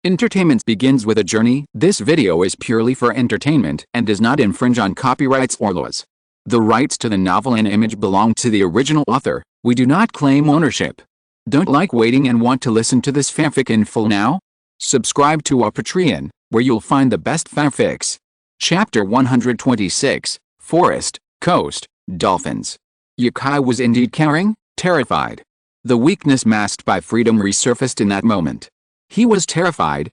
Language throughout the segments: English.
Entertainment begins with a journey. This video is purely for entertainment and does not infringe on copyrights or laws. The rights to the novel and image belong to the original author. We do not claim ownership. Don't like waiting and want to listen to this fanfic in full now? Subscribe to our Patreon, where you'll find the best fanfics. Chapter 126, Forest, Coast, Dolphins. Yukai was indeed caring, terrified. The weakness masked by freedom resurfaced in that moment. He was terrified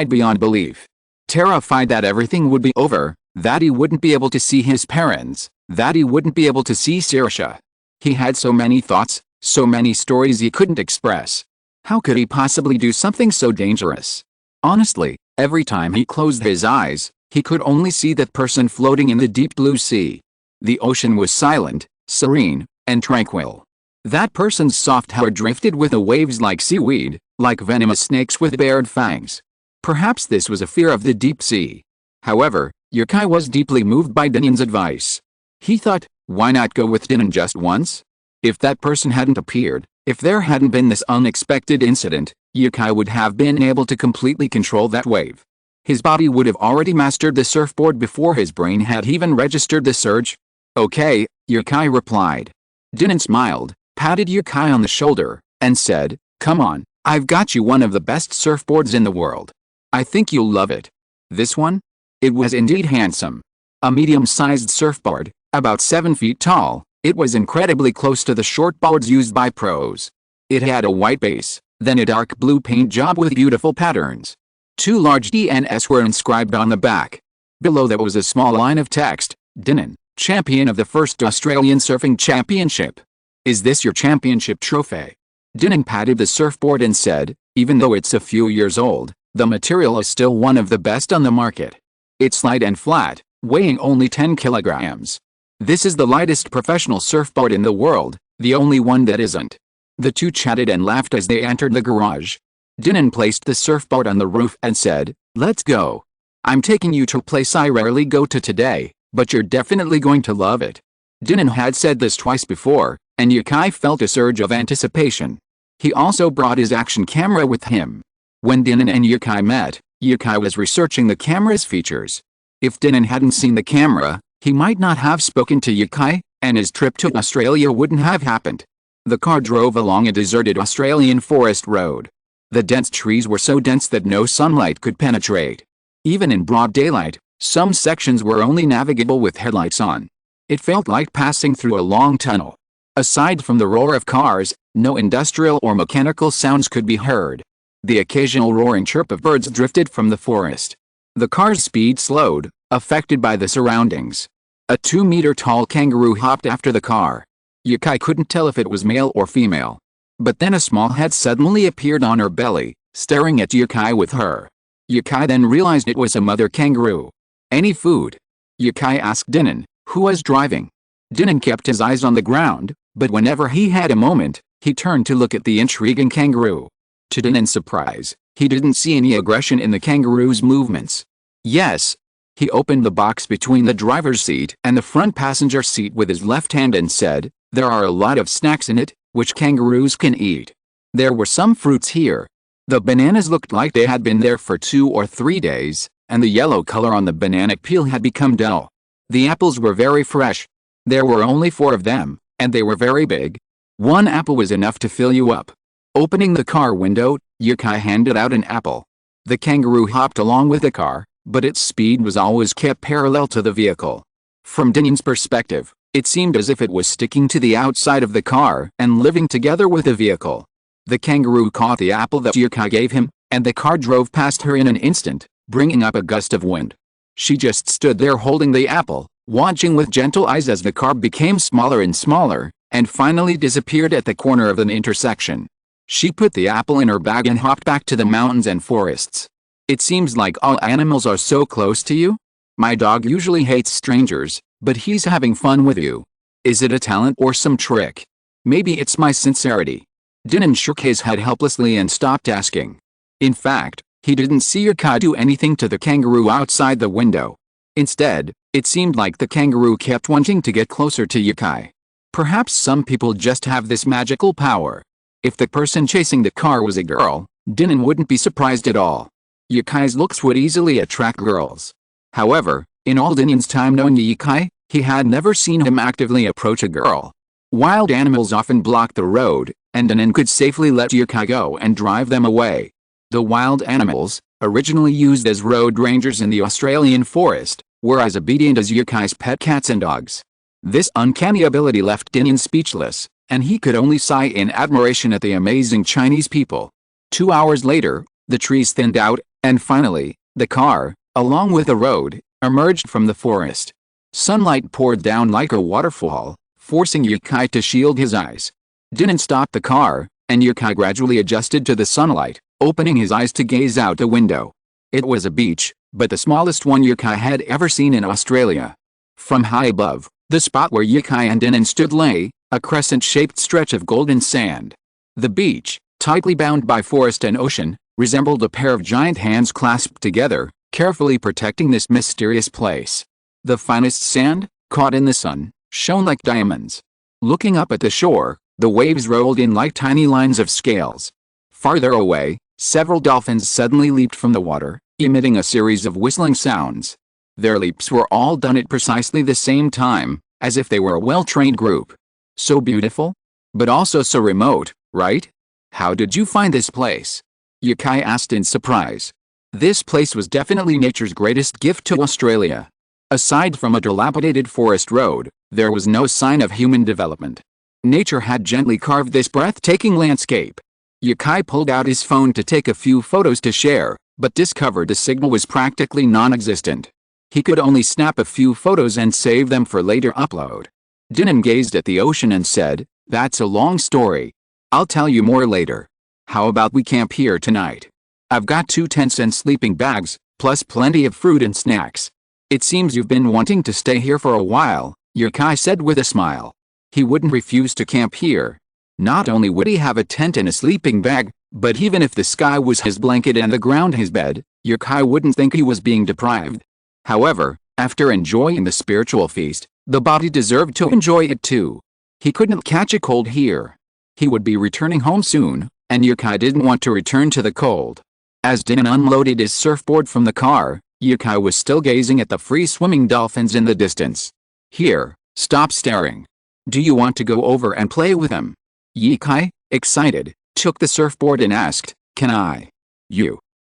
beyond belief. Terrified that everything would be over, that he wouldn't be able to see his parents, that he wouldn't be able to see Saoirse. He had so many thoughts, so many stories he couldn't express. How could he possibly do something so dangerous? Honestly, every time he closed his eyes, he could only see that person floating in the deep blue sea. The ocean was silent, serene, and tranquil. That person's soft hair drifted with the waves like seaweed, like venomous snakes with bared fangs. Perhaps this was a fear of the deep sea. However, Yukai was deeply moved by Dinan's advice. He thought, why not go with Dinan just once? If that person hadn't appeared, if there hadn't been this unexpected incident, Yukai would have been able to completely control that wave. His body would have already mastered the surfboard before his brain had even registered the surge. Okay, Yukai replied. Dinan smiled, patted Yukai on the shoulder, and said, come on, I've got you one of the best surfboards in the world. I think you'll love it. This one? It was indeed handsome. A medium-sized surfboard, about 7 feet tall, it was incredibly close to the short boards used by pros. It had a white base, then a dark blue paint job with beautiful patterns. 2 large DNS were inscribed on the back. Below that was a small line of text, Dinan, champion of the first Australian Surfing Championship. Is this your championship trophy? Dinan patted the surfboard and said, even though it's a few years old, the material is still one of the best on the market. It's light and flat, weighing only 10 kilograms. This is the lightest professional surfboard in the world, the only one that isn't. The two chatted and laughed as they entered the garage. Dinan placed the surfboard on the roof and said, let's go. I'm taking you to a place I rarely go to today, but you're definitely going to love it. Dinan had said this twice before, and Yukai felt a surge of anticipation. He also brought his action camera with him. When Dinan and Yukai met, Yukai was researching the camera's features. If Dinan hadn't seen the camera, he might not have spoken to Yukai, and his trip to Australia wouldn't have happened. The car drove along a deserted Australian forest road. The dense trees were so dense that no sunlight could penetrate. Even in broad daylight, some sections were only navigable with headlights on. It felt like passing through a long tunnel. Aside from the roar of cars, no industrial or mechanical sounds could be heard. The occasional roaring chirp of birds drifted from the forest. The car's speed slowed, affected by the surroundings. A 2-meter-tall kangaroo hopped after the car. Yukai couldn't tell if it was male or female. But then a small head suddenly appeared on her belly, staring at Yukai with her. Yukai then realized it was a mother kangaroo. Any food? Yukai asked Dinan, who was driving. Dinan kept his eyes on the ground, but whenever he had a moment, he turned to look at the intriguing kangaroo. To Dinan's surprise, he didn't see any aggression in the kangaroo's movements. Yes. He opened the box between the driver's seat and the front passenger seat with his left hand and said, there are a lot of snacks in it, which kangaroos can eat. There were some fruits here. The bananas looked like they had been there for 2 or 3 days, and the yellow color on the banana peel had become dull. The apples were very fresh. There were only 4 of them, and they were very big. 1 apple was enough to fill you up. Opening the car window, Yukai handed out an apple. The kangaroo hopped along with the car, but its speed was always kept parallel to the vehicle. From Dinan's perspective, it seemed as if it was sticking to the outside of the car and living together with the vehicle. The kangaroo caught the apple that Yukai gave him, and the car drove past her in an instant, bringing up a gust of wind. She just stood there holding the apple, watching with gentle eyes as the car became smaller and smaller, and finally disappeared at the corner of an intersection. She put the apple in her bag and hopped back to the mountains and forests. It seems like all animals are so close to you. My dog usually hates strangers, but he's having fun with you. Is it a talent or some trick? Maybe it's my sincerity. Dinan shook his head helplessly and stopped asking. In fact, he didn't see Yukai do anything to the kangaroo outside the window. Instead, it seemed like the kangaroo kept wanting to get closer to Yukai. Perhaps some people just have this magical power. If the person chasing the car was a girl, Dinan wouldn't be surprised at all. Yukai's looks would easily attract girls. However, in all Dinyan's time knowing Yukai, he had never seen him actively approach a girl. Wild animals often blocked the road, and Dinyan could safely let Yukai go and drive them away. The wild animals, originally used as road rangers in the Australian forest, were as obedient as Yukai's pet cats and dogs. This uncanny ability left Dinyan speechless, and he could only sigh in admiration at the amazing Chinese people. 2 hours later, the trees thinned out, and finally, the car, along with the road, emerged from the forest. Sunlight poured down like a waterfall, forcing Yukai to shield his eyes. Dinyan stopped the car, and Yukai gradually adjusted to the sunlight, opening his eyes to gaze out the window. It was a beach, but the smallest one Yukai had ever seen in Australia. From high above, the spot where Yukai and Dinyan stood lay, a crescent-shaped stretch of golden sand. The beach, tightly bound by forest and ocean, resembled a pair of giant hands clasped together, carefully protecting this mysterious place. The finest sand, caught in the sun, shone like diamonds. Looking up at the shore, the waves rolled in like tiny lines of scales. Farther away, several dolphins suddenly leaped from the water, emitting a series of whistling sounds. Their leaps were all done at precisely the same time, as if they were a well-trained group. So beautiful? But also so remote, right? How did you find this place? Yukai asked in surprise. This place was definitely nature's greatest gift to Australia. Aside from a dilapidated forest road, there was no sign of human development. Nature had gently carved this breathtaking landscape. Yukai pulled out his phone to take a few photos to share, but discovered the signal was practically non-existent. He could only snap a few photos and save them for later upload. Dinyan gazed at the ocean and said, "That's a long story. I'll tell you more later. How about we camp here tonight? I've got 2 tents and sleeping bags, plus plenty of fruit and snacks. It seems you've been wanting to stay here for a while," Yukai said with a smile. He wouldn't refuse to camp here. Not only would he have a tent and a sleeping bag, but even if the sky was his blanket and the ground his bed, Yukai wouldn't think he was being deprived. However, after enjoying the spiritual feast, the body deserved to enjoy it too. He couldn't catch a cold here. He would be returning home soon, and Yukai didn't want to return to the cold. As Dinyan unloaded his surfboard from the car, Yukai was still gazing at the free-swimming dolphins in the distance. "Here, stop staring. Do you want to go over and play with them?" Yukai, excited, took the surfboard and asked, "Can I?"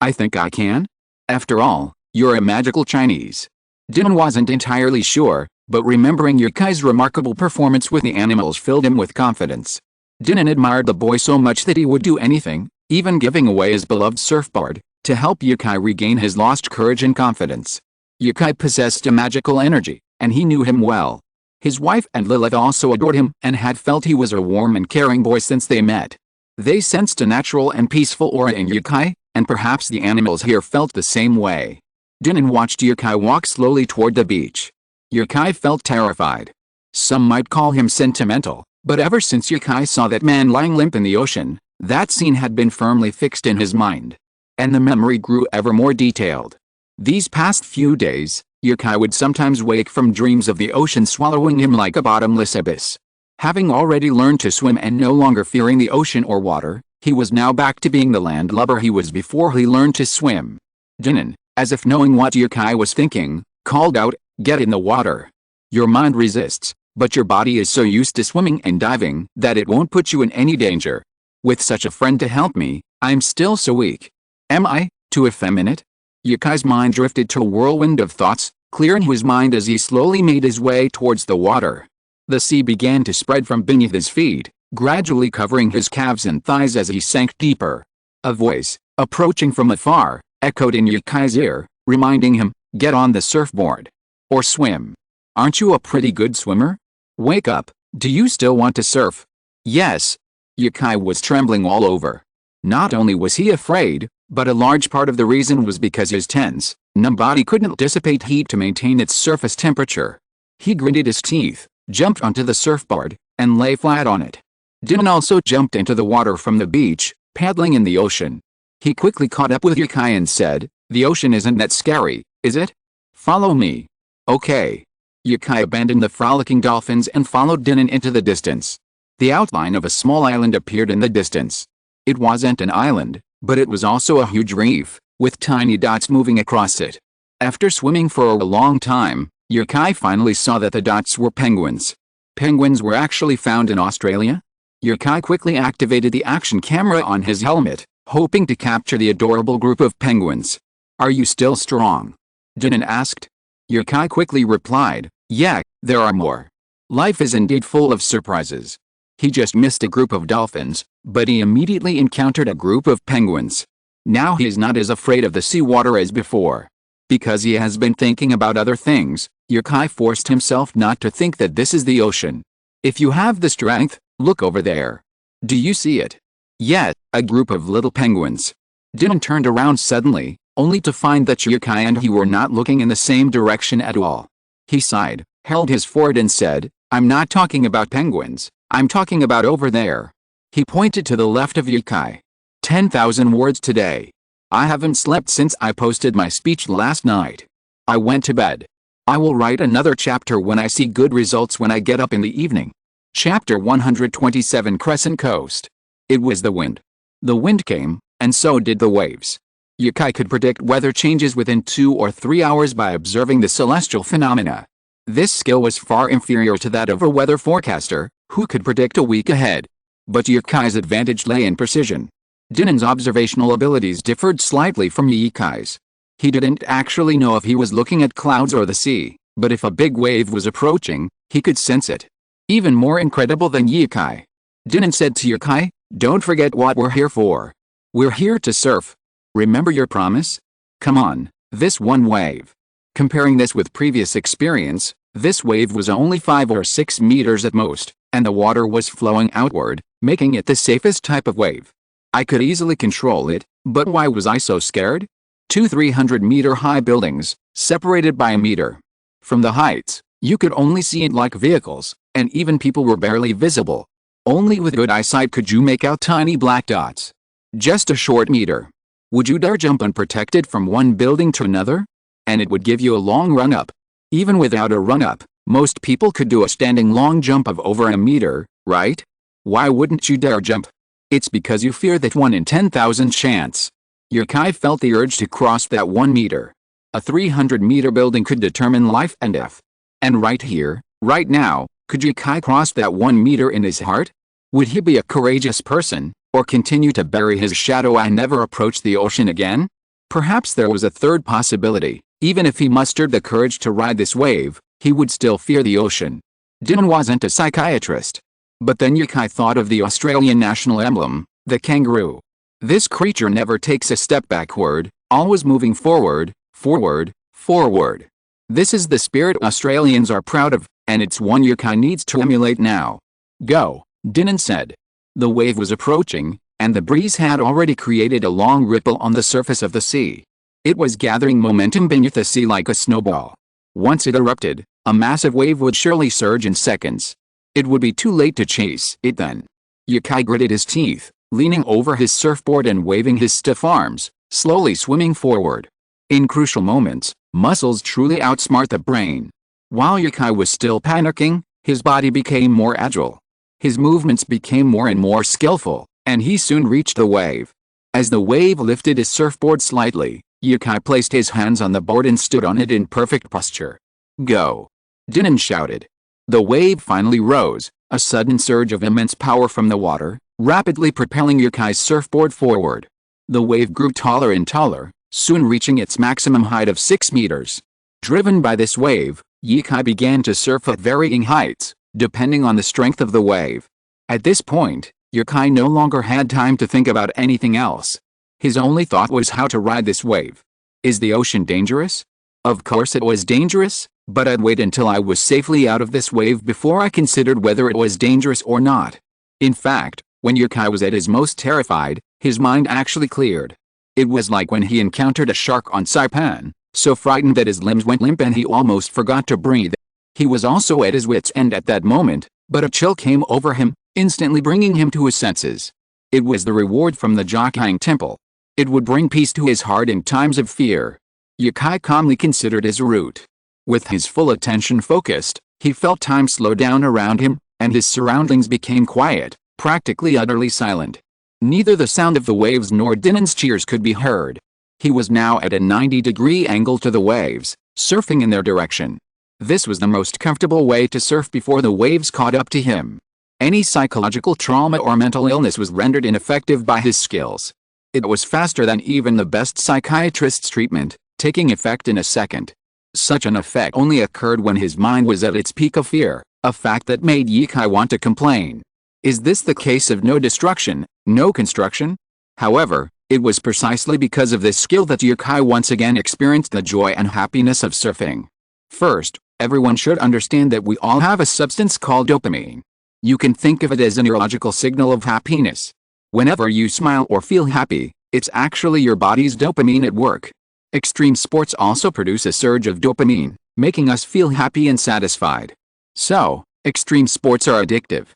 I think I can. After all, you're a magical Chinese." Dinyan wasn't entirely sure, but remembering Yukai's remarkable performance with the animals filled him with confidence. Dinyan admired the boy so much that he would do anything, even giving away his beloved surfboard, to help Yukai regain his lost courage and confidence. Yukai possessed a magical energy, and he knew him well. His wife and Lilith also adored him and had felt he was a warm and caring boy since they met. They sensed a natural and peaceful aura in Yukai, and perhaps the animals here felt the same way. Dinyan watched Yukai walk slowly toward the beach. Yukai felt terrified. Some might call him sentimental, but ever since Yukai saw that man lying limp in the ocean, that scene had been firmly fixed in his mind. And the memory grew ever more detailed. These past few days, Yukai would sometimes wake from dreams of the ocean swallowing him like a bottomless abyss. Having already learned to swim and no longer fearing the ocean or water, he was now back to being the landlubber he was before he learned to swim. Dinyan, as if knowing what Yukai was thinking, called out, "Get in the water. Your mind resists, but your body is so used to swimming and diving that it won't put you in any danger. With such a friend to help me, I'm still so weak. Am I too effeminate?" Yukai's mind drifted to a whirlwind of thoughts, clearing his mind as he slowly made his way towards the water. The sea began to spread from beneath his feet, gradually covering his calves and thighs as he sank deeper. A voice, approaching from afar, echoed in Yukai's ear, reminding him, "Get on the surfboard. Or swim. Aren't you a pretty good swimmer? Wake up, do you still want to surf?" "Yes." Yukai was trembling all over. Not only was he afraid, but a large part of the reason was because his tense, numb body couldn't dissipate heat to maintain its surface temperature. He gritted his teeth, jumped onto the surfboard, and lay flat on it. Dinyan also jumped into the water from the beach, paddling in the ocean. He quickly caught up with Yukai and said, "The ocean isn't that scary, is it? Follow me." "Okay." Yukai abandoned the frolicking dolphins and followed Dinyan into the distance. The outline of a small island appeared in the distance. It wasn't an island, but it was also a huge reef, with tiny dots moving across it. After swimming for a long time, Yukai finally saw that the dots were penguins. Penguins were actually found in Australia? Yukai quickly activated the action camera on his helmet, hoping to capture the adorable group of penguins. "Are you still strong?" Dinan asked. Yukai quickly replied, "Yeah, there are more. Life is indeed full of surprises." He just missed a group of dolphins, but he immediately encountered a group of penguins. Now he is not as afraid of the seawater as before. Because he has been thinking about other things, Yukai forced himself not to think that this is the ocean. "If you have the strength, look over there. Do you see it?" "Yeah, a group of little penguins." Dinan turned around suddenly, only to find that Yukai and he were not looking in the same direction at all. He sighed, held his forehead and said, "I'm not talking about penguins, I'm talking about over there." He pointed to the left of Yukai. 10,000 words today. I haven't slept since I posted my speech last night. I went to bed. I will write another chapter when I see good results when I get up in the evening. Chapter 127 Crescent Coast. It was the wind. The wind came, and so did the waves. Yukai could predict weather changes within 2 or 3 hours by observing the celestial phenomena. This skill was far inferior to that of a weather forecaster, who could predict a week ahead. But Yukai's advantage lay in precision. Dinan's observational abilities differed slightly from Yukai's. He didn't actually know if he was looking at clouds or the sea, but if a big wave was approaching, he could sense it. Even more incredible than Yukai. Dinan said to Yukai, "Don't forget what we're here for. We're here to surf. Remember your promise? Come on, this one wave." Comparing this with previous experience, this wave was only 5 or 6 meters at most, and the water was flowing outward, making it the safest type of wave. I could easily control it, but why was I so scared? 2 300-meter high buildings, separated by a meter. From the heights, you could only see it like vehicles, and even people were barely visible. Only with good eyesight could you make out tiny black dots. Just a short meter. Would you dare jump unprotected from one building to another? And it would give you a long run-up. Even without a run-up, most people could do a standing long jump of over a meter, right? Why wouldn't you dare jump? It's because you fear that 1 in 10,000 chance. Yukai felt the urge to cross that 1 meter. A 300-meter building could determine life and death. And right here, right now, could Yukai cross that 1 meter in his heart? Would he be a courageous person, or continue to bury his shadow and never approach the ocean again? Perhaps there was a third possibility. Even if he mustered the courage to ride this wave, he would still fear the ocean. Dinan wasn't a psychiatrist. But then Yukai thought of the Australian national emblem, the kangaroo. This creature never takes a step backward, always moving forward, forward, forward. This is the spirit Australians are proud of, and it's one Yukai needs to emulate now. "Go," Dinan said. The wave was approaching, and the breeze had already created a long ripple on the surface of the sea. It was gathering momentum beneath the sea like a snowball. Once it erupted, a massive wave would surely surge in seconds. It would be too late to chase it then. Yukai gritted his teeth, leaning over his surfboard and waving his stiff arms, slowly swimming forward. In crucial moments, muscles truly outsmart the brain. While Yukai was still panicking, his body became more agile. His movements became more and more skillful, and he soon reached the wave. As the wave lifted his surfboard slightly, Yukai placed his hands on the board and stood on it in perfect posture. "Go!" Dinan shouted. The wave finally rose, a sudden surge of immense power from the water, rapidly propelling Yukai's surfboard forward. The wave grew taller and taller, soon reaching its maximum height of 6 meters. Driven by this wave, Yukai began to surf at varying heights, depending on the strength of the wave. At this point, Yukai no longer had time to think about anything else. His only thought was how to ride this wave. Is the ocean dangerous? Of course it was dangerous, but I'd wait until I was safely out of this wave before I considered whether it was dangerous or not. In fact, when Yukai was at his most terrified, his mind actually cleared. It was like when he encountered a shark on Saipan, so frightened that his limbs went limp and he almost forgot to breathe. He was also at his wit's end at that moment, but a chill came over him, instantly bringing him to his senses. It was the reward from the Jokhang temple. It would bring peace to his heart in times of fear. Yukai calmly considered his route. With his full attention focused, he felt time slow down around him, and his surroundings became quiet, practically utterly silent. Neither the sound of the waves nor Dinan's cheers could be heard. He was now at a 90-degree angle to the waves, surfing in their direction. This was the most comfortable way to surf before the waves caught up to him. Any psychological trauma or mental illness was rendered ineffective by his skills. It was faster than even the best psychiatrist's treatment, taking effect in a second. Such an effect only occurred when his mind was at its peak of fear, a fact that made Yikai want to complain. Is this the case of no destruction, no construction? However, it was precisely because of this skill that Yikai once again experienced the joy and happiness of surfing. First, everyone should understand that we all have a substance called dopamine. You can think of it as a neurological signal of happiness. Whenever you smile or feel happy, it's actually your body's dopamine at work. Extreme sports also produce a surge of dopamine, making us feel happy and satisfied. So, extreme sports are addictive.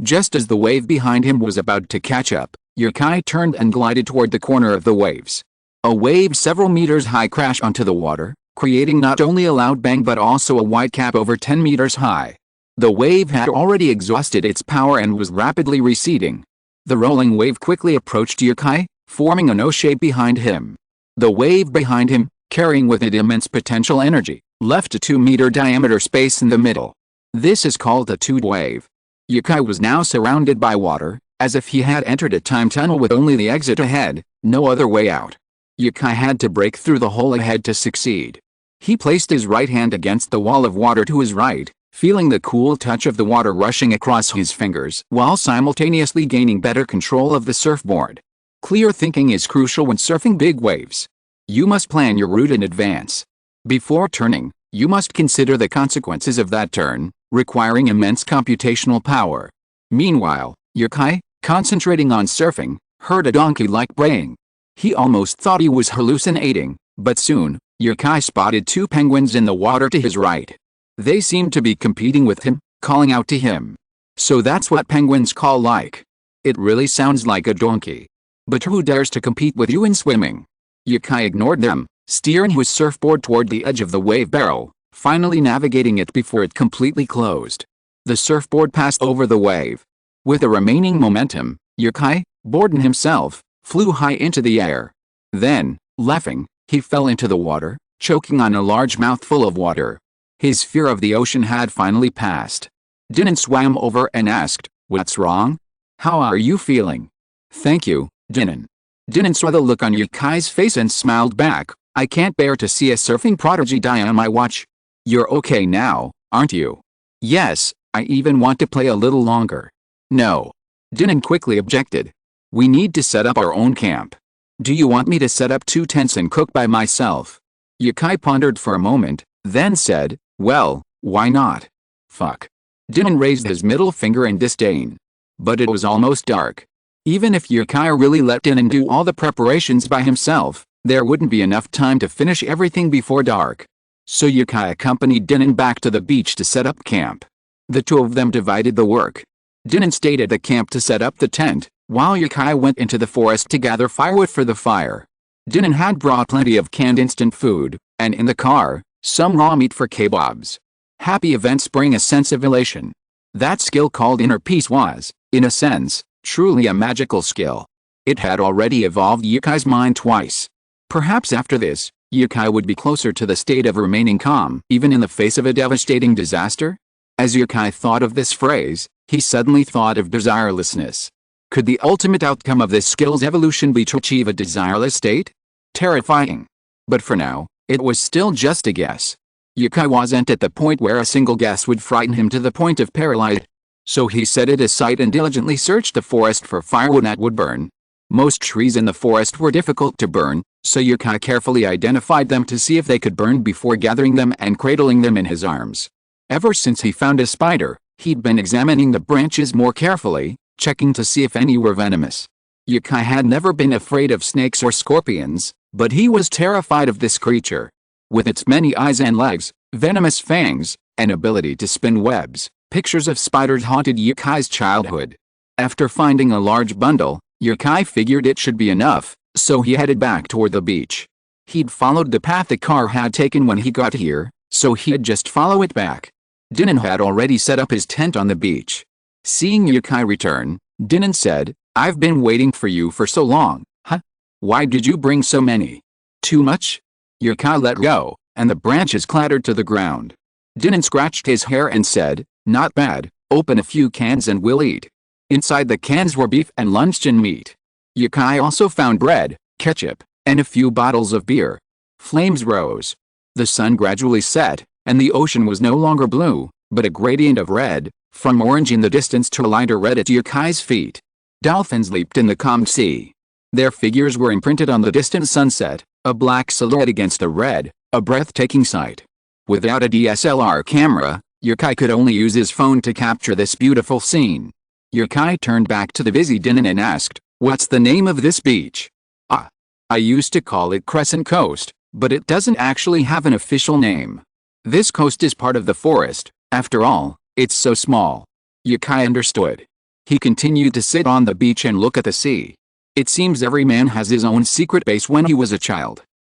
Just as the wave behind him was about to catch up, Yikai turned and glided toward the corner of the waves. A wave several meters high crashed onto the water, creating not only a loud bang but also a white cap over 10 meters high. The wave had already exhausted its power and was rapidly receding. The rolling wave quickly approached Yikai, forming an O shape behind him. The wave behind him, carrying with it immense potential energy, left a 2-meter diameter space in the middle. This is called a tube wave. Yikai was now surrounded by water, as if he had entered a time tunnel with only the exit ahead, no other way out. Yikai had to break through the hole ahead to succeed. He placed his right hand against the wall of water to his right, feeling the cool touch of the water rushing across his fingers while simultaneously gaining better control of the surfboard. Clear thinking is crucial when surfing big waves. You must plan your route in advance. Before turning, you must consider the consequences of that turn, requiring immense computational power. Meanwhile, Yikai, concentrating on surfing, heard a donkey-like braying. He almost thought he was hallucinating, but soon, Yikai spotted 2 penguins in the water to his right. They seemed to be competing with him, calling out to him. So that's what penguins call like. It really sounds like a donkey. But who dares to compete with you in swimming? Yikai ignored them, steering his surfboard toward the edge of the wave barrel, finally navigating it before it completely closed. The surfboard passed over the wave. With the remaining momentum, Yikai, Borden himself, flew high into the air. Then, laughing, he fell into the water, choking on a large mouthful of water. His fear of the ocean had finally passed. Dinan swam over and asked, "What's wrong? How are you feeling?" "Thank you, Dinan." Dinan saw the look on Yukai's face and smiled back. "I can't bear to see a surfing prodigy die on my watch." "You're okay now, aren't you?" "Yes, I even want to play a little longer." "No." Dinan quickly objected. "We need to set up our own camp." "Do you want me to set up 2 tents and cook by myself?" Yikai pondered for a moment, then said, "Well, why not? Fuck." Dinan raised his middle finger in disdain. But it was almost dark. Even if Yikai really let Dinan do all the preparations by himself, there wouldn't be enough time to finish everything before dark. So Yikai accompanied Dinan back to the beach to set up camp. The 2 of them divided the work. Dinan stayed at the camp to set up the tent, while Yikai went into the forest to gather firewood for the fire. Dinan had brought plenty of canned instant food, and in the car, some raw meat for kebabs. Happy events bring a sense of elation. That skill called inner peace was, in a sense, truly a magical skill. It had already evolved Yukai's mind twice. Perhaps after this, Yikai would be closer to the state of remaining calm, even in the face of a devastating disaster? As Yikai thought of this phrase, he suddenly thought of desirelessness. Could the ultimate outcome of this skill's evolution be to achieve a desireless state? Terrifying. But for now, it was still just a guess. Yikai wasn't at the point where a single guess would frighten him to the point of paralysis. So he set it aside and diligently searched the forest for firewood that would burn. Most trees in the forest were difficult to burn, so Yikai carefully identified them to see if they could burn before gathering them and cradling them in his arms. Ever since he found a spider, he'd been examining the branches more carefully, checking to see if any were venomous. Yikai had never been afraid of snakes or scorpions, but he was terrified of this creature. With its many eyes and legs, venomous fangs, and ability to spin webs, pictures of spiders haunted Yukai's childhood. After finding a large bundle, Yikai figured it should be enough, so he headed back toward the beach. He'd followed the path the car had taken when he got here, so he'd just follow it back. Dinan had already set up his tent on the beach. Seeing Yikai return, Dinan said, "I've been waiting for you for so long, huh? Why did you bring so many?" too much? Yukai let go, and the branches clattered to the ground. Dinan scratched his hair and said, "Not bad, open a few cans and we'll eat." Inside the cans were beef and luncheon meat. Yukai also found bread, ketchup, and a few bottles of beer. Flames rose. The sun gradually set, and the ocean was no longer blue, but a gradient of red, from orange in the distance to lighter red at Yukai's feet. Dolphins leaped in the calm sea. Their figures were imprinted on the distant sunset, a black silhouette against the red, a breathtaking sight. Without a DSLR camera, Yukai could only use his phone to capture this beautiful scene. Yukai turned back to the busy Dinan and asked, "What's the name of this beach?" "Ah. I used to call it Crescent Coast, but it doesn't actually have an official name. This coast is part of the forest, after all, it's so small." Yukai understood. He continued to sit on the beach and look at the sea. It seems every man has his own secret base when he was a child.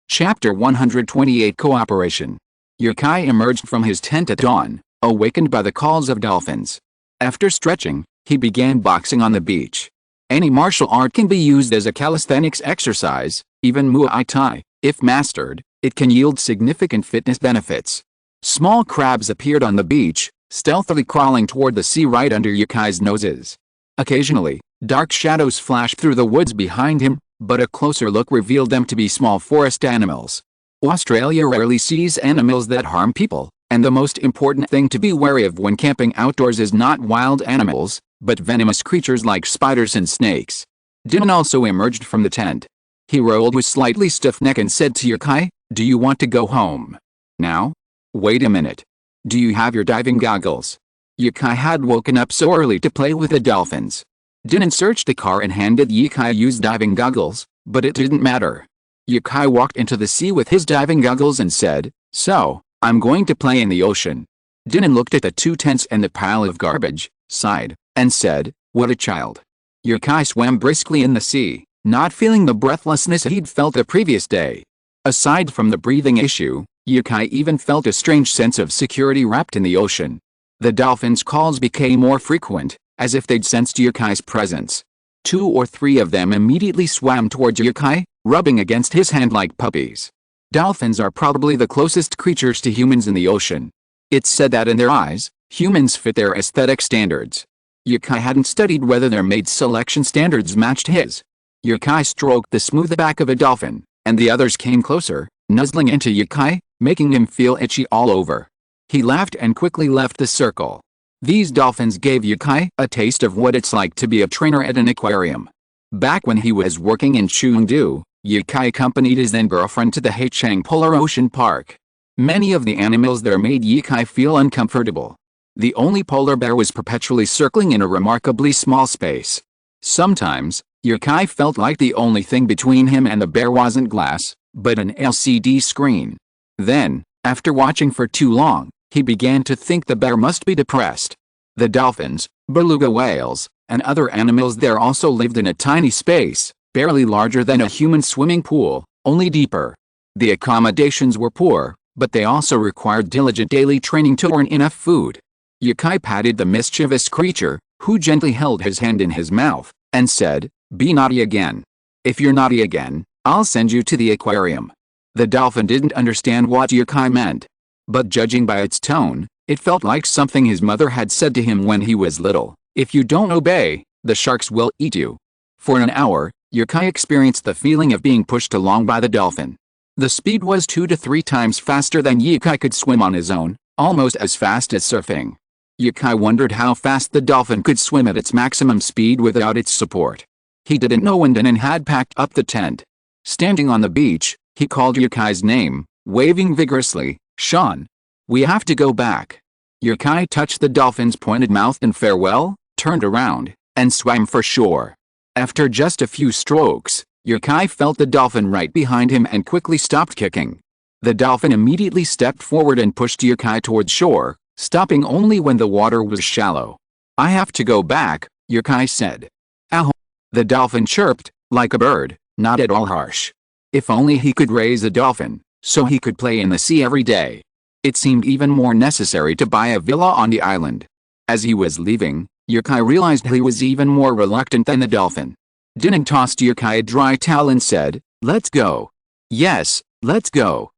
Chapter 128 Cooperation. Yukai emerged from his tent at dawn, awakened by the calls of dolphins. After stretching, he began boxing on the beach. Any martial art can be used as a calisthenics exercise, even Muay Thai. If mastered, it can yield significant fitness benefits. Small crabs appeared on the beach, stealthily crawling toward the sea right under Yukai's noses. Occasionally, dark shadows flashed through the woods behind him, but a closer look revealed them to be small forest animals. Australia rarely sees animals that harm people, and the most important thing to be wary of when camping outdoors is not wild animals, but venomous creatures like spiders and snakes. Dinan also emerged from the tent. He rolled with slightly stiff neck and said to Yukai, "Do you want to go home now? Wait a minute. Do you have your diving goggles?" Yukai had woken up so early to play with the dolphins. Dinan searched the car and handed Yukai diving goggles, but it didn't matter. Yukai walked into the sea with his diving goggles and said, "So, I'm going to play in the ocean." Dinan looked at the two tents and the pile of garbage, sighed, and said, "What a child." Yukai swam briskly in the sea, not feeling the breathlessness he'd felt the previous day. Aside from the breathing issue, Yukai even felt a strange sense of security wrapped in the ocean. The dolphins' calls became more frequent, as if they'd sensed Yukai's presence. 2 or 3 of them immediately swam towards Yukai, rubbing against his hand like puppies. Dolphins are probably the closest creatures to humans in the ocean. It's said that in their eyes, humans fit their aesthetic standards. Yukai hadn't studied whether their mate selection standards matched his. Yukai stroked the smooth back of a dolphin, and the others came closer, nuzzling into Yukai, making him feel itchy all over. He laughed and quickly left the circle. These dolphins gave Yukai a taste of what it's like to be a trainer at an aquarium. Back when he was working in Chengdu, Yukai accompanied his then-girlfriend to the Haichang Polar Ocean Park. Many of the animals there made Yukai feel uncomfortable. The only polar bear was perpetually circling in a remarkably small space. Sometimes, Yukai felt like the only thing between him and the bear wasn't glass, but an LCD screen. Then, after watching for too long, he began to think the bear must be depressed. The dolphins, beluga whales, and other animals there also lived in a tiny space, barely larger than a human swimming pool, only deeper. The accommodations were poor, but they also required diligent daily training to earn enough food. Yukai patted the mischievous creature, who gently held his hand in his mouth, and said, "Be naughty again. If you're naughty again, I'll send you to the aquarium." The dolphin didn't understand what Yukai meant. But judging by its tone, it felt like something his mother had said to him when he was little: "If you don't obey, the sharks will eat you." For an hour, Yukai experienced the feeling of being pushed along by the dolphin. The speed was 2 to 3 times faster than Yukai could swim on his own, almost as fast as surfing. Yukai wondered how fast the dolphin could swim at its maximum speed without its support. He didn't know when Dinan had packed up the tent. Standing on the beach, he called Yukai's name, waving vigorously, "Sean. We have to go back." Yukai touched the dolphin's pointed mouth in farewell, turned around, and swam for shore. After just a few strokes, Yukai felt the dolphin right behind him and quickly stopped kicking. The dolphin immediately stepped forward and pushed Yukai toward shore, stopping only when the water was shallow. "I have to go back," Yukai said. "Ow." The dolphin chirped, like a bird, not at all harsh. If only he could raise a dolphin, so he could play in the sea every day. It seemed even more necessary to buy a villa on the island. As he was leaving, Yukai realized he was even more reluctant than the dolphin. Dinan tossed Yukai a dry towel and said, "Let's go." Yes, let's go.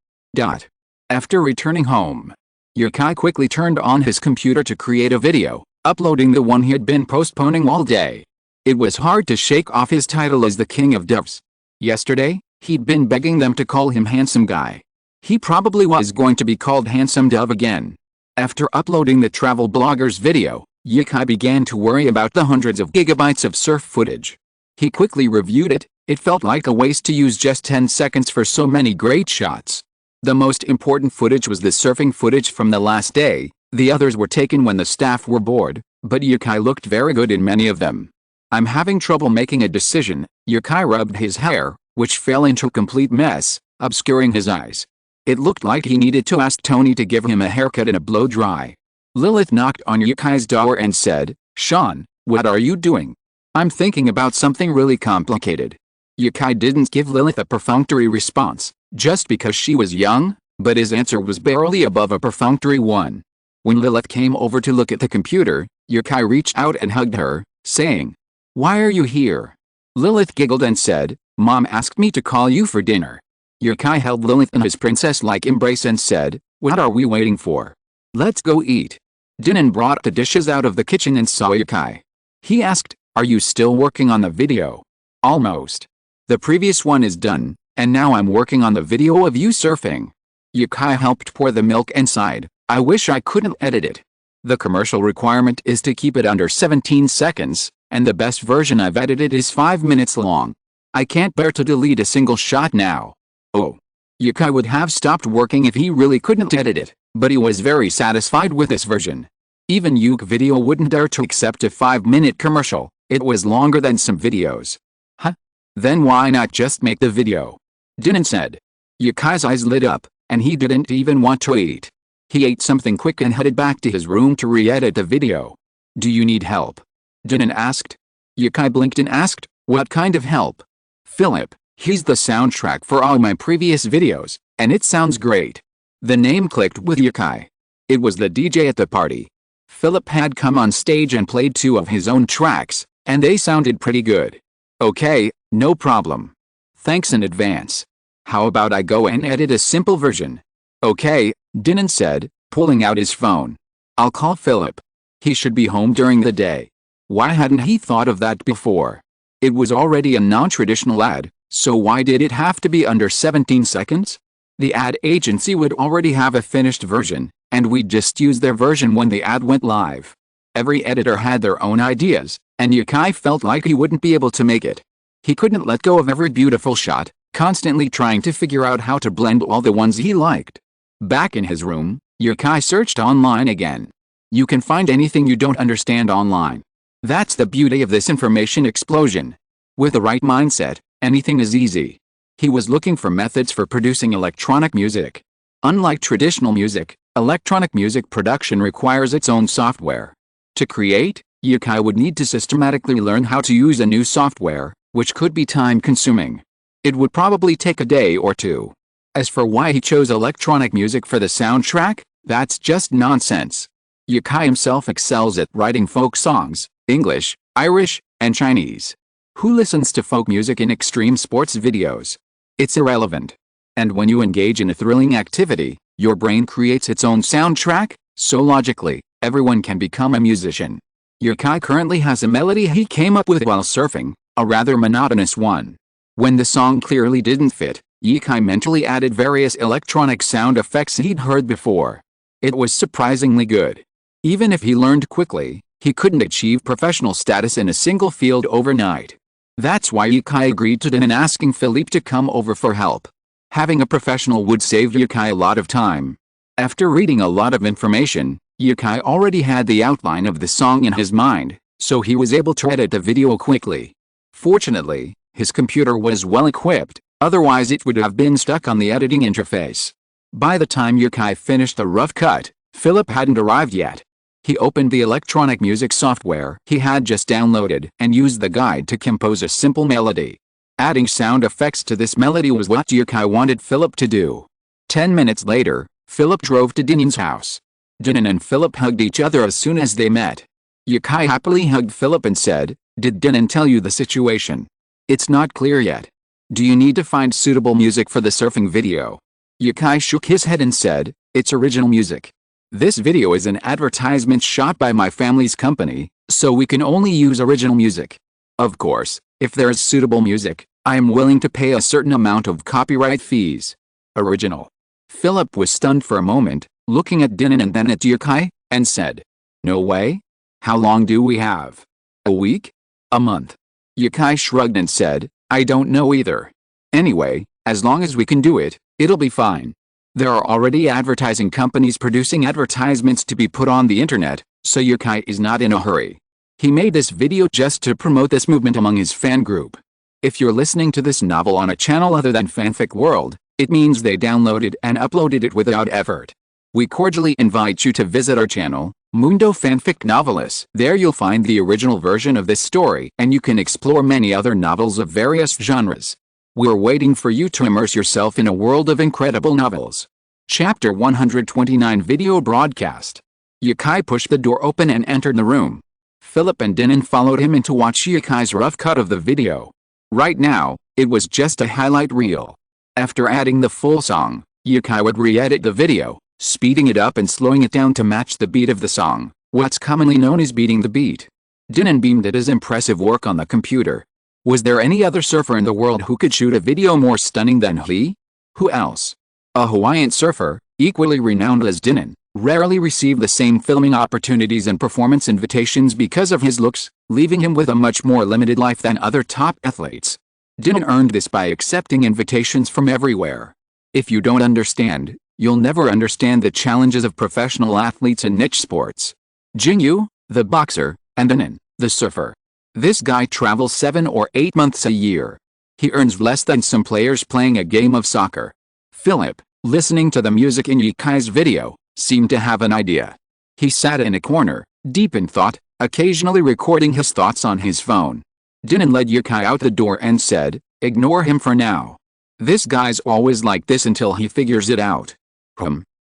After returning home, Yukai quickly turned on his computer to create a video, uploading the one he had been postponing all day. It was hard to shake off his title as the king of doves. Yesterday, he'd been begging them to call him handsome guy. He probably was going to be called handsome dove again. After uploading the travel blogger's video, Yukai began to worry about the hundreds of gigabytes of surf footage. He quickly reviewed it. It felt like a waste to use just 10 seconds for so many great shots. The most important footage was the surfing footage from the last day. The others were taken when the staff were bored, but Yukai looked very good in many of them. I'm having trouble making a decision. Yukai rubbed his hair, which fell into a complete mess, obscuring his eyes. It looked like he needed to ask Tony to give him a haircut and a blow-dry. Lilith knocked on Yukai's door and said, "Sean, what are you doing?" "I'm thinking about something really complicated." Yukai didn't give Lilith a perfunctory response, just because she was young, but his answer was barely above a perfunctory one. When Lilith came over to look at the computer, Yukai reached out and hugged her, saying, "Why are you here?" Lilith giggled and said, "Mom asked me to call you for dinner." Yukai held Lilith in his princess-like embrace and said, "What are we waiting for? Let's go eat." Dinan brought the dishes out of the kitchen and saw Yukai. He asked, "Are you still working on the video?" "Almost. The previous one is done, and now I'm working on the video of you surfing." Yukai helped pour the milk and sighed, "I wish I couldn't edit it. The commercial requirement is to keep it under 17 seconds, and the best version I've edited is 5 minutes long. I can't bear to delete a single shot now." Oh. Yukai would have stopped working if he really couldn't edit it, but he was very satisfied with this version. Even Yuke Video wouldn't dare to accept a 5-minute commercial. It was longer than some videos. "Huh? Then why not just make the video?" Dinan said. Yukai's eyes lit up, and he didn't even want to eat. He ate something quick and headed back to his room to re-edit the video. "Do you need help?" Dinan asked. Yukai blinked and asked, "What kind of help?" "Philip, he's the soundtrack for all my previous videos, and it sounds great." The name clicked with Yukai. It was the DJ at the party. Philip had come on stage and played 2 of his own tracks, and they sounded pretty good. "Okay, no problem. Thanks in advance. How about I go and edit a simple version?" "Okay," Dinan said, pulling out his phone. "I'll call Philip. He should be home during the day." Why hadn't he thought of that before? It was already a non-traditional ad, so why did it have to be under 17 seconds? The ad agency would already have a finished version, and we'd just use their version when the ad went live. Every editor had their own ideas, and Yukai felt like he wouldn't be able to make it. He couldn't let go of every beautiful shot, constantly trying to figure out how to blend all the ones he liked. Back in his room, Yukai searched online again. You can find anything you don't understand online. That's the beauty of this information explosion. With the right mindset, anything is easy. He was looking for methods for producing electronic music. Unlike traditional music, electronic music production requires its own software. To create, Yukai would need to systematically learn how to use a new software, which could be time-consuming. It would probably take a day or 2. As for why he chose electronic music for the soundtrack, that's just nonsense. Yukai himself excels at writing folk songs, English, Irish, and Chinese. Who listens to folk music in extreme sports videos? It's irrelevant. And when you engage in a thrilling activity, your brain creates its own soundtrack, so logically, everyone can become a musician. Yukai currently has a melody he came up with while surfing, a rather monotonous one. When the song clearly didn't fit, Yukai mentally added various electronic sound effects he'd heard before. It was surprisingly good. Even if he learned quickly, he couldn't achieve professional status in a single field overnight. That's why Yukai agreed to Dinan asking Philippe to come over for help. Having a professional would save Yukai a lot of time. After reading a lot of information, Yukai already had the outline of the song in his mind, so he was able to edit the video quickly. Fortunately, his computer was well equipped, otherwise it would have been stuck on the editing interface. By the time Yukai finished the rough cut, Philip hadn't arrived yet. He opened the electronic music software he had just downloaded and used the guide to compose a simple melody. Adding sound effects to this melody was what Yukai wanted Philip to do. 10 minutes later, Philip drove to Dinan's house. Dinan and Philip hugged each other as soon as they met. Yukai happily hugged Philip and said, "Did Dinan tell you the situation?" "It's not clear yet." Do you need to find suitable music for the surfing video? Yukai shook his head and said, it's original music. This video is an advertisement shot by my family's company, so we can only use original music. Of course, if there is suitable music, I am willing to pay a certain amount of copyright fees. Original. Philip was stunned for a moment, looking at Dinan and then at Yukai, and said, no way? How long do we have? A week? A month? Yukai shrugged and said, I don't know either. Anyway, as long as we can do it, it'll be fine. There are already advertising companies producing advertisements to be put on the internet, so Yukai is not in a hurry. He made this video just to promote this movement among his fan group. If you're listening to this novel on a channel other than Fanfic World, it means they downloaded and uploaded it without effort. We cordially invite you to visit our channel, Mundo Fanfic Novelis. There you'll find the original version of this story and you can explore many other novels of various genres. We're waiting for you to immerse yourself in a world of incredible novels. Chapter 129 Video Broadcast. Yukai pushed the door open and entered the room. Philip and Dinan followed him in to watch Yukai's rough cut of the video. Right now, it was just a highlight reel. After adding the full song, Yukai would re-edit the video, speeding it up and slowing it down to match the beat of the song, what's commonly known as beating the beat. Dinan beamed at his impressive work on the computer. Was there any other surfer in the world who could shoot a video more stunning than he? Who else? A Hawaiian surfer, equally renowned as Dinan, rarely received the same filming opportunities and performance invitations because of his looks, leaving him with a much more limited life than other top athletes. Dinan earned this by accepting invitations from everywhere. If you don't understand, you'll never understand the challenges of professional athletes in niche sports. Jingyu, the boxer, and Dinan, the surfer. This guy travels 7 or 8 months a year. He earns less than some players playing a game of soccer. Philip, listening to the music in Yukai's video, seemed to have an idea. He sat in a corner, deep in thought, occasionally recording his thoughts on his phone. Dinan led Yukai out the door and said, ignore him for now. This guy's always like this until he figures it out.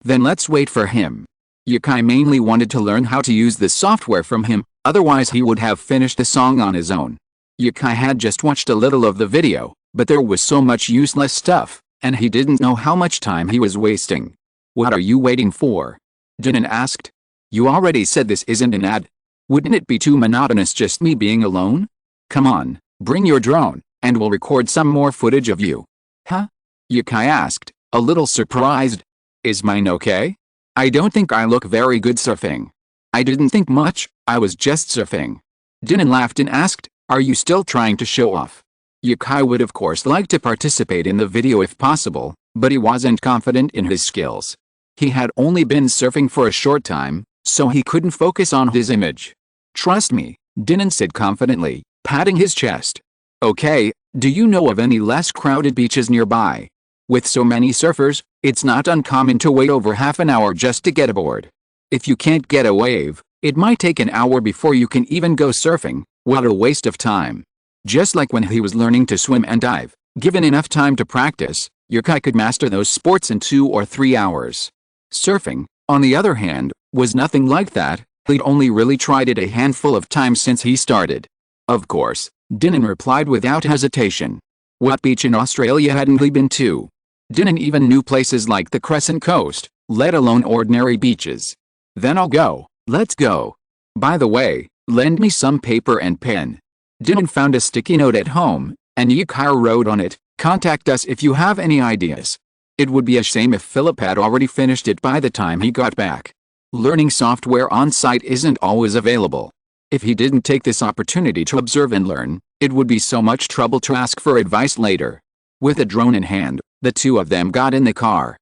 Then let's wait for him. Yukai mainly wanted to learn how to use the software from him, otherwise he would have finished the song on his own. Yukai had just watched a little of the video, but there was so much useless stuff, and he didn't know how much time he was wasting. What are you waiting for? Dinan asked. You already said this isn't an ad. Wouldn't it be too monotonous just me being alone? Come on, bring your drone, and we'll record some more footage of you. Huh? Yukai asked, a little surprised. Is mine okay? I don't think I look very good surfing. I didn't think much, I was just surfing. Dinan laughed and asked, are you still trying to show off? Yukai would of course like to participate in the video if possible, but he wasn't confident in his skills. He had only been surfing for a short time, so he couldn't focus on his image. Trust me, Dinan said confidently, patting his chest. Okay, do you know of any less crowded beaches nearby? With so many surfers, it's not uncommon to wait over half an hour just to get aboard. If you can't get a wave, it might take an hour before you can even go surfing. What a waste of time. Just like when he was learning to swim and dive, given enough time to practice, Yukai could master those sports in 2 or 3 hours. Surfing, on the other hand, was nothing like that. He'd only really tried it a handful of times since he started. Of course, Dinan replied without hesitation. What beach in Australia hadn't he been to? Dinan even knew places like the Crescent Coast, let alone ordinary beaches. Then I'll go, let's go. By the way, lend me some paper and pen. Dinan found a sticky note at home, and Yukai wrote on it, contact us if you have any ideas. It would be a shame if Philip had already finished it by the time he got back. Learning software on site isn't always available. If he didn't take this opportunity to observe and learn, it would be so much trouble to ask for advice later. With a drone in hand, the two of them got in the car.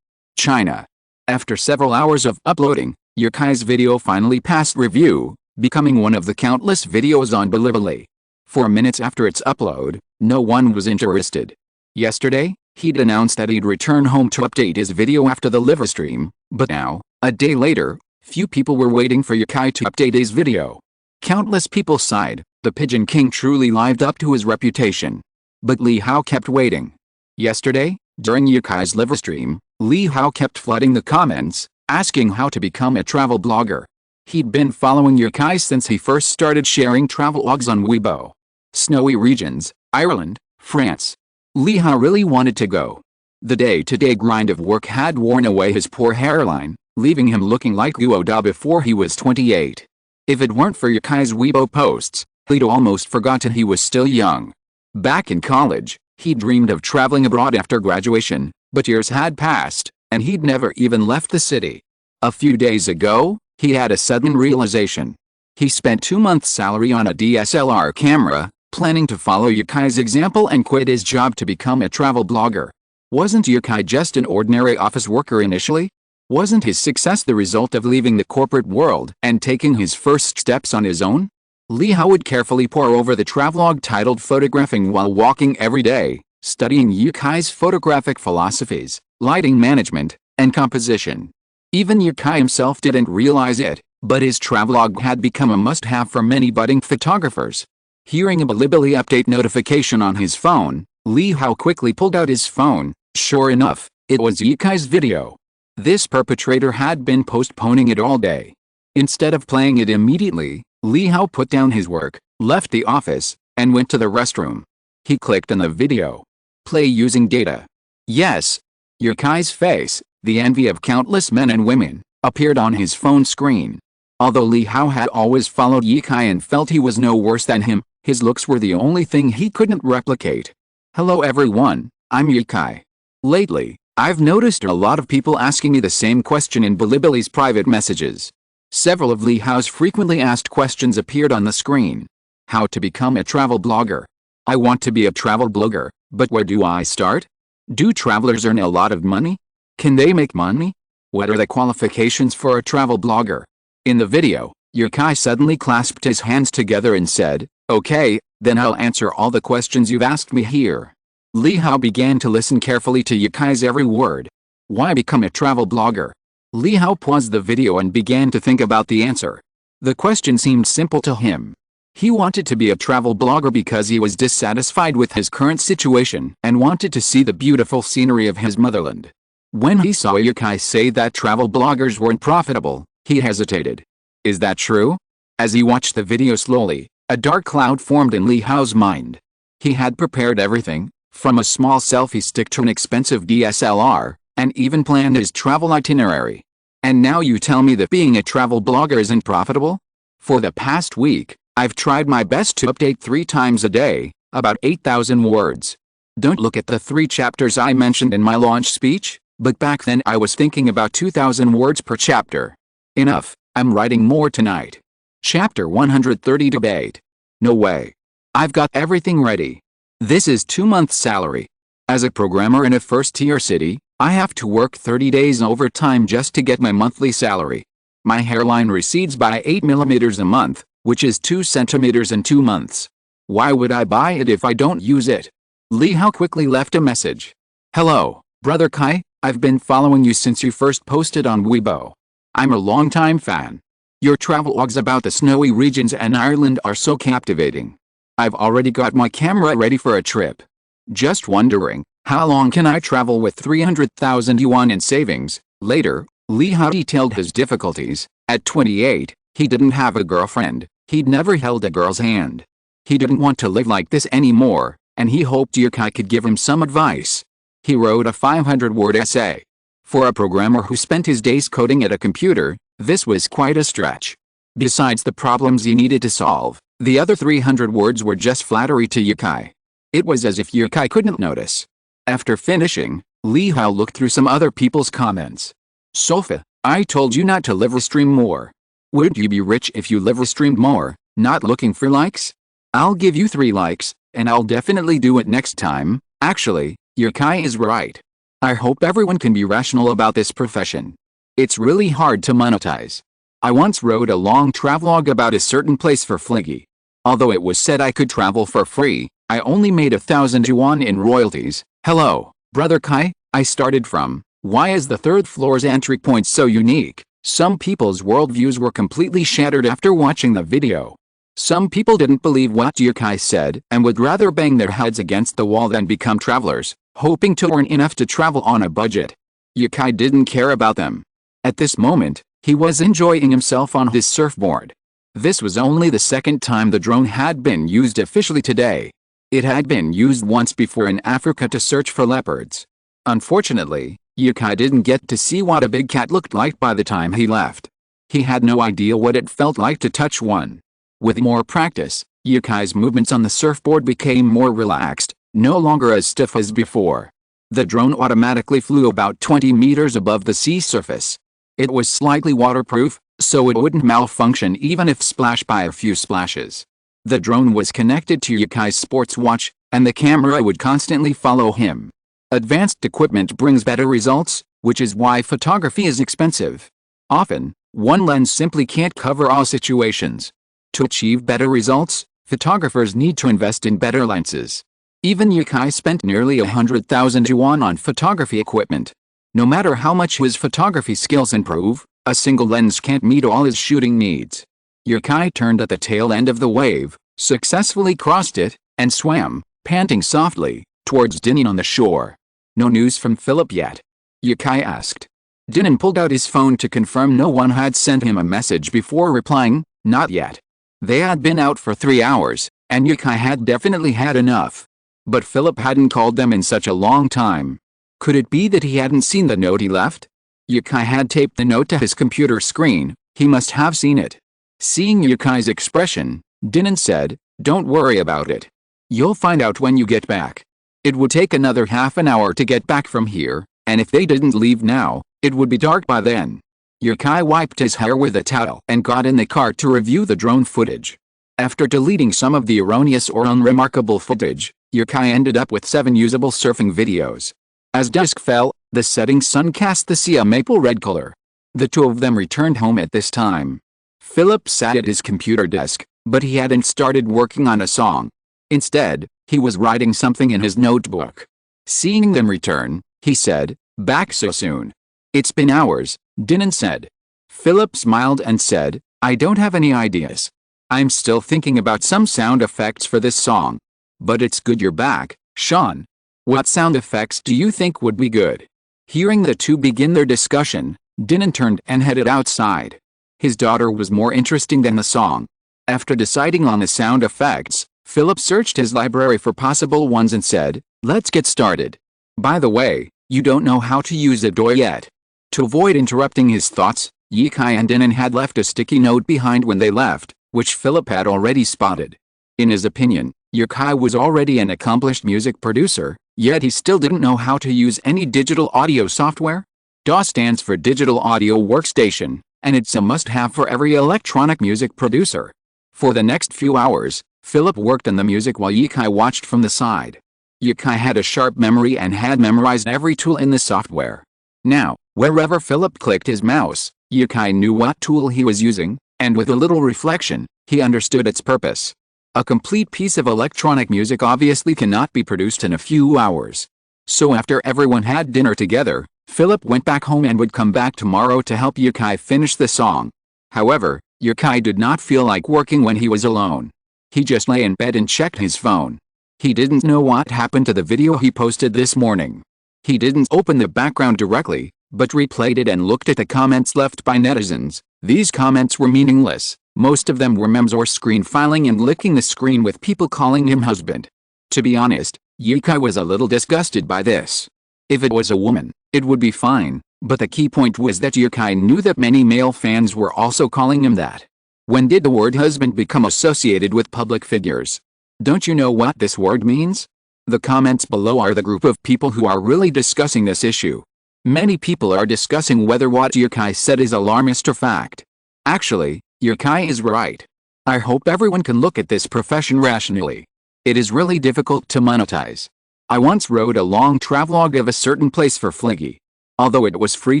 China. After several hours of uploading, Yukai's video finally passed review, becoming one of the countless videos on Bilibili. 4 minutes after its upload, no one was interested. Yesterday, he'd announced that he'd return home to update his video after the live stream, but now, a day later, few people were waiting for Yukai to update his video. Countless people sighed, the Pigeon King truly lived up to his reputation. But Li Hao kept waiting. Yesterday, during Yukai's live stream, Li Hao kept flooding the comments, asking how to become a travel blogger. He'd been following Yukai since he first started sharing travel logs on Weibo. Snowy regions, Ireland, France, Lee Hao really wanted to go. The day-to-day grind of work had worn away his poor hairline, leaving him looking like Guo before he was 28. If it weren't for Yukai's Weibo posts, he'd almost forgotten he was still young. Back in college, he dreamed of traveling abroad after graduation, but years had passed, and he'd never even left the city. A few days ago, he had a sudden realization. He spent 2 months' salary on a DSLR camera, planning to follow Yukai's example and quit his job to become a travel blogger. Wasn't Yukai just an ordinary office worker initially? Wasn't his success the result of leaving the corporate world and taking his first steps on his own? Lee Hao would carefully pore over the travelogue titled Photographing While Walking every day, studying Yukai's photographic philosophies, lighting management, and composition. Even Yukai himself didn't realize it, but his travelogue had become a must-have for many budding photographers. Hearing a Bilibili update notification on his phone, Lee Hao quickly pulled out his phone. Sure enough, it was Yukai's video. This perpetrator had been postponing it all day. Instead of playing it immediately, Lee Hao put down his work, left the office, and went to the restroom. He clicked on the video. Play using data. Yes. Yukai's face, the envy of countless men and women, appeared on his phone screen. Although Lee Hao had always followed Yukai and felt he was no worse than him, his looks were the only thing he couldn't replicate. Hello everyone, I'm Yukai. Lately, I've noticed a lot of people asking me the same question in Bilibili's private messages. Several of Lee Hao's frequently asked questions appeared on the screen. How to become a travel blogger. I want to be a travel blogger, but where do I start? Do travelers earn a lot of money? Can they make money? What are the qualifications for a travel blogger? In the video, Yukai suddenly clasped his hands together and said, "Okay, then I'll answer all the questions you've asked me here." Lee Hao began to listen carefully to Yukai's every word. Why become a travel blogger? Lee Hao paused the video and began to think about the answer. The question seemed simple to him. He wanted to be a travel blogger because he was dissatisfied with his current situation and wanted to see the beautiful scenery of his motherland. When he saw Yukai say that travel bloggers weren't profitable, he hesitated. Is that true? As he watched the video slowly, a dark cloud formed in Lee Hao's mind. He had prepared everything, from a small selfie stick to an expensive DSLR, and even planned his travel itinerary. And now you tell me that being a travel blogger isn't profitable? For the past week, I've tried my best to update 3 times a day, about 8,000 words. Don't look at the 3 chapters I mentioned in my launch speech, but back then I was thinking about 2,000 words per chapter. Enough, I'm writing more tonight. Chapter 130 Debate. No way. I've got everything ready. This is 2 months' salary. As a programmer in a first-tier city, I have to work 30 days overtime just to get my monthly salary. My hairline recedes by 8 millimeters a month, which is 2 centimeters in 2 months. Why would I buy it if I don't use it? Lee Hao quickly left a message. Hello, Brother Kai, I've been following you since you first posted on Weibo. I'm a longtime fan. Your travelogues about the snowy regions and Ireland are so captivating. I've already got my camera ready for a trip. Just wondering, how long can I travel with 300,000 yuan in savings? Later, Lee Hao detailed his difficulties. At 28, he didn't have a girlfriend, he'd never held a girl's hand. He didn't want to live like this anymore, and he hoped Yukai could give him some advice. He wrote a 500-word essay. For a programmer who spent his days coding at a computer, this was quite a stretch. Besides the problems he needed to solve, the other 300 words were just flattery to Yukai. It was as if Yukai couldn't notice. After finishing, Lee Hao looked through some other people's comments. Sofa, I told you not to live stream more. Would you be rich if you live streamed more, not looking for likes? I'll give you 3 likes, and I'll definitely do it next time. Actually, Yukai is right. I hope everyone can be rational about this profession. It's really hard to monetize. I once wrote a long travelogue about a certain place for Fliggy. Although it was said I could travel for free, I only made 1,000 yuan in royalties. Hello, Brother Kai, I started from, why is the 3rd floor's entry point so unique? Some people's worldviews were completely shattered after watching the video. Some people didn't believe what Yukai said and would rather bang their heads against the wall than become travelers, hoping to earn enough to travel on a budget. Yukai didn't care about them. At this moment, he was enjoying himself on his surfboard. This was only the 2nd time the drone had been used officially today. It had been used once before in Africa to search for leopards. Unfortunately, Yukai didn't get to see what a big cat looked like by the time he left. He had no idea what it felt like to touch one. With more practice, Yukai's movements on the surfboard became more relaxed, no longer as stiff as before. The drone automatically flew about 20 meters above the sea surface. It was slightly waterproof, so it wouldn't malfunction even if splashed by a few splashes. The drone was connected to Yukai's sports watch, and the camera would constantly follow him. Advanced equipment brings better results, which is why photography is expensive. Often, one lens simply can't cover all situations. To achieve better results, photographers need to invest in better lenses. Even Yukai spent nearly 100,000 yuan on photography equipment. No matter how much his photography skills improve, a single lens can't meet all his shooting needs. Yukai turned at the tail end of the wave, successfully crossed it, and swam, panting softly, towards Dinin on the shore. No news from Philip yet? Yukai asked. Dinin pulled out his phone to confirm no one had sent him a message before replying, not yet. They had been out for 3 hours, and Yukai had definitely had enough. But Philip hadn't called them in such a long time. Could it be that he hadn't seen the note he left? Yukai had taped the note to his computer screen, he must have seen it. Seeing Yukai's expression, Dinin said, "Don't worry about it. You'll find out when you get back. It would take another half an hour to get back from here, and if they didn't leave now, it would be dark by then." Yukai wiped his hair with a towel and got in the car to review the drone footage. After deleting some of the erroneous or unremarkable footage, Yukai ended up with 7 usable surfing videos. As dusk fell, the setting sun cast the sea a maple red color. The two of them returned home at this time. Philip sat at his computer desk, but he hadn't started working on a song. Instead, he was writing something in his notebook. Seeing them return, he said, "Back so soon?" "It's been hours," Dinin said. Philip smiled and said, "I don't have any ideas. I'm still thinking about some sound effects for this song. But it's good you're back, Sean. What sound effects do you think would be good?" Hearing the two begin their discussion, Dinin turned and headed outside. His daughter was more interesting than the song. After deciding on the sound effects, Philip searched his library for possible ones and said, "Let's get started. By the way, you don't know how to use a DAW yet." To avoid interrupting his thoughts, Yukai and Dinin had left a sticky note behind when they left, which Philip had already spotted. In his opinion, Yukai was already an accomplished music producer, yet he still didn't know how to use any digital audio software. DAW stands for Digital Audio Workstation, and it's a must-have for every electronic music producer. For the next few hours, Philip worked on the music while Yukai watched from the side. Yukai had a sharp memory and had memorized every tool in the software. Now, wherever Philip clicked his mouse, Yukai knew what tool he was using, and with a little reflection, he understood its purpose. A complete piece of electronic music obviously cannot be produced in a few hours. So after everyone had dinner together, Philip went back home and would come back tomorrow to help Yukai finish the song. However, Yukai did not feel like working when he was alone. He just lay in bed and checked his phone. He didn't know what happened to the video he posted this morning. He didn't open the background directly, but replayed it and looked at the comments left by netizens. These comments were meaningless. Most of them were memes or screen filing and licking the screen with people calling him husband. To be honest, Yukai was a little disgusted by this. If it was a woman, it would be fine, but the key point was that Yukai knew that many male fans were also calling him that. When did the word husband become associated with public figures? Don't you know what this word means? The comments below are the group of people who are really discussing this issue. Many people are discussing whether what Yukai said is alarmist or fact. Actually, Yukai is right. I hope everyone can look at this profession rationally. It is really difficult to monetize. I once wrote a long travelogue of a certain place for Fliggy. Although it was free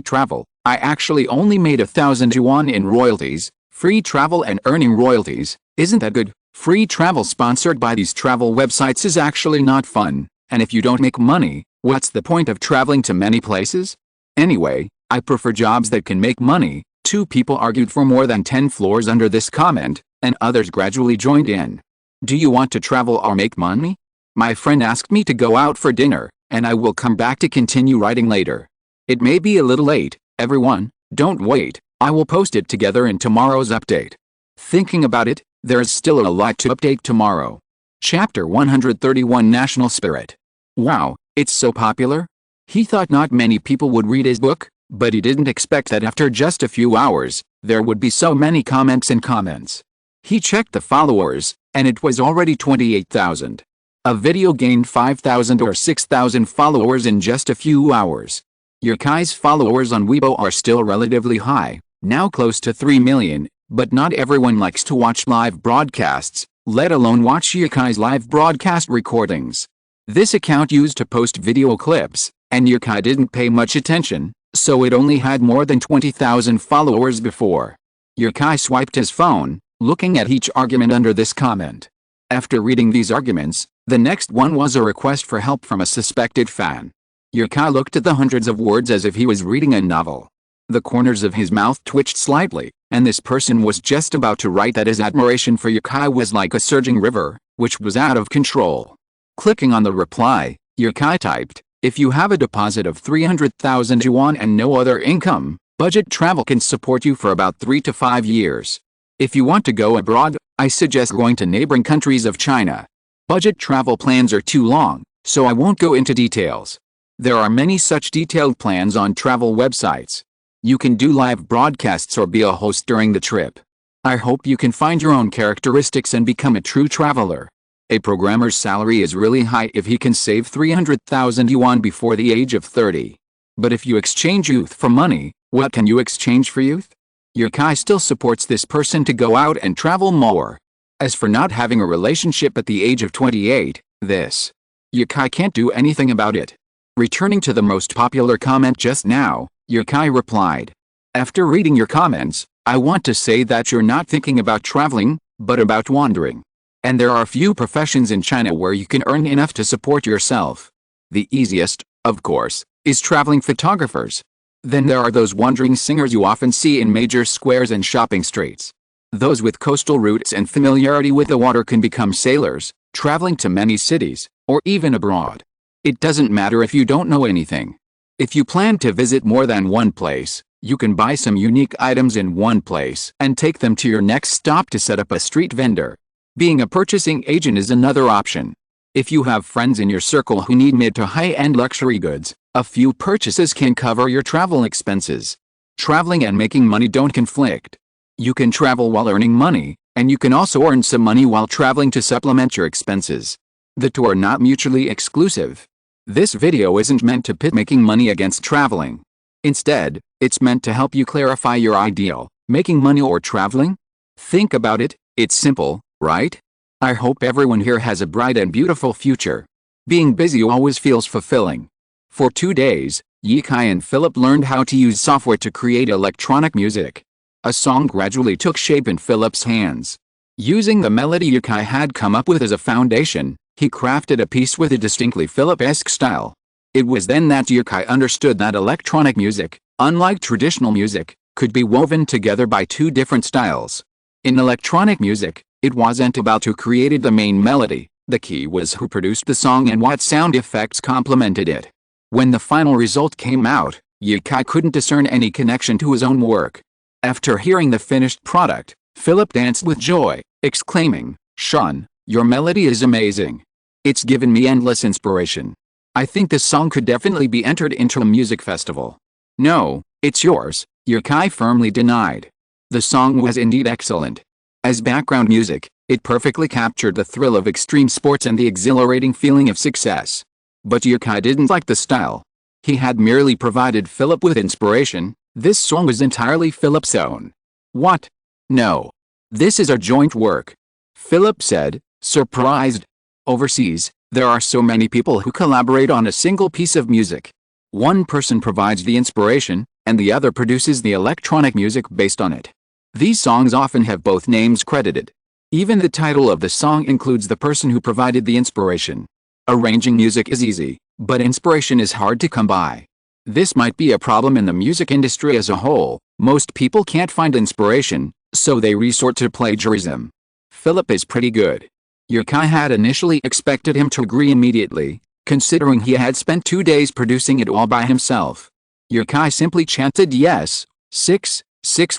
travel, I actually only made 1,000 yuan in royalties. Free travel and earning royalties, isn't that good? Free travel sponsored by these travel websites is actually not fun, and if you don't make money, what's the point of traveling to many places? Anyway, I prefer jobs that can make money. 2 people argued for more than 10 floors under this comment, and others gradually joined in. Do you want to travel or make money? My friend asked me to go out for dinner, and I will come back to continue writing later. It may be a little late, everyone, don't wait, I will post it together in tomorrow's update. Thinking about it, there is still a lot to update tomorrow. Chapter 131 National Spirit. Wow, it's so popular? He thought not many people would read his book, but he didn't expect that after just a few hours, there would be so many comments and comments. He checked the followers, and it was already 28,000. A video gained 5,000 or 6,000 followers in just a few hours. Yukai's followers on Weibo are still relatively high, now close to 3 million, but not everyone likes to watch live broadcasts, let alone watch Yukai's live broadcast recordings. This account used to post video clips, and Yukai didn't pay much attention, so it only had more than 20,000 followers before. Yukai swiped his phone, looking at each argument under this comment. After reading these arguments, the next one was a request for help from a suspected fan. Yukai looked at the hundreds of words as if he was reading a novel. The corners of his mouth twitched slightly, and this person was just about to write that his admiration for Yukai was like a surging river, which was out of control. Clicking on the reply, Yukai typed, "If you have a deposit of 300,000 yuan and no other income, budget travel can support you for about 3 to 5 years. If you want to go abroad, I suggest going to neighboring countries of China. Budget travel plans are too long, so I won't go into details. There are many such detailed plans on travel websites. You can do live broadcasts or be a host during the trip. I hope you can find your own characteristics and become a true traveler. A programmer's salary is really high if he can save 300,000 yuan before the age of 30. But if you exchange youth for money, what can you exchange for youth?" Yukai still supports this person to go out and travel more. As for not having a relationship at the age of 28, Yukai can't do anything about it. Returning to the most popular comment just now, Yukai replied, "After reading your comments, I want to say that you're not thinking about traveling, but about wandering. And there are few professions in China where you can earn enough to support yourself. The easiest, of course, is traveling photographers. Then there are those wandering singers you often see in major squares and shopping streets. Those with coastal routes and familiarity with the water can become sailors, traveling to many cities, or even abroad. It doesn't matter if you don't know anything. If you plan to visit more than one place, you can buy some unique items in one place and take them to your next stop to set up a street vendor. Being a purchasing agent is another option. If you have friends in your circle who need mid to high-end luxury goods, a few purchases can cover your travel expenses. Traveling and making money don't conflict. You can travel while earning money, and you can also earn some money while traveling to supplement your expenses. The two are not mutually exclusive. This video isn't meant to pit making money against traveling. Instead, it's meant to help you clarify your ideal, making money or traveling. Think about it, it's simple, right? I hope everyone here has a bright and beautiful future. Being busy always feels fulfilling. For 2 days, Yukai and Philip learned how to use software to create electronic music. A song gradually took shape in Philip's hands. Using the melody Yukai had come up with as a foundation, he crafted a piece with a distinctly Philip-esque style. It was then that Yukai understood that electronic music, unlike traditional music, could be woven together by two different styles. In electronic music, it wasn't about who created the main melody, the key was who produced the song and what sound effects complemented it. When the final result came out, Yukai couldn't discern any connection to his own work. After hearing the finished product, Philip danced with joy, exclaiming, "Sean, your melody is amazing. It's given me endless inspiration. I think this song could definitely be entered into a music festival." "No, it's yours," Yukai firmly denied. The song was indeed excellent. As background music, it perfectly captured the thrill of extreme sports and the exhilarating feeling of success. But Yukai didn't like the style. He had merely provided Philip with inspiration. This song was entirely Philip's own. "What? No. This is our joint work," Philip said, surprised. Overseas, there are so many people who collaborate on a single piece of music. One person provides the inspiration, and the other produces the electronic music based on it. These songs often have both names credited. Even the title of the song includes the person who provided the inspiration. Arranging music is easy, but inspiration is hard to come by. This might be a problem in the music industry as a whole. Most people can't find inspiration, so they resort to plagiarism. Philip is pretty good. Yukai had initially expected him to agree immediately, considering he had spent 2 days producing it all by himself. Yukai simply chanted yes, 6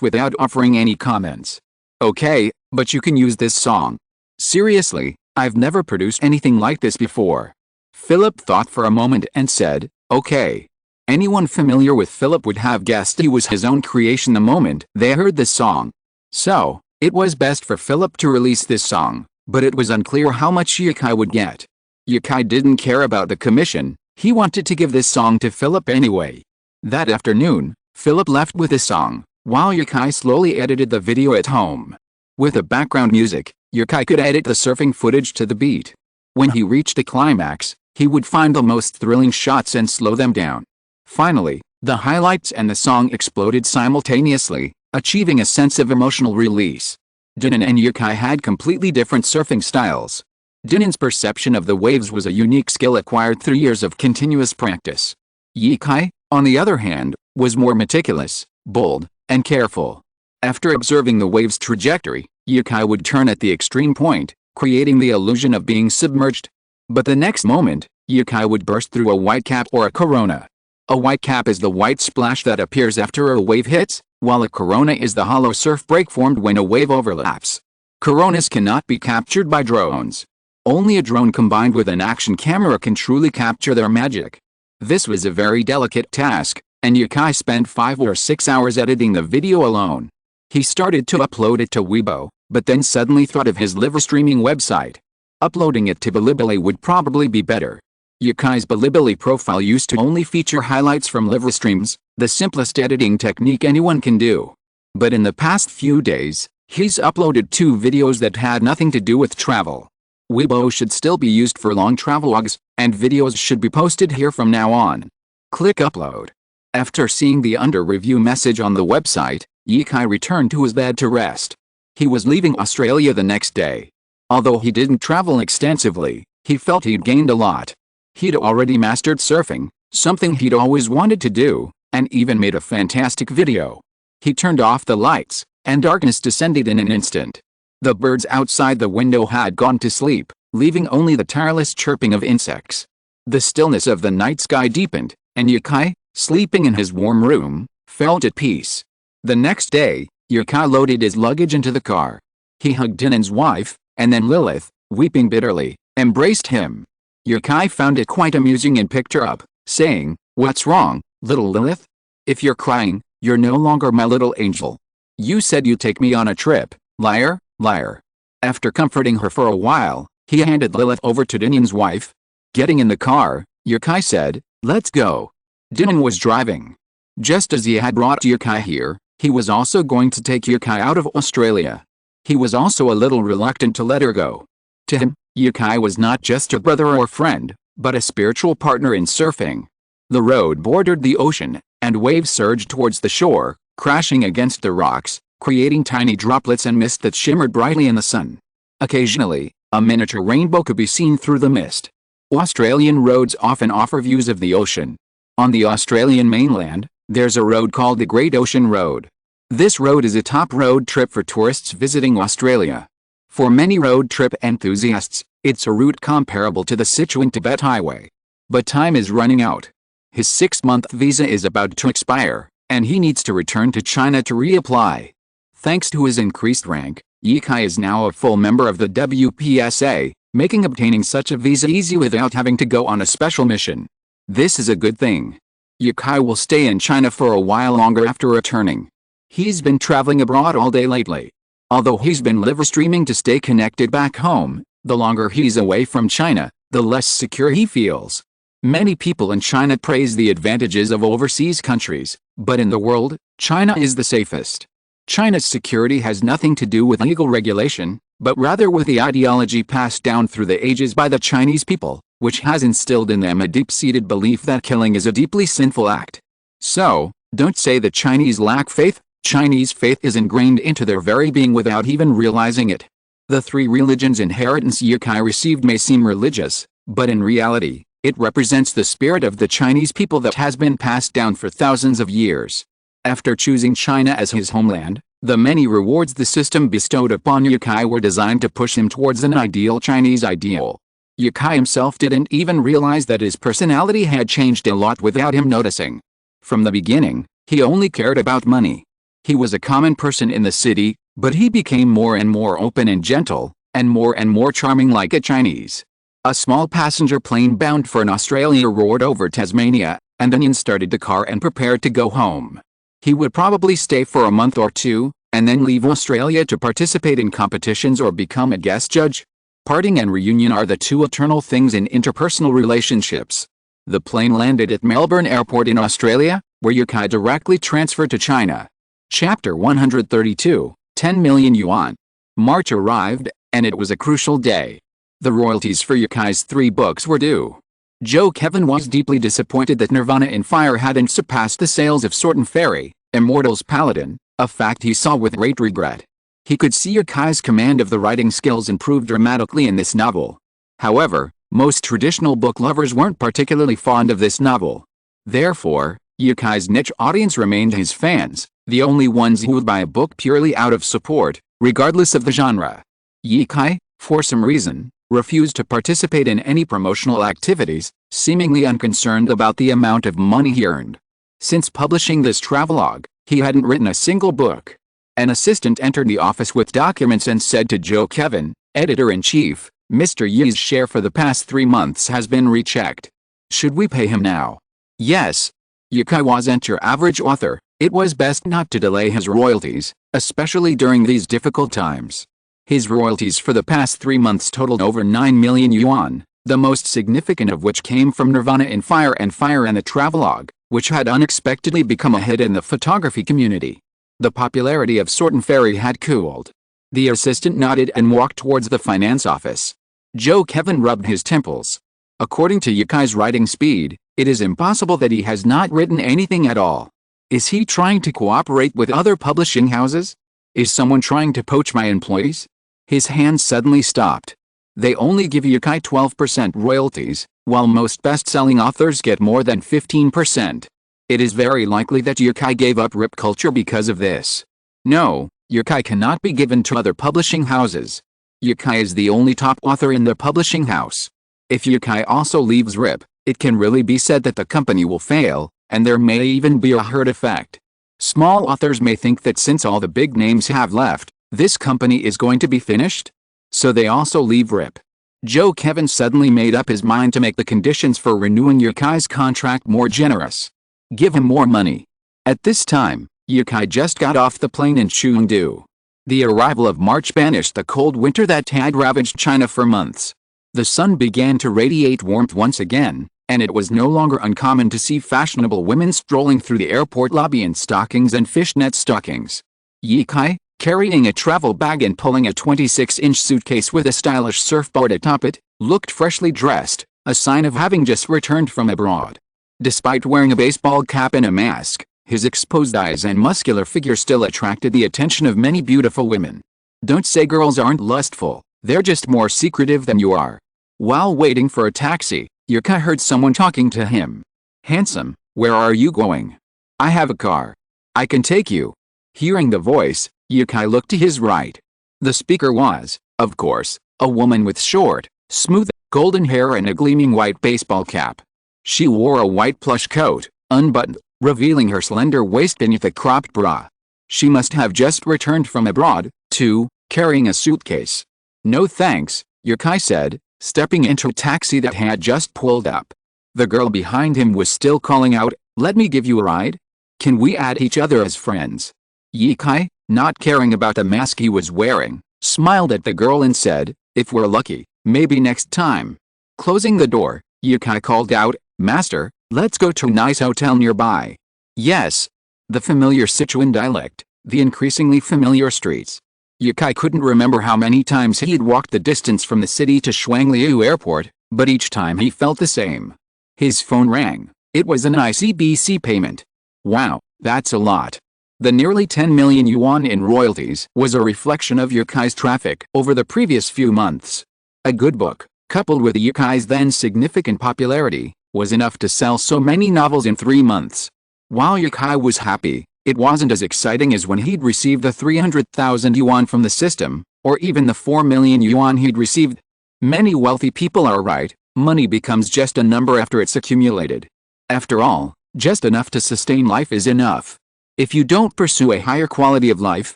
without offering any comments. "Okay, but you can use this song. Seriously, I've never produced anything like this before. Philip thought for a moment and said, okay. Anyone familiar with Philip would have guessed he was his own creation the moment they heard the song. So, it was best for Philip to release this song, but it was unclear how much Yukai would get. Yukai didn't care about the commission, he wanted to give this song to Philip anyway. That afternoon, Philip left with the song, while Yukai slowly edited the video at home. With the background music, Yukai could edit the surfing footage to the beat. When he reached the climax, he would find the most thrilling shots and slow them down. Finally, the highlights and the song exploded simultaneously, achieving a sense of emotional release. Dinan and Yukai had completely different surfing styles. Dinan's perception of the waves was a unique skill acquired through years of continuous practice. Yukai, on the other hand, was more meticulous, bold, and careful. After observing the wave's trajectory, Yukai would turn at the extreme point, creating the illusion of being submerged. But the next moment, Yukai would burst through a whitecap or a corona. A whitecap is the white splash that appears after a wave hits, while a corona is the hollow surf break formed when a wave overlaps. Coronas cannot be captured by drones. Only a drone combined with an action camera can truly capture their magic. This was a very delicate task, and Yukai spent 5 or 6 hours editing the video alone. He started to upload it to Weibo, but then suddenly thought of his live streaming website. Uploading it to Bilibili would probably be better. Yukai's Bilibili profile used to only feature highlights from live streams, the simplest editing technique anyone can do. But in the past few days, he's uploaded 2 videos that had nothing to do with travel. Weibo should still be used for long travelogues, and videos should be posted here from now on. Click upload. After seeing the under review message on the website, Yukai returned to his bed to rest. He was leaving Australia the next day. Although he didn't travel extensively, he felt he'd gained a lot. He'd already mastered surfing, something he'd always wanted to do, and even made a fantastic video. He turned off the lights, and darkness descended in an instant. The birds outside the window had gone to sleep, leaving only the tireless chirping of insects. The stillness of the night sky deepened, and Yukai, sleeping in his warm room, felt at peace. The next day, Yukai loaded his luggage into the car. He hugged Dinan's wife, and then Lilith, weeping bitterly, embraced him. Yukai found it quite amusing and picked her up, saying, "What's wrong, little Lilith? If you're crying, you're no longer my little angel. You said you'd take me on a trip, liar, liar." After comforting her for a while, he handed Lilith over to Dinan's wife. Getting in the car, Yukai said, "Let's go." Dinan was driving. Just as he had brought Yukai here, he was also going to take Yukai out of Australia. He was also a little reluctant to let her go. To him, Yukai was not just a brother or friend, but a spiritual partner in surfing. The road bordered the ocean, and waves surged towards the shore, crashing against the rocks, creating tiny droplets and mist that shimmered brightly in the sun. Occasionally, a miniature rainbow could be seen through the mist. Australian roads often offer views of the ocean. On the Australian mainland, there's a road called the Great Ocean Road. This road is a top road trip for tourists visiting Australia. For many road trip enthusiasts, it's a route comparable to the Sichuan-Tibet Highway. But time is running out. His 6-month visa is about to expire, and he needs to return to China to reapply. Thanks to his increased rank, Yukai is now a full member of the WPSA, making obtaining such a visa easy without having to go on a special mission. This is a good thing. Yukai will stay in China for a while longer after returning. He's been traveling abroad all day lately. Although he's been live streaming to stay connected back home, the longer he's away from China, the less secure he feels. Many people in China praise the advantages of overseas countries, but in the world, China is the safest. China's security has nothing to do with legal regulation, but rather with the ideology passed down through the ages by the Chinese people, which has instilled in them a deep-seated belief that killing is a deeply sinful act. So, don't say the Chinese lack faith. Chinese faith is ingrained into their very being without even realizing it. The 3 religions inheritance Yukai received may seem religious, but in reality, it represents the spirit of the Chinese people that has been passed down for thousands of years. After choosing China as his homeland, the many rewards the system bestowed upon Yukai were designed to push him towards an ideal Chinese ideal. Yukai himself didn't even realize that his personality had changed a lot without him noticing. From the beginning, he only cared about money. He was a common person in the city, but he became more and more open and gentle, and more charming like a Chinese. A small passenger plane bound for Australia roared over Tasmania, and Onion started the car and prepared to go home. He would probably stay for a month or two, and then leave Australia to participate in competitions or become a guest judge. Parting and reunion are the two eternal things in interpersonal relationships. The plane landed at Melbourne Airport in Australia, where Yukai directly transferred to China. Chapter 132, 10 million yuan. March arrived, and it was a crucial day. The royalties for Yukai's 3 books were due. Joe Kevin was deeply disappointed that Nirvana in Fire hadn't surpassed the sales of Sword and Fairy, Immortal's Paladin, a fact he saw with great regret. He could see Yukai's command of the writing skills improve dramatically in this novel. However, most traditional book lovers weren't particularly fond of this novel. Therefore, Yukai's niche audience remained his fans, the only ones who would buy a book purely out of support, regardless of the genre. Yukai, for some reason, refused to participate in any promotional activities, seemingly unconcerned about the amount of money he earned. Since publishing this travelogue, he hadn't written a single book. An assistant entered the office with documents and said to Joe Kevin, editor-in-chief, "Mr. Yi's share for the past 3 months has been rechecked. Should we pay him now?" "Yes." Yukai wasn't your average author. It was best not to delay his royalties, especially during these difficult times. His royalties for the past 3 months totaled over 9 million yuan, the most significant of which came from Nirvana in Fire and the travelogue, which had unexpectedly become a hit in the photography community. The popularity of Sword and Fairy had cooled. The assistant nodded and walked towards the finance office. Joe Kevin rubbed his temples. According to Yukai's writing speed, it is impossible that he has not written anything at all. Is he trying to cooperate with other publishing houses? Is someone trying to poach my employees? His hands suddenly stopped. They only give Yukai 12% royalties, while most best-selling authors get more than 15%. It is very likely that Yukai gave up rip culture because of this. No, Yukai cannot be given to other publishing houses. Yukai is the only top author in the publishing house. If Yukai also leaves rip, it can really be said that the company will fail, and there may even be a herd effect. Small authors may think that since all the big names have left, this company is going to be finished? So they also leave rip. Joe Kevin suddenly made up his mind to make the conditions for renewing Yukai's contract more generous. Give him more money. At this time, Yukai just got off the plane in Chengdu. The arrival of March banished the cold winter that had ravaged China for months. The sun began to radiate warmth once again, and it was no longer uncommon to see fashionable women strolling through the airport lobby in stockings and fishnet stockings. Yukai, carrying a travel bag and pulling a 26-inch suitcase with a stylish surfboard atop it, looked freshly dressed, a sign of having just returned from abroad. Despite wearing a baseball cap and a mask, his exposed eyes and muscular figure still attracted the attention of many beautiful women. Don't say girls aren't lustful, they're just more secretive than you are. While waiting for a taxi, Yukai heard someone talking to him. "Handsome, where are you going?" "I have a car. I can take you." Hearing the voice, Yukai looked to his right. The speaker was, of course, a woman with short, smooth, golden hair and a gleaming white baseball cap. She wore a white plush coat, unbuttoned, revealing her slender waist beneath a cropped bra. She must have just returned from abroad, too, carrying a suitcase. "No thanks," Yukai said, stepping into a taxi that had just pulled up. The girl behind him was still calling out, "Let me give you a ride? Can we add each other as friends?" Yukai, not caring about the mask he was wearing, smiled at the girl and said, "If we're lucky, maybe next time." Closing the door, Yukai called out, "Master, let's go to a nice hotel nearby." "Yes." The familiar Sichuan dialect, the increasingly familiar streets. Yukai couldn't remember how many times he'd walked the distance from the city to Shuangliu Airport, but each time he felt the same. His phone rang. It was an ICBC payment. Wow, that's a lot. The nearly 10 million yuan in royalties was a reflection of Yukai's traffic over the previous few months. A good book, coupled with Yukai's then significant popularity, was enough to sell so many novels in 3 months. While Yukai was happy, it wasn't as exciting as when he'd received the 300,000 yuan from the system, or even the 4 million yuan he'd received. Many wealthy people are right, money becomes just a number after it's accumulated. After all, just enough to sustain life is enough. If you don't pursue a higher quality of life,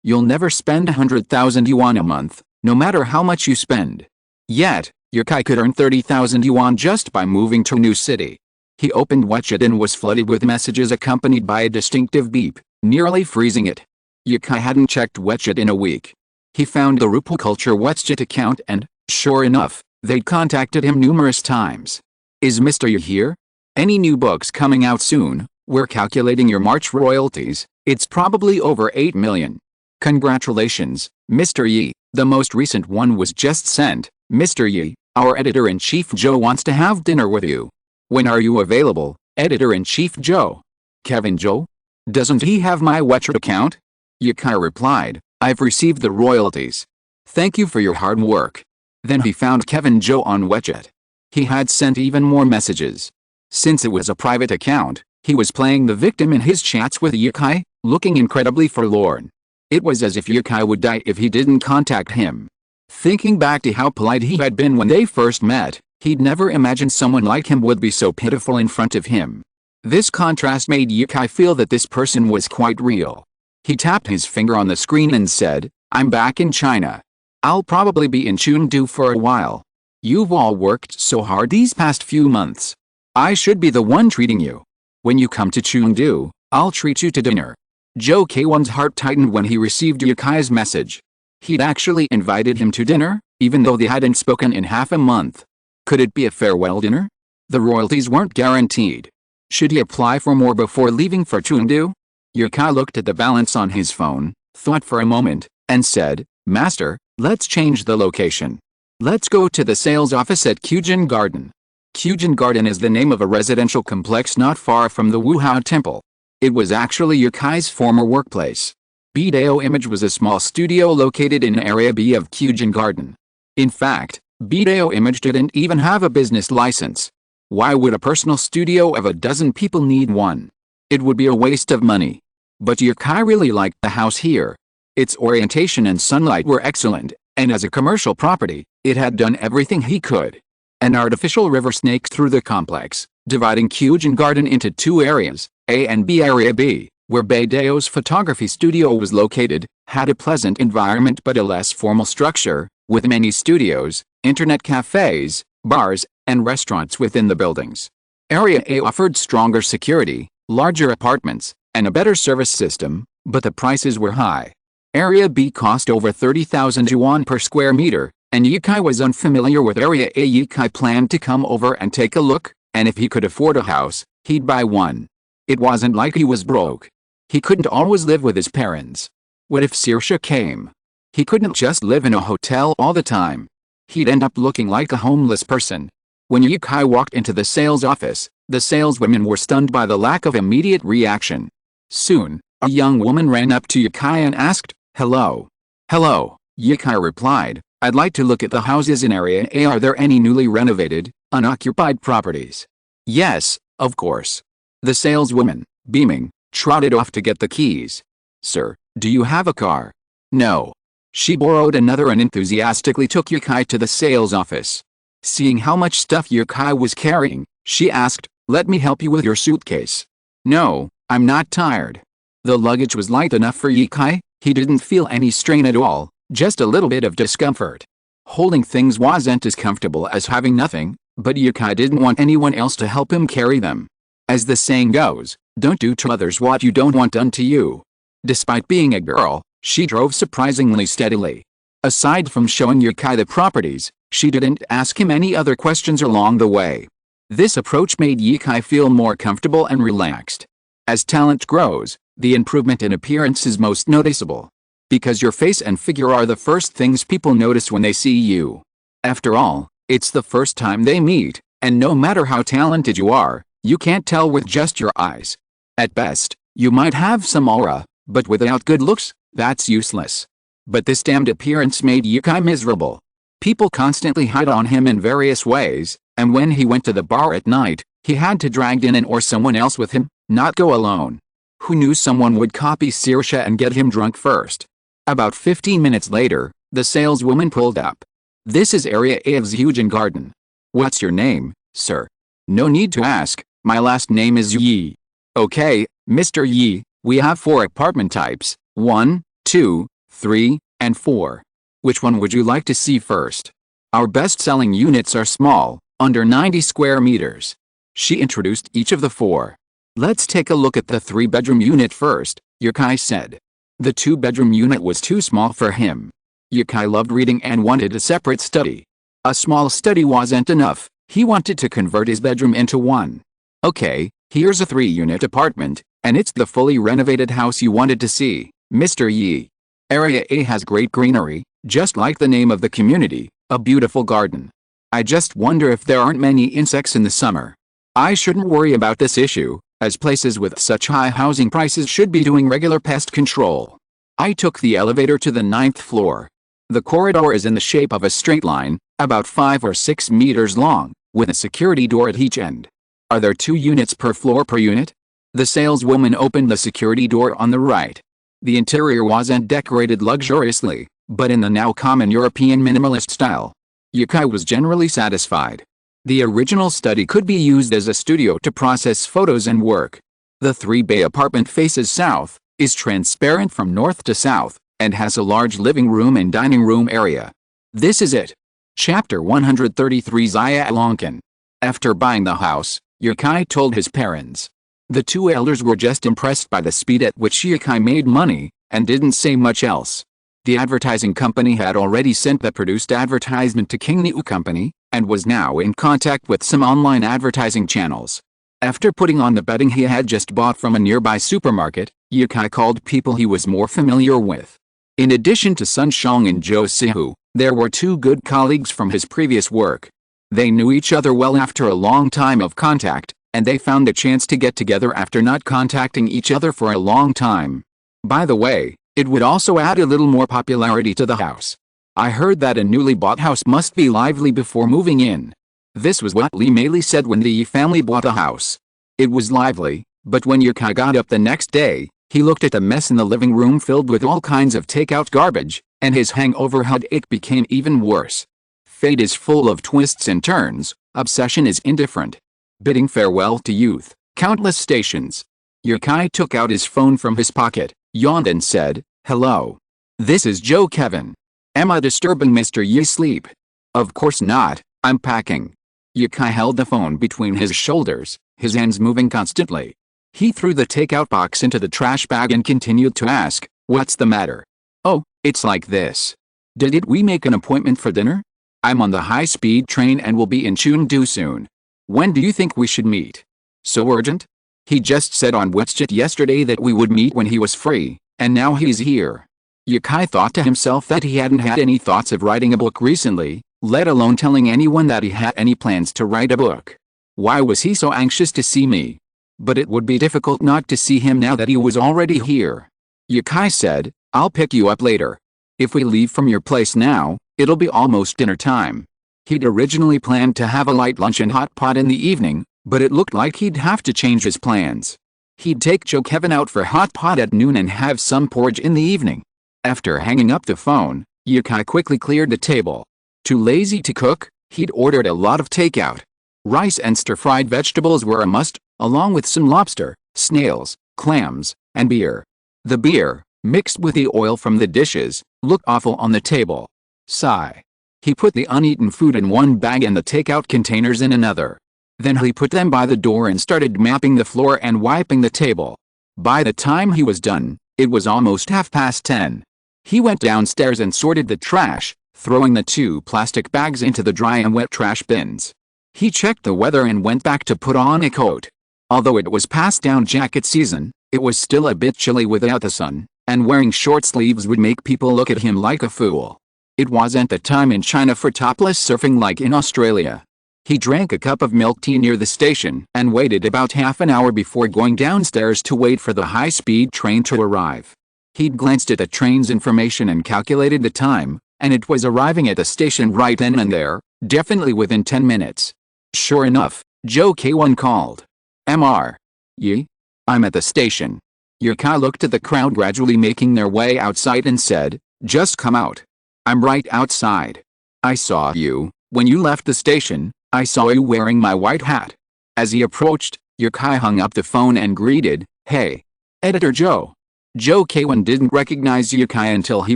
you'll never spend 100,000 yuan a month, no matter how much you spend. Yet, Yukai could earn 30,000 yuan just by moving to a new city. He opened WeChat and was flooded with messages accompanied by a distinctive beep, nearly freezing it. Yukai hadn't checked WeChat in a week. He found the Rupu Culture WeChat account and, sure enough, they'd contacted him numerous times. Is Mr. Yi here? Any new books coming out soon? We're calculating your March royalties. It's probably over 8 million. Congratulations, Mr. Yi. The most recent one was just sent. Mr. Yi, our editor-in-chief Joe wants to have dinner with you. When are you available, editor-in-chief Joe? Kevin Joe? Doesn't he have my WeChat account? Yukai replied, I've received the royalties. Thank you for your hard work. Then he found Kevin Joe on WeChat. He had sent even more messages. Since it was a private account, he was playing the victim in his chats with Yukai, looking incredibly forlorn. It was as if Yukai would die if he didn't contact him. Thinking back to how polite he had been when they first met, he'd never imagined someone like him would be so pitiful in front of him. This contrast made Yukai feel that this person was quite real. He tapped his finger on the screen and said, I'm back in China. I'll probably be in Chengdu for a while. You've all worked so hard these past few months. I should be the one treating you. When you come to Chengdu, I'll treat you to dinner. Joe K1's heart tightened when he received Yukai's message. He'd actually invited him to dinner, even though they hadn't spoken in half a month. Could it be a farewell dinner? The royalties weren't guaranteed. Should he apply for more before leaving for Chengdu? Yukai looked at the balance on his phone, thought for a moment, and said, Master, let's change the location. Let's go to the sales office at Kyujin Garden. Kyujin Garden is the name of a residential complex not far from the Wuhao Temple. It was actually Yukai's former workplace. Bideo Image was a small studio located in Area B of Kyujin Garden. In fact, Bideo Image didn't even have a business license. Why would a personal studio of a dozen people need one? It would be a waste of money. But Yukai really liked the house here. Its orientation and sunlight were excellent, and as a commercial property, it had done everything he could. An artificial river snakes through the complex, dividing Kyujin Garden into two areas, A and B. Area B, where Bideo's photography studio was located, had a pleasant environment but a less formal structure, with many studios, internet cafes, bars, and restaurants within the buildings. Area A offered stronger security, larger apartments, and a better service system, but the prices were high. Area B cost over 30,000 yuan per square meter, and Yukai was unfamiliar with Area A. Yukai planned to come over and take a look, and if he could afford a house, he'd buy one. It wasn't like he was broke. He couldn't always live with his parents. What if Saoirse came? He couldn't just live in a hotel all the time. He'd end up looking like a homeless person. When Yukai walked into the sales office, the saleswomen were stunned by the lack of immediate reaction. Soon, a young woman ran up to Yukai and asked, Hello. Hello, Yukai replied, I'd like to look at the houses in Area A. Are there any newly renovated, unoccupied properties? Yes, of course. The saleswoman, beaming, trotted off to get the keys. Sir, do you have a car? No. She borrowed another and enthusiastically took Yukai to the sales office. Seeing how much stuff Yukai was carrying, she asked, Let me help you with your suitcase. No, I'm not tired. The luggage was light enough for Yukai. He didn't feel any strain at all, just a little bit of discomfort. Holding things wasn't as comfortable as having nothing, but Yukai didn't want anyone else to help him carry them. As the saying goes, don't do to others what you don't want done to you. Despite being a girl, she drove surprisingly steadily. Aside from showing Yukai the properties, she didn't ask him any other questions along the way. This approach made Yukai feel more comfortable and relaxed. As talent grows, the improvement in appearance is most noticeable. Because your face and figure are the first things people notice when they see you. After all, it's the first time they meet, and no matter how talented you are, you can't tell with just your eyes. At best, you might have some aura, but without good looks, that's useless. But this damned appearance made Yukai miserable. People constantly hit on him in various ways, and when he went to the bar at night, he had to drag in or someone else with him, not go alone. Who knew someone would copy Saoirse and get him drunk first? About 15 minutes later, the saleswoman pulled up. This is Area A of Kyujin Garden. What's your name, sir? No need to ask, my last name is Yi. Okay, Mr. Yi, we have 4 apartment types, 1, 2, 3, and 4. Which one would you like to see first? Our best-selling units are small, under 90 square meters. She introduced each of the 4. Let's take a look at the 3-bedroom unit first, Yukai said. The 2-bedroom unit was too small for him. Yukai loved reading and wanted a separate study. A small study wasn't enough, he wanted to convert his bedroom into one. Okay, here's a 3-unit apartment, and it's the fully renovated house you wanted to see, Mr. Yi. Area A has great greenery, just like the name of the community, a beautiful garden. I just wonder if there aren't many insects in the summer. I shouldn't worry about this issue, as places with such high housing prices should be doing regular pest control. I took the elevator to the 9th floor. The corridor is in the shape of a straight line, about 5 or 6 meters long, with a security door at each end. Are there 2 units per floor per unit? The saleswoman opened the security door on the right. The interior wasn't decorated luxuriously, but in the now common European minimalist style. Yukai was generally satisfied. The original study could be used as a studio to process photos and work. The 3-bay apartment faces south, is transparent from north to south, and has a large living room and dining room area. This is it. Chapter 133 Zaya Lonkin. After buying the house, Yukai told his parents. The 2 elders were just impressed by the speed at which Yukai made money, and didn't say much else. The advertising company had already sent the produced advertisement to King Niu Company, and was now in contact with some online advertising channels. After putting on the bedding he had just bought from a nearby supermarket, Yukai called people he was more familiar with. In addition to Sun Shang and Zhou Sihu, there were 2 good colleagues from his previous work. They knew each other well after a long time of contact, and they found a chance to get together after not contacting each other for a long time. By the way, it would also add a little more popularity to the house. I heard that a newly bought house must be lively before moving in. This was what Li Meili said when the Yi family bought a house. It was lively, but when Yukai got up the next day, he looked at the mess in the living room filled with all kinds of takeout garbage, and his hangover headache became even worse. Fate is full of twists and turns, obsession is indifferent. Bidding farewell to youth, countless stations. Yukai took out his phone from his pocket, yawned and said, "Hello. This is Joe Kevin. Am I disturbing Mr. Yi's sleep?" "Of course not, I'm packing." Yukai held the phone between his shoulders, his hands moving constantly. He threw the takeout box into the trash bag and continued to ask, "What's the matter?" "Oh, it's like this. Did we make an appointment for dinner? I'm on the high-speed train and will be in Chengdu soon. When do you think we should meet?" "So urgent? He just said on WeChat yesterday that we would meet when he was free, and now he's here." Yukai thought to himself that he hadn't had any thoughts of writing a book recently, let alone telling anyone that he had any plans to write a book. Why was he so anxious to see me? But it would be difficult not to see him now that he was already here. Yukai said, "I'll pick you up later. If we leave from your place now, it'll be almost dinner time." He'd originally planned to have a light lunch and hot pot in the evening, but it looked like he'd have to change his plans. He'd take Joe Kevin out for hot pot at noon and have some porridge in the evening. After hanging up the phone, Yukai quickly cleared the table. Too lazy to cook, he'd ordered a lot of takeout. Rice and stir-fried vegetables were a must, along with some lobster, snails, clams, and beer. The beer, mixed with the oil from the dishes, looked awful on the table. Sigh. He put the uneaten food in one bag and the takeout containers in another. Then he put them by the door and started mopping the floor and wiping the table. By the time he was done, it was almost 10:30. He went downstairs and sorted the trash, throwing the 2 plastic bags into the dry and wet trash bins. He checked the weather and went back to put on a coat. Although it was past down jacket season, it was still a bit chilly without the sun, and wearing short sleeves would make people look at him like a fool. It wasn't the time in China for topless surfing like in Australia. He drank a cup of milk tea near the station and waited about half an hour before going downstairs to wait for the high-speed train to arrive. He'd glanced at the train's information and calculated the time, and it was arriving at the station right then and there, definitely within 10 minutes. Sure enough, Joe K1 called. "Mr. Yi? I'm at the station." Yukai looked at the crowd gradually making their way outside and said, "Just come out. I'm right outside. I saw you, when you left the station, I saw you wearing my white hat." As he approached, Yukai hung up the phone and greeted, "Hey. Editor Joe." Joe K1 didn't recognize Yukai until he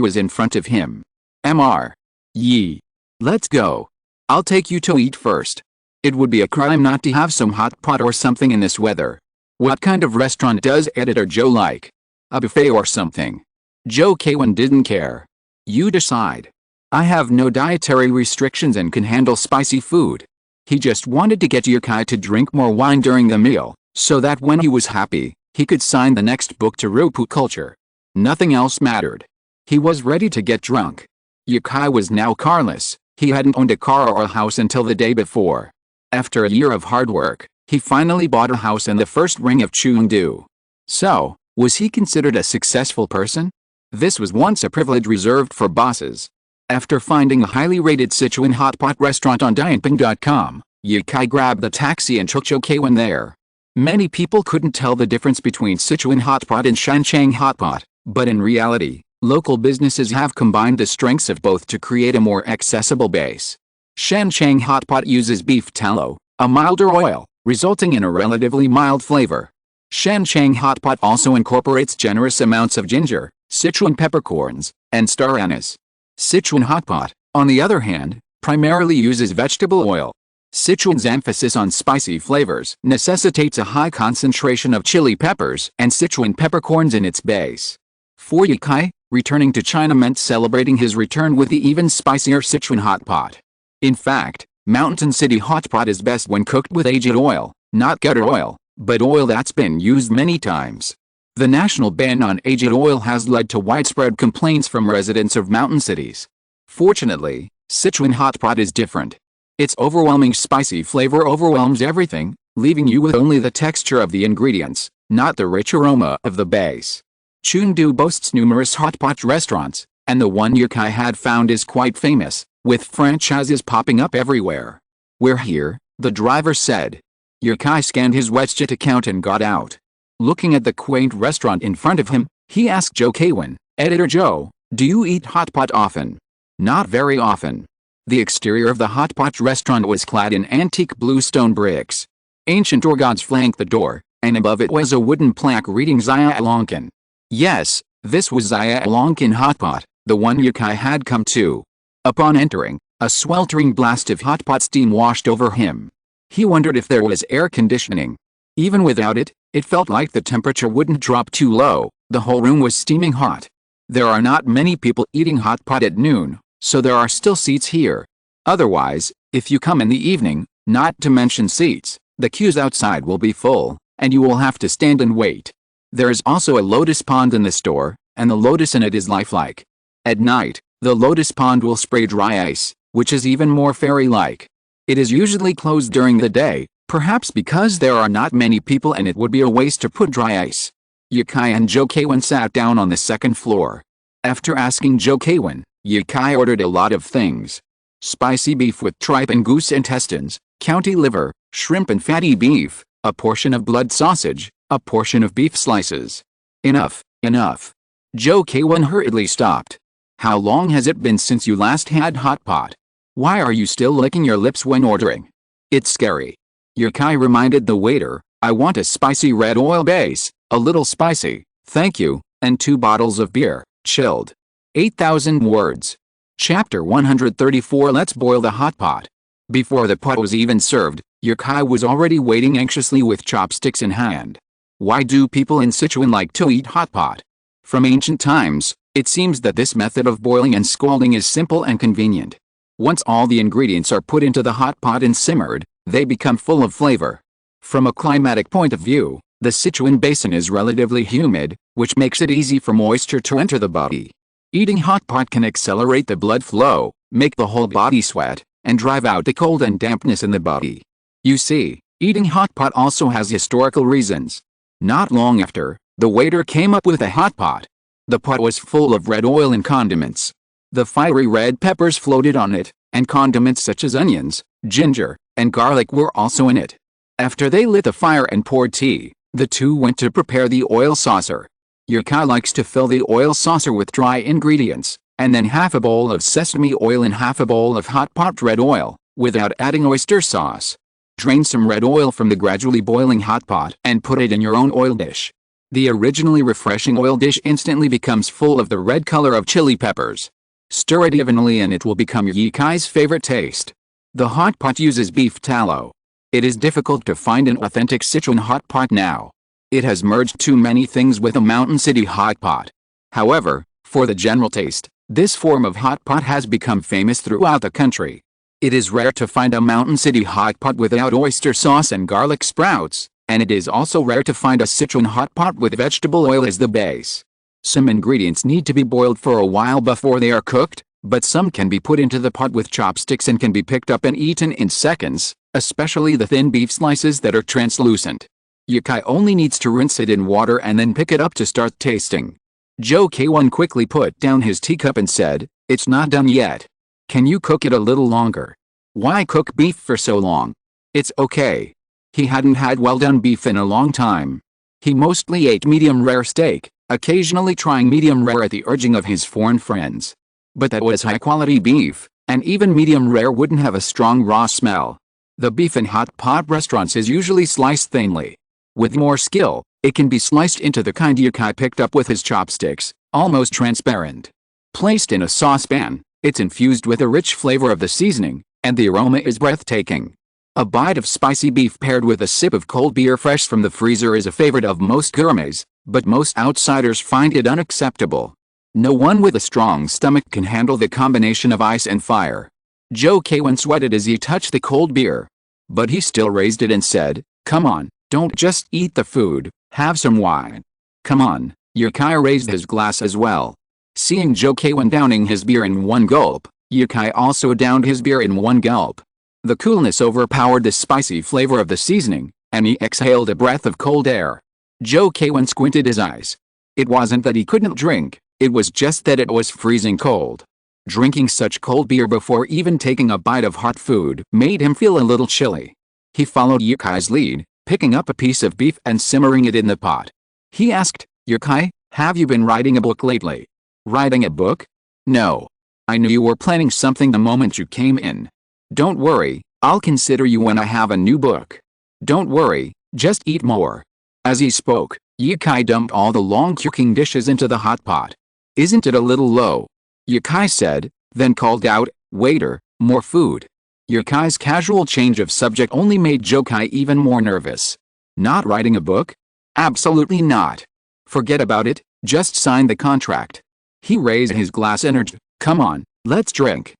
was in front of him. Mr. Yee. Let's go. I'll take you to eat first. It would be a crime not to have some hot pot or something in this weather. What kind of restaurant does Editor Joe like? A buffet or something? Joe Kwan didn't care. You decide. I have no dietary restrictions and can handle spicy food. He just wanted to get Yukai to drink more wine during the meal, so that when he was happy, he could sign the next book to Roppu culture. Nothing else mattered. He was ready to get drunk. Yukai was now carless. He hadn't owned a car or a house until the day before. After a year of hard work, he finally bought a house in the first ring of Chengdu. So, was he considered a successful person? This was once a privilege reserved for bosses. After finding a highly rated Sichuan hot pot restaurant on Dianping.com, Yukai grabbed the taxi and took Joe Kwan there. Many people couldn't tell the difference between Sichuan hot pot and Shanchang hot pot, but in reality, local businesses have combined the strengths of both to create a more accessible base. Shanchang hot pot uses beef tallow, a milder oil, resulting in a relatively mild flavor. Shanchang hot pot also incorporates generous amounts of ginger, Sichuan peppercorns, and star anise. Sichuan hot pot, on the other hand, primarily uses vegetable oil. Sichuan's emphasis on spicy flavors necessitates a high concentration of chili peppers and Sichuan peppercorns in its base. For Yukai, returning to China meant celebrating his return with the even spicier Sichuan hot pot. In fact, Mountain City hot pot is best when cooked with aged oil, not gutter oil, but oil that's been used many times. The national ban on aged oil has led to widespread complaints from residents of mountain cities. Fortunately, Sichuan hot pot is different. Its overwhelming spicy flavor overwhelms everything, leaving you with only the texture of the ingredients, not the rich aroma of the base. Chengdu boasts numerous hot pot restaurants, and the one Yukai had found is quite famous, with franchises popping up everywhere. We're here, the driver said. Yukai scanned his WeChat account and got out. Looking at the quaint restaurant in front of him, he asked Joe Kwan, Editor Joe, do you eat hot pot often? Not very often. The exterior of the hot pot restaurant was clad in antique blue stone bricks. Ancient organs flanked the door, and above it was a wooden plaque reading Zaya Alonkin. Yes, this was Zaya Alonkin hot pot, the one Yukai had come to. Upon entering, a sweltering blast of hot pot steam washed over him. He wondered if there was air conditioning. Even without it, it felt like the temperature wouldn't drop too low. The whole room was steaming hot. There are not many people eating hot pot at noon, so there are still seats here. Otherwise, if you come in the evening, not to mention seats, the queues outside will be full, and you will have to stand and wait. There is also a lotus pond in the store, and the lotus in it is lifelike. At night, the lotus pond will spray dry ice, which is even more fairy-like. It is usually closed during the day, perhaps because there are not many people and it would be a waste to put dry ice. Yukai and Joe Kwan sat down on the second floor. After asking Joe Kwan, Yukai ordered a lot of things. Spicy beef with tripe and goose intestines, county liver, shrimp and fatty beef, a portion of blood sausage, a portion of beef slices. Enough, enough. Joe Kwan hurriedly stopped. How long has it been since you last had hot pot? Why are you still licking your lips when ordering? It's scary. Yukai reminded the waiter, I want a spicy red oil base, a little spicy, thank you, and 2 bottles of beer, chilled. 8,000 words. Chapter 134 Let's boil the hot pot. Before the pot was even served, Yukai was already waiting anxiously with chopsticks in hand. Why do people in Sichuan like to eat hot pot? From ancient times, it seems that this method of boiling and scalding is simple and convenient. Once all the ingredients are put into the hot pot and simmered, they become full of flavor. From a climatic point of view, the Sichuan basin is relatively humid, which makes it easy for moisture to enter the body. Eating hot pot can accelerate the blood flow, make the whole body sweat, and drive out the cold and dampness in the body. You see, eating hot pot also has historical reasons. Not long after, the waiter came up with a hot pot. The pot was full of red oil and condiments. The fiery red peppers floated on it, and condiments such as onions, ginger, and garlic were also in it. After they lit the fire and poured tea, the two went to prepare the oil saucer. Yukai likes to fill the oil saucer with dry ingredients, and then half a bowl of sesame oil and half a bowl of hot pot red oil, without adding oyster sauce. Drain some red oil from the gradually boiling hot pot and put it in your own oil dish. The originally refreshing oil dish instantly becomes full of the red color of chili peppers. Stir it evenly and it will become Yikai's favorite taste. The hot pot uses beef tallow. It is difficult to find an authentic Sichuan hot pot now. It has merged too many things with a Mountain City hot pot. However, for the general taste, this form of hot pot has become famous throughout the country. It is rare to find a Mountain City hot pot without oyster sauce and garlic sprouts, and it is also rare to find a Sichuan hot pot with vegetable oil as the base. Some ingredients need to be boiled for a while before they are cooked, but some can be put into the pot with chopsticks and can be picked up and eaten in seconds, especially the thin beef slices that are translucent. Yikai only needs to rinse it in water and then pick it up to start tasting. Joe K1 quickly put down his teacup and said, "It's not done yet. Can you cook it a little longer?" "Why cook beef for so long?" "It's okay." He hadn't had well-done beef in a long time. He mostly ate medium-rare steak, occasionally trying medium-rare at the urging of his foreign friends. But that was high-quality beef, and even medium-rare wouldn't have a strong raw smell. The beef in hot pot restaurants is usually sliced thinly. With more skill, it can be sliced into the kind Yikai picked up with his chopsticks, almost transparent. Placed in a saucepan, it's infused with a rich flavor of the seasoning, and the aroma is breathtaking. A bite of spicy beef paired with a sip of cold beer fresh from the freezer is a favorite of most gourmets, but most outsiders find it unacceptable. No one with a strong stomach can handle the combination of ice and fire. Joe K1 sweated as he touched the cold beer. But he still raised it and said, "Come on, don't just eat the food, have some wine." "Come on." Yikai raised his glass as well. Seeing Joe K1 downing his beer in one gulp, Yikai also downed his beer in one gulp. The coolness overpowered the spicy flavor of the seasoning, and he exhaled a breath of cold air. Joe K1 squinted his eyes. It wasn't that he couldn't drink, it was just that it was freezing cold. Drinking such cold beer before even taking a bite of hot food made him feel a little chilly. He followed Yikai's lead, picking up a piece of beef and simmering it in the pot. He asked, "Yikai, have you been writing a book lately?" "Writing a book? No. I knew you were planning something the moment you came in. Don't worry, I'll consider you when I have a new book. Don't worry, just eat more." As he spoke, Yikai dumped all the long cooking dishes into the hot pot. "Isn't it a little low?" Yikai said, then called out, "Waiter, more food." Yikai's casual change of subject only made Jokai even more nervous. "Not writing a book?" "Absolutely not. Forget about it, just sign the contract." He raised his glass and urged, "Come on, let's drink."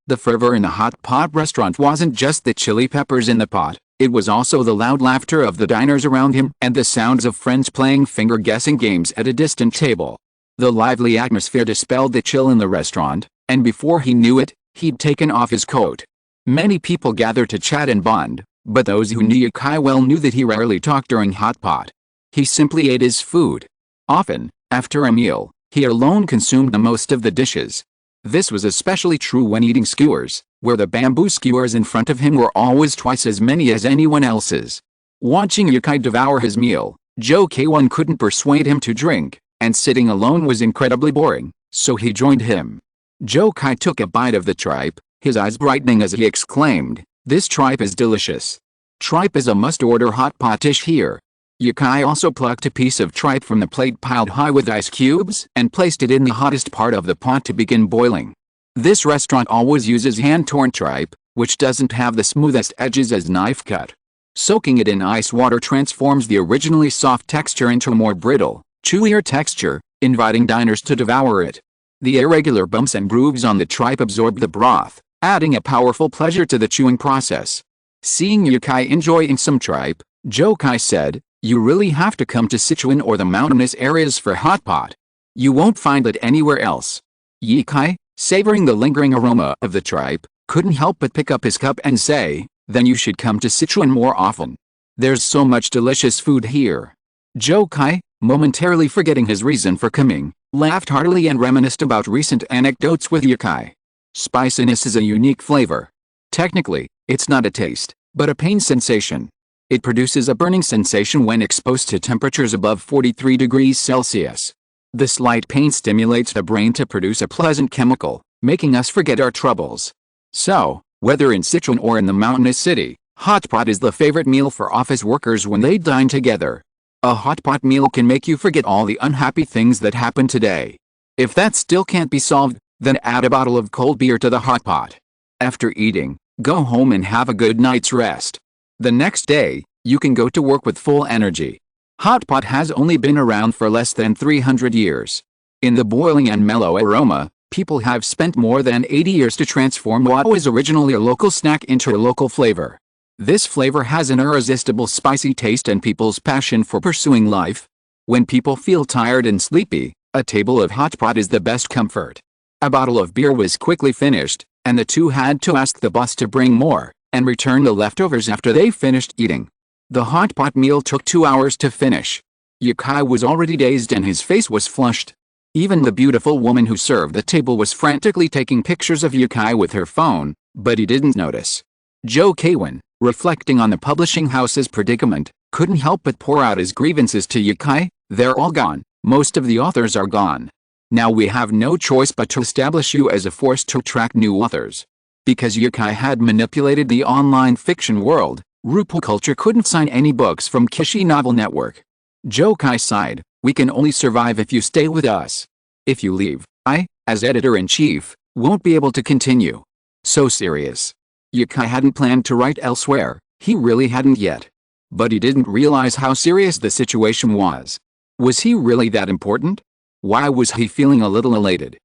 The fervor in the hot pot restaurant wasn't just the chili peppers in the pot, it was also the loud laughter of the diners around him and the sounds of friends playing finger-guessing games at a distant table. The lively atmosphere dispelled the chill in the restaurant, and before he knew it, he'd taken off his coat. Many people gathered to chat and bond, but those who knew Yikai well knew that he rarely talked during hot pot. He simply ate his food. Often, after a meal, he alone consumed the most of the dishes. This was especially true when eating skewers, where the bamboo skewers in front of him were always twice as many as anyone else's. Watching Yikai devour his meal, Joe K1 couldn't persuade him to drink, and sitting alone was incredibly boring, so he joined him. Joe Kai took a bite of the tripe, his eyes brightening as he exclaimed, "This tripe is delicious. Tripe is a must-order hot pot dish here." Yikai also plucked a piece of tripe from the plate piled high with ice cubes and placed it in the hottest part of the pot to begin boiling. This restaurant always uses hand-torn tripe, which doesn't have the smoothest edges as knife cut. Soaking it in ice water transforms the originally soft texture into a more brittle, chewier texture, inviting diners to devour it. The irregular bumps and grooves on the tripe absorb the broth, adding a powerful pleasure to the chewing process. Seeing Yikai enjoying some tripe, Joe Kai said, "You really have to come to Sichuan or the mountainous areas for hot pot. You won't find it anywhere else." Yikai, savoring the lingering aroma of the tripe, couldn't help but pick up his cup and say, "Then you should come to Sichuan more often. There's so much delicious food here." Joe Kai, momentarily forgetting his reason for coming, laughed heartily and reminisced about recent anecdotes with Yikai. Spiciness is a unique flavor. Technically, it's not a taste, but a pain sensation. It produces a burning sensation when exposed to temperatures above 43 degrees Celsius. The slight pain stimulates the brain to produce a pleasant chemical, making us forget our troubles. So, whether in Sichuan or in the mountainous city, hot pot is the favorite meal for office workers when they dine together. A hot pot meal can make you forget all the unhappy things that happened today. If that still can't be solved, Then add a bottle of cold beer to the hot pot. After eating, go home and have a good night's rest. The next day, you can go to work with full energy. Hot pot has only been around for less than 300 years. In the boiling and mellow aroma, people have spent more than 80 years to transform what was originally a local snack into a local flavor. This flavor has an irresistible spicy taste and people's passion for pursuing life. When people feel tired and sleepy, a table of hot pot is the best comfort. A bottle of beer was quickly finished, and the two had to ask the boss to bring more, and return the leftovers after they finished eating. The hot pot meal took 2 hours to finish. Yukai was already dazed and his face was flushed. Even the beautiful woman who served the table was frantically taking pictures of Yukai with her phone, but he didn't notice. Joe Kwan, reflecting on the publishing house's predicament, couldn't help but pour out his grievances to Yukai. They're all gone. Most of the authors are gone. Now we have no choice but to establish you as a force to attract new authors. Because Yukai had manipulated the online fiction world, RuPaul Culture couldn't sign any books from Kishi Novel Network. Jokai sighed, "We can only survive if you stay with us. If you leave, I, as editor-in-chief, won't be able to continue." So serious. Yukai hadn't planned to write elsewhere, he really hadn't yet. But he didn't realize how serious the situation was. Was he really that important? Why was he feeling a little elated?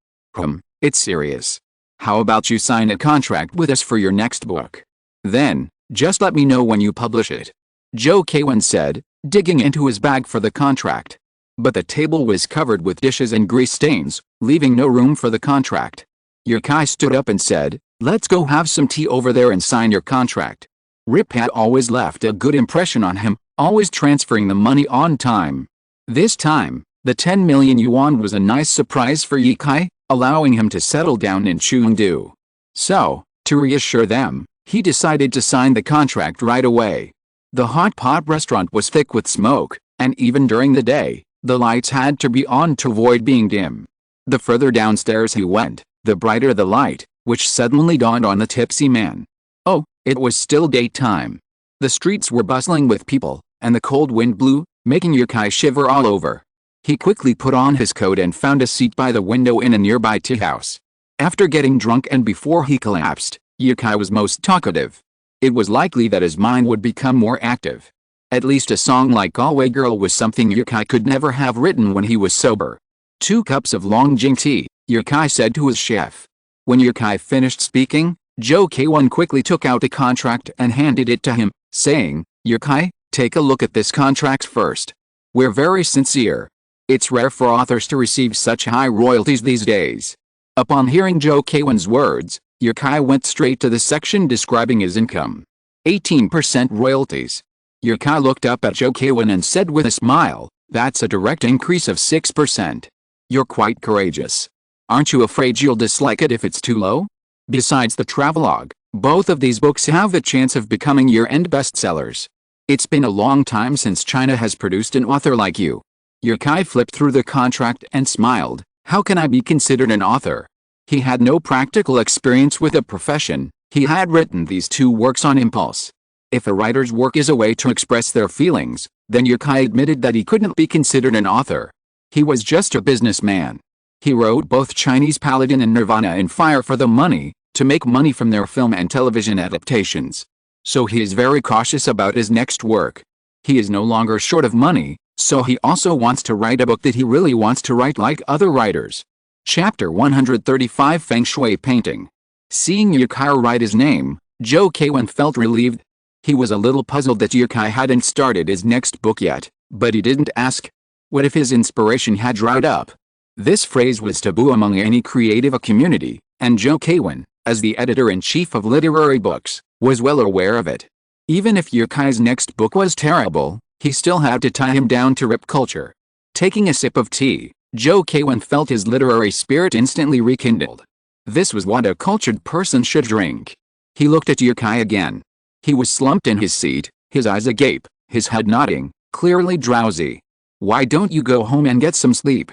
It's serious. How about you sign a contract with us for your next book? Then, just let me know when you publish it. Joe Kwan said, digging into his bag for the contract. But the table was covered with dishes and grease stains, leaving no room for the contract. Yukai stood up and said, "Let's go have some tea over there and sign your contract." Rip had always left a good impression on him, always transferring the money on time. This time, the 10 million yuan was a nice surprise for Yukai, allowing him to settle down in Chengdu. So, to reassure them, he decided to sign the contract right away. The hot pot restaurant was thick with smoke, and even during the day, the lights had to be on to avoid being dim. The further downstairs he went, the brighter the light, which suddenly dawned on the tipsy man. Oh, it was still daytime. The streets were bustling with people, and the cold wind blew, making Yukai shiver all over. He quickly put on his coat and found a seat by the window in a nearby tea house. After getting drunk and before he collapsed, Yukai was most talkative. It was likely that his mind would become more active. At least a song like Galway Girl was something Yukai could never have written when he was sober. 2 cups of Longjing tea, Yukai said to his chef. When Yukai finished speaking, Joe Kwan quickly took out a contract and handed it to him, saying, "Yukai, take a look at this contract first. We're very sincere. It's rare for authors to receive such high royalties these days." Upon hearing Joe Kwan's words, Yukai went straight to the section describing his income. 18% royalties. Yukai looked up at Joe Kwan and said with a smile, "That's a direct increase of 6%. You're quite courageous. Aren't you afraid you'll dislike it if it's too low? Besides the travelogue, both of these books have the chance of becoming year-end bestsellers. It's been a long time since China has produced an author like you." Yukai flipped through the contract and smiled. How can I be considered an author? He had no practical experience with a profession. He had written these 2 works on impulse. If a writer's work is a way to express their feelings, then Yukai admitted that he couldn't be considered an author. He was just a businessman. He wrote both Chinese Paladin and Nirvana in Fire for the money, to make money from their film and television adaptations. So he is very cautious about his next work. He is no longer short of money, so he also wants to write a book that he really wants to write like other writers. Chapter 135 Feng Shui Painting. Seeing Yukai write his name, Joe Kwan felt relieved. He was a little puzzled that Yukai hadn't started his next book yet, but he didn't ask. What if his inspiration had dried up? This phrase was taboo among any creative community, and Joe Kwan, as the editor-in-chief of literary books, was well aware of it. Even if Yukai's next book was terrible, he still had to tie him down to rip culture. Taking a sip of tea, Joe Kwan felt his literary spirit instantly rekindled. This was what a cultured person should drink. He looked at Yukai again. He was slumped in his seat, his eyes agape, his head nodding, clearly drowsy. "Why don't you go home and get some sleep?"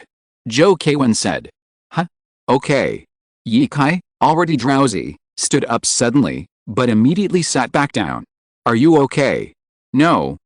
Joe Kwan said. "Huh? Okay." Yukai, already drowsy, stood up suddenly, but immediately sat back down. "Are you okay?" No,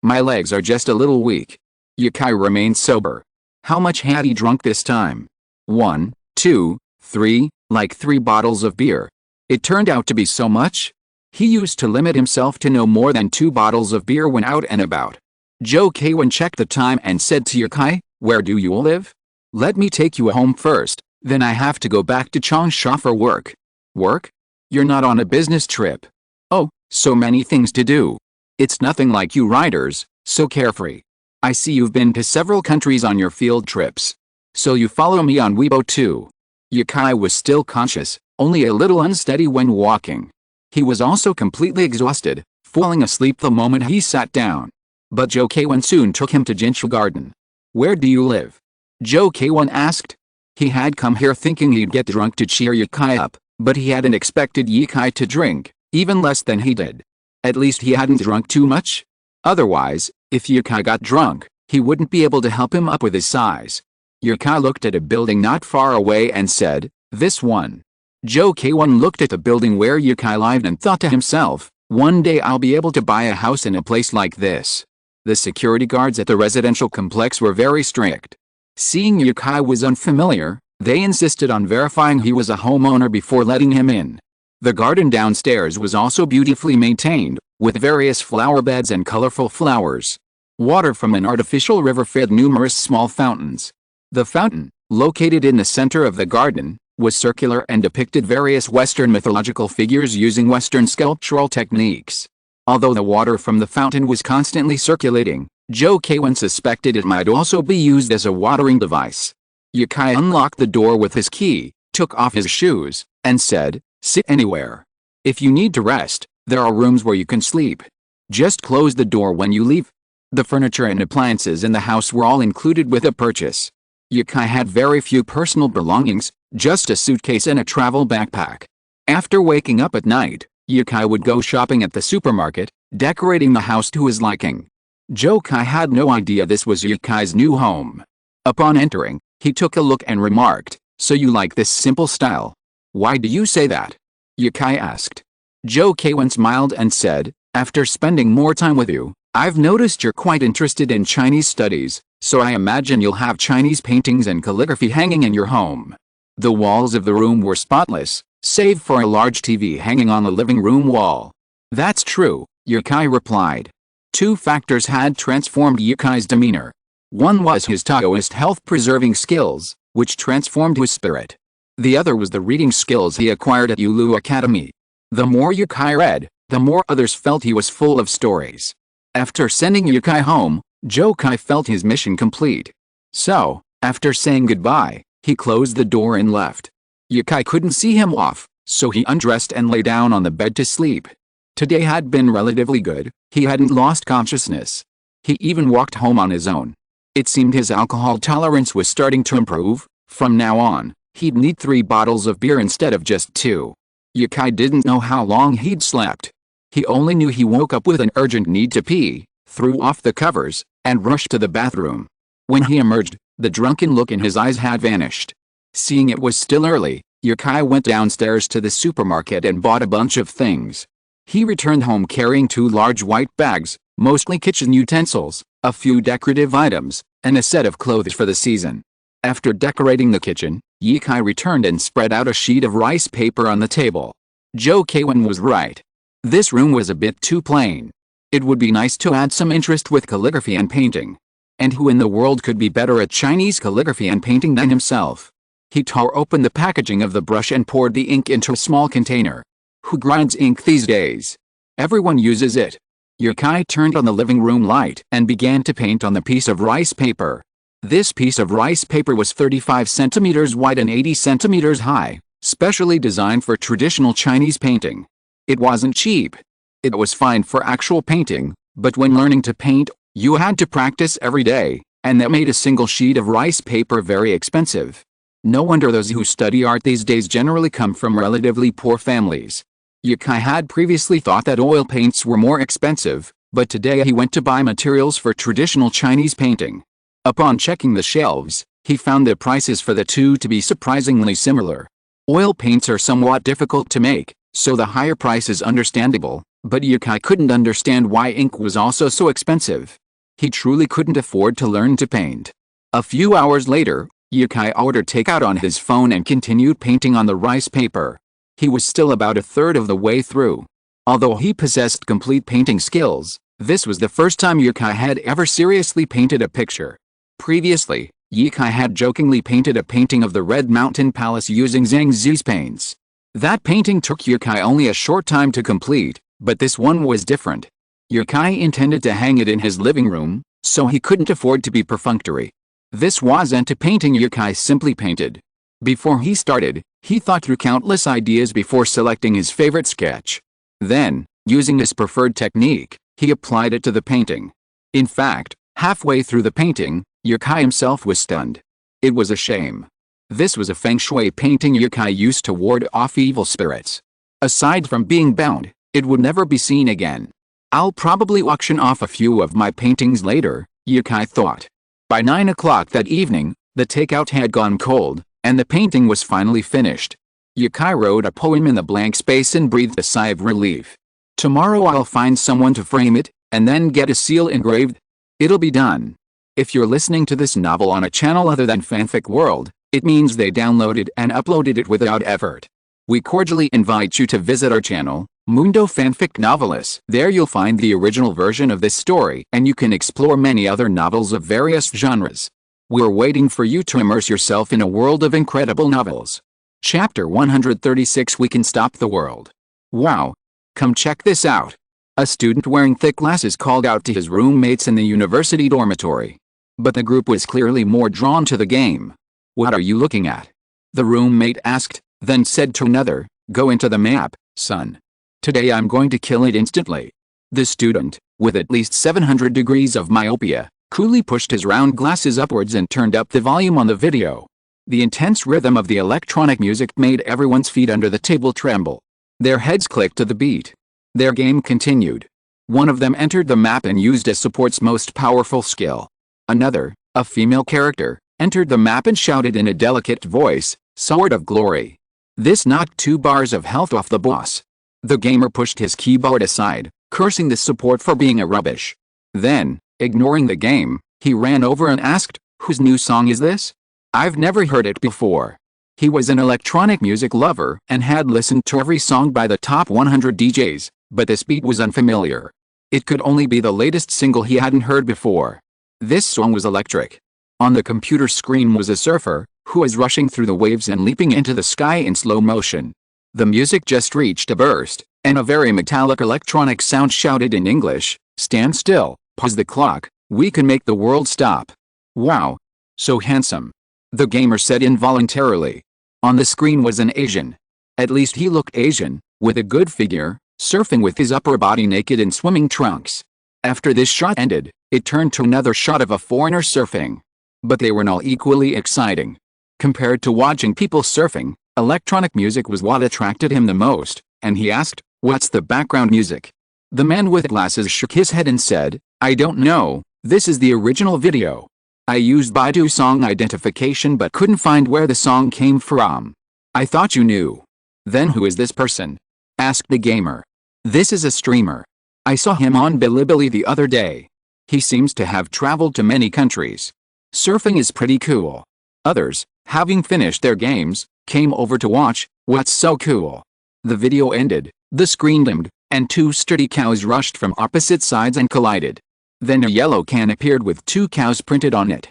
my legs are just a little weak." Yukai remained sober. How much had he drunk this time? 1, 2, 3, like 3 bottles of beer. It turned out to be so much. He used to limit himself to no more than 2 bottles of beer when out and about. Joe Kwan checked the time and said to Yukai, "Where do you live? Let me take you home first, then I have to go back to Changsha for work." "Work? You're not on a business trip." "Oh, so many things to do. It's nothing like you riders, so carefree. I see you've been to several countries on your field trips. So you follow me on Weibo too." Yukai was still conscious, only a little unsteady when walking. He was also completely exhausted, falling asleep the moment he sat down. But Joe Kwan soon took him to Jinshu Garden. "Where do you live?" Joe Kwan asked. He had come here thinking he'd get drunk to cheer Yukai up, but he hadn't expected Yukai to drink, even less than he did. At least he hadn't drunk too much. Otherwise, if Yukai got drunk, he wouldn't be able to help him up with his size. Yukai looked at a building not far away and said, "This one." Joe Kwan looked at the building where Yukai lived and thought to himself, "One day I'll be able to buy a house in a place like this." The security guards at the residential complex were very strict. Seeing Yukai was unfamiliar, they insisted on verifying he was a homeowner before letting him in. The garden downstairs was also beautifully maintained, with various flower beds and colorful flowers. Water from an artificial river fed numerous small fountains. The fountain, located in the center of the garden, was circular and depicted various Western mythological figures using Western sculptural techniques. Although the water from the fountain was constantly circulating, Joe Kwan suspected it might also be used as a watering device. Yukai unlocked the door with his key, took off his shoes, and said, "Sit anywhere. If you need to rest, there are rooms where you can sleep. Just close the door when you leave." The furniture and appliances in the house were all included with the purchase. Yukai had very few personal belongings, just a suitcase and a travel backpack. After waking up at night, Yukai would go shopping at the supermarket, decorating the house to his liking. Joe Kai had no idea this was Yukai's new home. Upon entering, he took a look and remarked, "So you like this simple style?" "Why do you say that?" Yukai asked. Joe Kwan smiled and said, "After spending more time with you, I've noticed you're quite interested in Chinese studies, so I imagine you'll have Chinese paintings and calligraphy hanging in your home." The walls of the room were spotless, save for a large TV hanging on the living room wall. "That's true," Yukai replied. 2 factors had transformed Yukai's demeanor. One was his Taoist health-preserving skills, which transformed his spirit. The other was the reading skills he acquired at Yulu Academy. The more Yukai read, the more others felt he was full of stories. After sending Yukai home, Joe Kai felt his mission complete. So, after saying goodbye, he closed the door and left. Yukai couldn't see him off, so he undressed and lay down on the bed to sleep. Today had been relatively good, he hadn't lost consciousness. He even walked home on his own. It seemed his alcohol tolerance was starting to improve. From now on, he'd need 3 bottles of beer instead of just 2. Yukai didn't know how long he'd slept. He only knew he woke up with an urgent need to pee, threw off the covers, and rushed to the bathroom. When he emerged, the drunken look in his eyes had vanished. Seeing it was still early, Yukai went downstairs to the supermarket and bought a bunch of things. He returned home carrying 2 large white bags, mostly kitchen utensils, a few decorative items, and a set of clothes for the season. After decorating the kitchen, Yukai returned and spread out a sheet of rice paper on the table. Joe Kwan was right. This room was a bit too plain. It would be nice to add some interest with calligraphy and painting. And who in the world could be better at Chinese calligraphy and painting than himself? He tore open the packaging of the brush and poured the ink into a small container. Who grinds ink these days? Everyone uses it. Yukai turned on the living room light and began to paint on the piece of rice paper. This piece of rice paper was 35 centimeters wide and 80 centimeters high, specially designed for traditional Chinese painting. It wasn't cheap. It was fine for actual painting, but when learning to paint, you had to practice every day, and that made a single sheet of rice paper very expensive. No wonder those who study art these days generally come from relatively poor families. Yukai had previously thought that oil paints were more expensive, but today he went to buy materials for traditional Chinese painting. Upon checking the shelves, he found the prices for the two to be surprisingly similar. Oil paints are somewhat difficult to make, so the higher price is understandable, but Yukai couldn't understand why ink was also so expensive. He truly couldn't afford to learn to paint. A few hours later, Yukai ordered takeout on his phone and continued painting on the rice paper. He was still about a third of the way through. Although he possessed complete painting skills, this was the first time Yukai had ever seriously painted a picture. Previously, Yukai had jokingly painted a painting of the Red Mountain Palace using Zhang Zi's paints. That painting took Yukai only a short time to complete, but this one was different. Yukai intended to hang it in his living room, so he couldn't afford to be perfunctory. This wasn't a painting Yukai simply painted. Before he started, he thought through countless ideas before selecting his favorite sketch. Then, using his preferred technique, he applied it to the painting. In fact, halfway through the painting, Yukai himself was stunned. It was a shame. This was a feng shui painting Yukai used to ward off evil spirits. Aside from being bound, it would never be seen again. I'll probably auction off a few of my paintings later, Yukai thought. By 9 o'clock that evening, the takeout had gone cold, and the painting was finally finished. Yukai wrote a poem in the blank space and breathed a sigh of relief. Tomorrow I'll find someone to frame it, and then get a seal engraved. It'll be done. If you're listening to this novel on a channel other than Fanfic World, it means they downloaded and uploaded it without effort. We cordially invite you to visit our channel, Mundo Fanfic Novelists. There you'll find the original version of this story, and you can explore many other novels of various genres. We're waiting for you to immerse yourself in a world of incredible novels. Chapter 136 We Can Stop the World. Wow! Come check this out. A student wearing thick glasses called out to his roommates in the university dormitory. But the group was clearly more drawn to the game. What are you looking at? The roommate asked, then said to another, go into the map, son. Today I'm going to kill it instantly. The student, with at least 700 degrees of myopia, coolly pushed his round glasses upwards and turned up the volume on the video. The intense rhythm of the electronic music made everyone's feet under the table tremble. Their heads clicked to the beat. Their game continued. One of them entered the map and used as support's most powerful skill. Another, a female character, entered the map and shouted in a delicate voice, Sword of Glory. This knocked 2 bars of health off the boss. The gamer pushed his keyboard aside, cursing the support for being a rubbish. Then, ignoring the game, he ran over and asked, whose new song is this? I've never heard it before. He was an electronic music lover and had listened to every song by the top 100 DJs, but this beat was unfamiliar. It could only be the latest single he hadn't heard before. This song was electric. On the computer screen was a surfer, who was rushing through the waves and leaping into the sky in slow motion. The music just reached a burst, and a very metallic electronic sound shouted in English, stand still, pause the clock, we can make the world stop. Wow! So handsome. The gamer said involuntarily. On the screen was an Asian. At least he looked Asian, with a good figure, surfing with his upper body naked in swimming trunks. After this shot ended, it turned to another shot of a foreigner surfing. But they were all equally exciting. Compared to watching people surfing, electronic music was what attracted him the most, and he asked, what's the background music? The man with glasses shook his head and said, I don't know, this is the original video. I used Baidu song identification but couldn't find where the song came from. I thought you knew. Then who is this person? Asked the gamer. This is a streamer. I saw him on Bilibili the other day. He seems to have traveled to many countries. Surfing is pretty cool. Others, having finished their games, came over to watch. What's so cool? The video ended, the screen dimmed, and 2 sturdy cows rushed from opposite sides and collided. Then a yellow can appeared with 2 cows printed on it.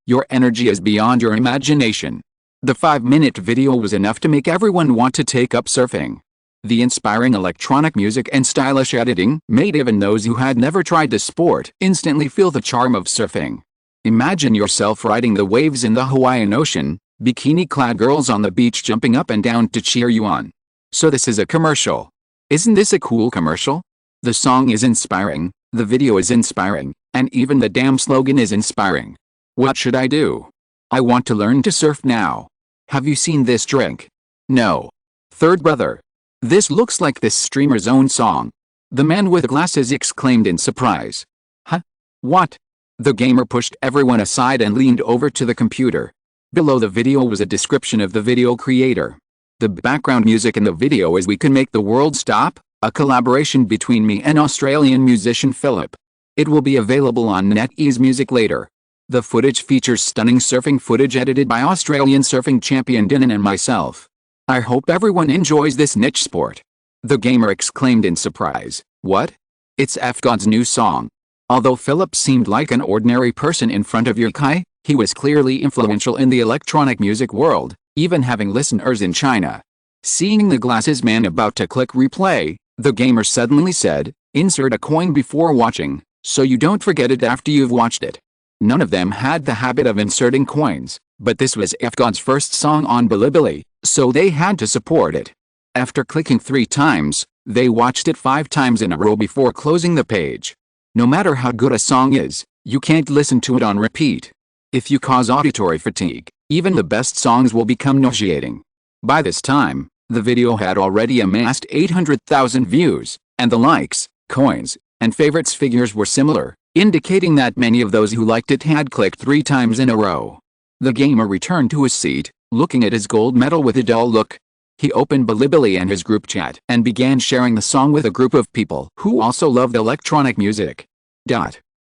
Your energy is beyond your imagination. The 5-minute video was enough to make everyone want to take up surfing. The inspiring electronic music and stylish editing made even those who had never tried the sport instantly feel the charm of surfing. Imagine yourself riding the waves in the Hawaiian Ocean, bikini-clad girls on the beach jumping up and down to cheer you on. So this is a commercial. Isn't this a cool commercial? The song is inspiring, the video is inspiring, and even the damn slogan is inspiring. What should I do? I want to learn to surf now. Have you seen this drink? No. Third brother. This looks like this streamer's own song. The man with glasses exclaimed in surprise. Huh? What? The gamer pushed everyone aside and leaned over to the computer. Below the video was a description of the video creator. The background music in the video is We Can Make the World Stop, a collaboration between me and Australian musician Philip. It will be available on NetEase Music later. The footage features stunning surfing footage edited by Australian surfing champion Dinan and myself. I hope everyone enjoys this niche sport. The gamer exclaimed in surprise. What? It's Afghan's new song. Although Philip seemed like an ordinary person in front of Yukai, he was clearly influential in the electronic music world, even having listeners in China. Seeing the glasses man about to click replay, the gamer suddenly said, "Insert a coin before watching, so you don't forget it after you've watched it." None of them had the habit of inserting coins, but this was Afghan's first song on Bilibili, so they had to support it. After clicking 3 times, they watched it 5 times in a row before closing the page. No matter how good a song is, you can't listen to it on repeat. If you cause auditory fatigue, even the best songs will become nauseating. By this time, the video had already amassed 800,000 views, and the likes, coins, and favorites figures were similar, indicating that many of those who liked it had clicked 3 times in a row. The gamer returned to his seat, looking at his gold medal with a dull look. He opened Bilibili and his group chat and began sharing the song with a group of people who also loved electronic music.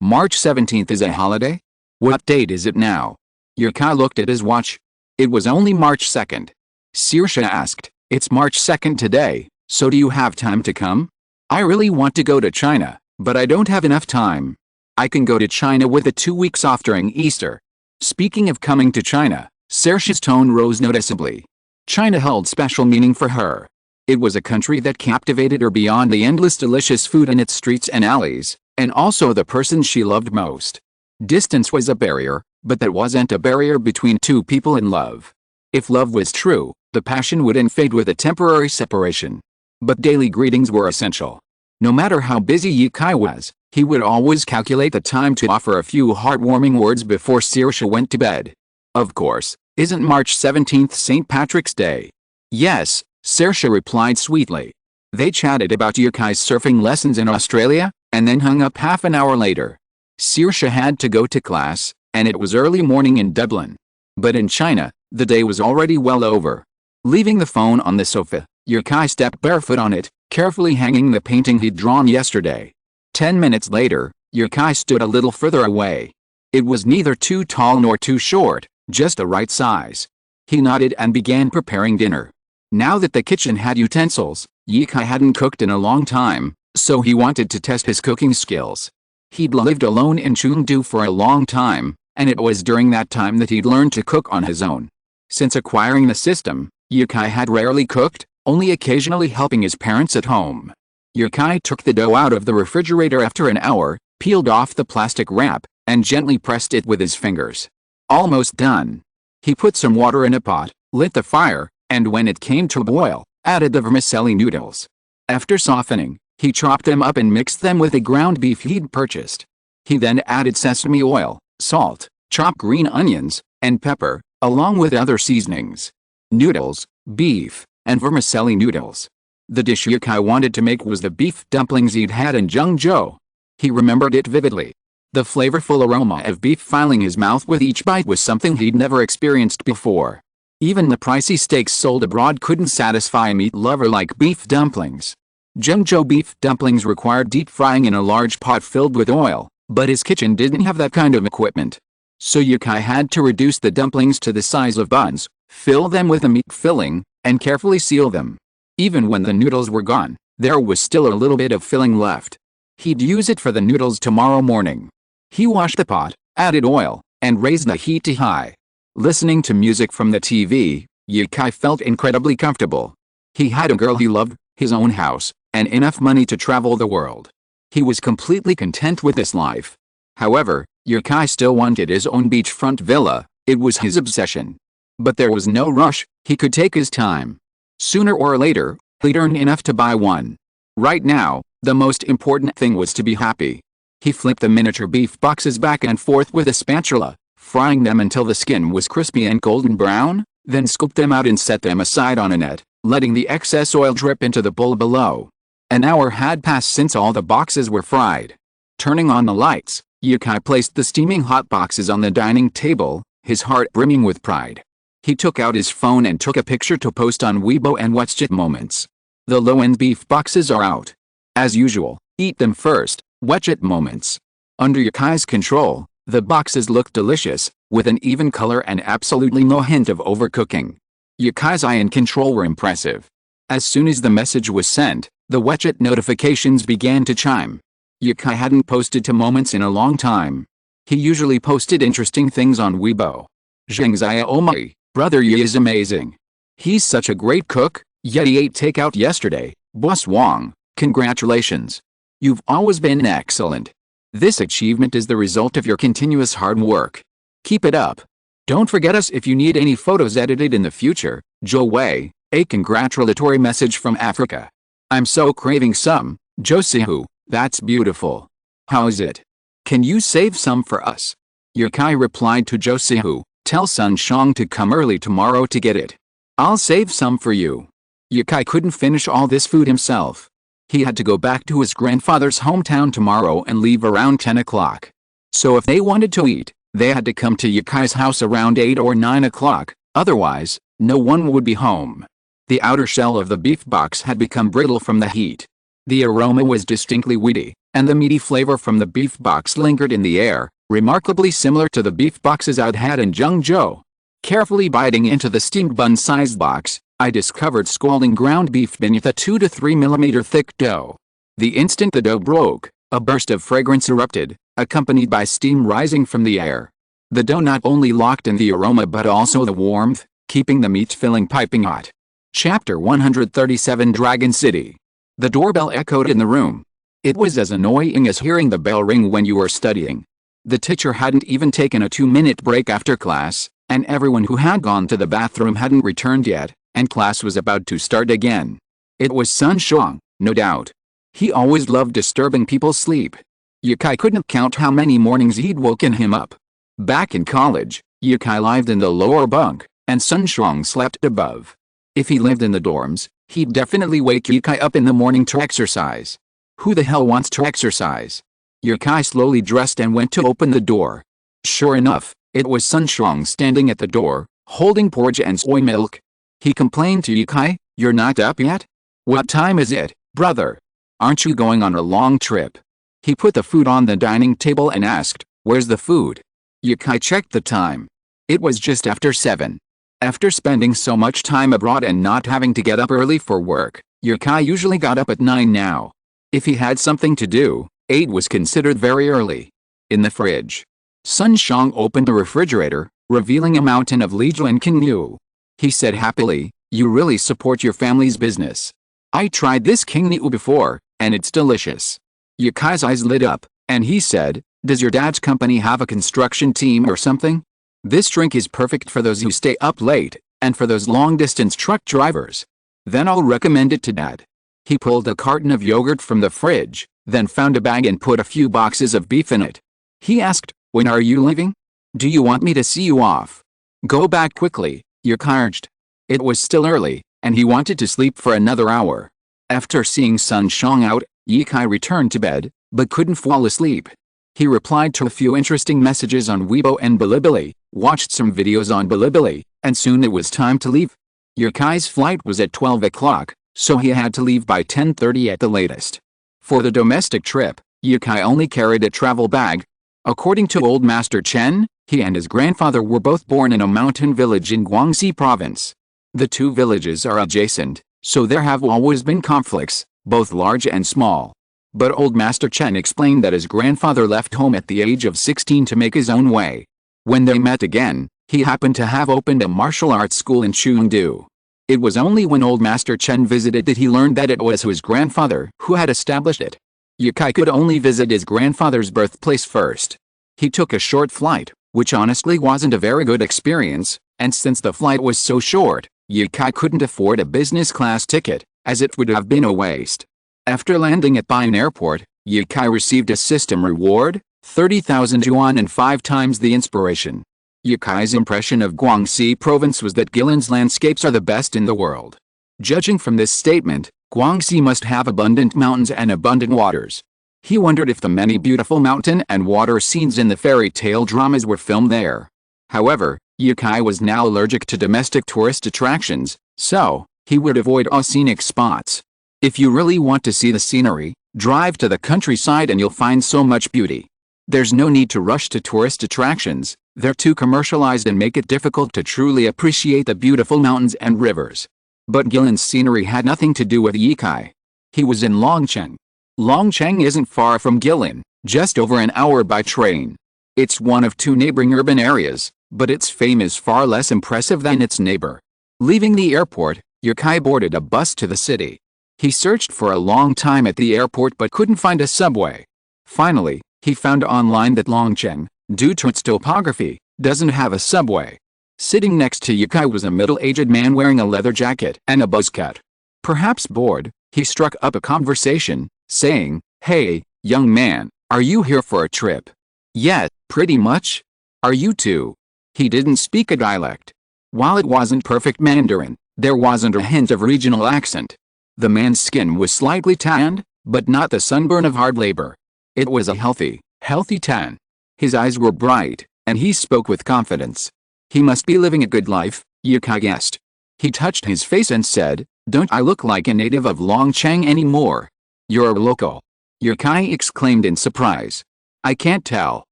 March 17th is a holiday? What date is it now? Yukai looked at his watch. It was only March 2nd. Saoirse asked, "It's March 2nd today, so do you have time to come? I really want to go to China, but I don't have enough time. I can go to China with the 2 weeks off during Easter." Speaking of coming to China, Saoirse's tone rose noticeably. China held special meaning for her. It was a country that captivated her beyond the endless delicious food in its streets and alleys, and also the person she loved most. Distance was a barrier, but that wasn't a barrier between two people in love. If love was true, the passion wouldn't fade with a temporary separation. But daily greetings were essential. No matter how busy Yukai was, he would always calculate the time to offer a few heartwarming words before Saoirse went to bed. Of course, isn't March 17th St. Patrick's Day? Yes, Saoirse replied sweetly. They chatted about Yukai's surfing lessons in Australia, and then hung up half an hour later. Saoirse had to go to class, and it was early morning in Dublin. But in China, the day was already well over. Leaving the phone on the sofa, Yukai stepped barefoot on it, carefully hanging the painting he'd drawn yesterday. 10 minutes later, Yukai stood a little further away. It was neither too tall nor too short, just the right size. He nodded and began preparing dinner. Now that the kitchen had utensils, Yukai hadn't cooked in a long time, so he wanted to test his cooking skills. He'd lived alone in Chengdu for a long time, and it was during that time that he'd learned to cook on his own. Since acquiring the system, Yukai had rarely cooked, only occasionally helping his parents at home. Yukai took the dough out of the refrigerator after an hour, peeled off the plastic wrap, and gently pressed it with his fingers. Almost done. He put some water in a pot, lit the fire, and when it came to boil, added the vermicelli noodles. After softening, he chopped them up and mixed them with the ground beef he'd purchased. He then added sesame oil, salt, chopped green onions, and pepper, along with other seasonings. Noodles, beef, and vermicelli noodles. The dish Yukai wanted to make was the beef dumplings he'd had in Zhengzhou. He remembered it vividly. The flavorful aroma of beef filling his mouth with each bite was something he'd never experienced before. Even the pricey steaks sold abroad couldn't satisfy a meat lover like beef dumplings. Zhengzhou beef dumplings required deep frying in a large pot filled with oil, but his kitchen didn't have that kind of equipment. So Yukai had to reduce the dumplings to the size of buns, fill them with a meat filling, and carefully seal them. Even when the noodles were gone, there was still a little bit of filling left. He'd use it for the noodles tomorrow morning. He washed the pot, added oil, and raised the heat to high. Listening to music from the TV, Yukai felt incredibly comfortable. He had a girl he loved, his own house, and enough money to travel the world. He was completely content with this life. However, Yukai still wanted his own beachfront villa. It was his obsession. But there was no rush, he could take his time. Sooner or later, he'd earn enough to buy one. Right now, the most important thing was to be happy. He flipped the miniature beef boxes back and forth with a spatula, frying them until the skin was crispy and golden brown, then scooped them out and set them aside on a net, letting the excess oil drip into the bowl below. An hour had passed since all the boxes were fried. Turning on the lights, Yukai placed the steaming hot boxes on the dining table, his heart brimming with pride. He took out his phone and took a picture to post on Weibo and WeChat moments. The low-end beef boxes are out. As usual, eat them first, WeChat moments. Under Yukai's control, The boxes looked delicious, with an even color and absolutely no hint of overcooking. Yukai's eye and control were impressive. As soon as the message was sent, the WeChat notifications began to chime. Yukai hadn't posted to Moments in a long time. He usually posted interesting things on Weibo. Zhengzia Omai, brother Yi is amazing. He's such a great cook, yet he ate takeout yesterday. Boss Wang, congratulations. You've always been excellent. This achievement is the result of your continuous hard work. Keep it up. Don't forget us if you need any photos edited in the future. Zhou Wei, a congratulatory message from Africa. I'm so craving some. Josihu, that's beautiful. How is it? Can you save some for us? Yukai replied to Josihu, tell Sun Shang to come early tomorrow to get it. I'll save some for you. Yukai couldn't finish all this food himself. He had to go back to his grandfather's hometown tomorrow and leave around 10 o'clock. So if they wanted to eat, they had to come to Yukai's house around 8 or 9 o'clock, otherwise, no one would be home. The outer shell of the beef box had become brittle from the heat. The aroma was distinctly weedy, and the meaty flavor from the beef box lingered in the air, remarkably similar to the beef boxes I'd had in Zhengzhou. Carefully biting into the steamed bun-sized box, I discovered scalding ground beef beneath a 2 to 3 millimeter thick dough. The instant the dough broke, a burst of fragrance erupted, accompanied by steam rising from the air. The dough not only locked in the aroma but also the warmth, keeping the meat filling piping hot. Chapter 137 Dragon City. The doorbell echoed in the room. It was as annoying as hearing the bell ring when you were studying. The teacher hadn't even taken a 2-minute break after class, and everyone who had gone to the bathroom hadn't returned yet, and class was about to start again. It was Sun Shang, no doubt. He always loved disturbing people's sleep. Yukai couldn't count how many mornings he'd woken him up. Back in college, Yukai lived in the lower bunk, and Sun Shang slept above. If he lived in the dorms, he'd definitely wake Yukai up in the morning to exercise. Who the hell wants to exercise? Yukai slowly dressed and went to open the door. Sure enough, it was Sun Shang standing at the door, holding porridge and soy milk. He complained to Yukai, "You're not up yet? What time is it, brother? Aren't you going on a long trip?" He put the food on the dining table and asked, "Where's the food?" Yukai checked the time. It was just after 7. After spending so much time abroad and not having to get up early for work, Yukai usually got up at 9 now. If he had something to do, 8 was considered very early. In the fridge, Sun Shang opened the refrigerator, revealing a mountain of Lijuan Qingniu. He said happily, "You really support your family's business. I tried this Qingniu before, and it's delicious." Yukai's eyes lit up, and he said, "Does your dad's company have a construction team or something? This drink is perfect for those who stay up late, and for those long-distance truck drivers. Then I'll recommend it to Dad." He pulled a carton of yogurt from the fridge, then found a bag and put a few boxes of beef in it. He asked, "When are you leaving? Do you want me to see you off?" "Go back quickly," Yukai urged. It was still early, and he wanted to sleep for another hour. After seeing Sun Shang out, Yukai returned to bed, but couldn't fall asleep. He replied to a few interesting messages on Weibo and Bilibili, watched some videos on Bilibili, and soon it was time to leave. Yukai's flight was at 12 o'clock, so he had to leave by 10:30 at the latest. For the domestic trip, Yukai only carried a travel bag. According to Old Master Chen, he and his grandfather were both born in a mountain village in Guangxi province. The two villages are adjacent, so there have always been conflicts, both large and small. But Old Master Chen explained that his grandfather left home at the age of 16 to make his own way. When they met again, he happened to have opened a martial arts school in Chengdu. It was only when Old Master Chen visited that he learned that it was his grandfather who had established it. Yukai could only visit his grandfather's birthplace first. He took a short flight, which honestly wasn't a very good experience, and since the flight was so short, Yukai couldn't afford a business class ticket, as it would have been a waste. After landing at Baiyun Airport, Yukai received a system reward, 30,000 yuan and 5 times the inspiration. Yukai's impression of Guangxi province was that Guilin's landscapes are the best in the world. Judging from this statement, Guangxi must have abundant mountains and abundant waters. He wondered if the many beautiful mountain and water scenes in the fairy tale dramas were filmed there. However, Yukai was now allergic to domestic tourist attractions, so he would avoid all scenic spots. If you really want to see the scenery, drive to the countryside and you'll find so much beauty. There's no need to rush to tourist attractions, they're too commercialized and make it difficult to truly appreciate the beautiful mountains and rivers. But Gillen's scenery had nothing to do with Yikai. He was in Longcheng. Longcheng isn't far from Gillen, just over an hour by train. It's one of two neighboring urban areas, but its fame is far less impressive than its neighbor. Leaving the airport, Yikai boarded a bus to the city. He searched for a long time at the airport but couldn't find a subway. Finally, he found online that Longcheng, due to its topography, doesn't have a subway. Sitting next to Yikai was a middle-aged man wearing a leather jacket and a buzz cut. Perhaps bored, he struck up a conversation, saying, "Hey, young man, are you here for a trip?" "Yeah, pretty much. Are you too?" He didn't speak a dialect. While it wasn't perfect Mandarin, there wasn't a hint of regional accent. The man's skin was slightly tanned, but not the sunburn of hard labor. It was a healthy tan. His eyes were bright, and he spoke with confidence. He must be living a good life, Yikai guessed. He touched his face and said, "Don't I look like a native of Longcheng anymore?" "You're a local," Yikai exclaimed in surprise. "I can't tell.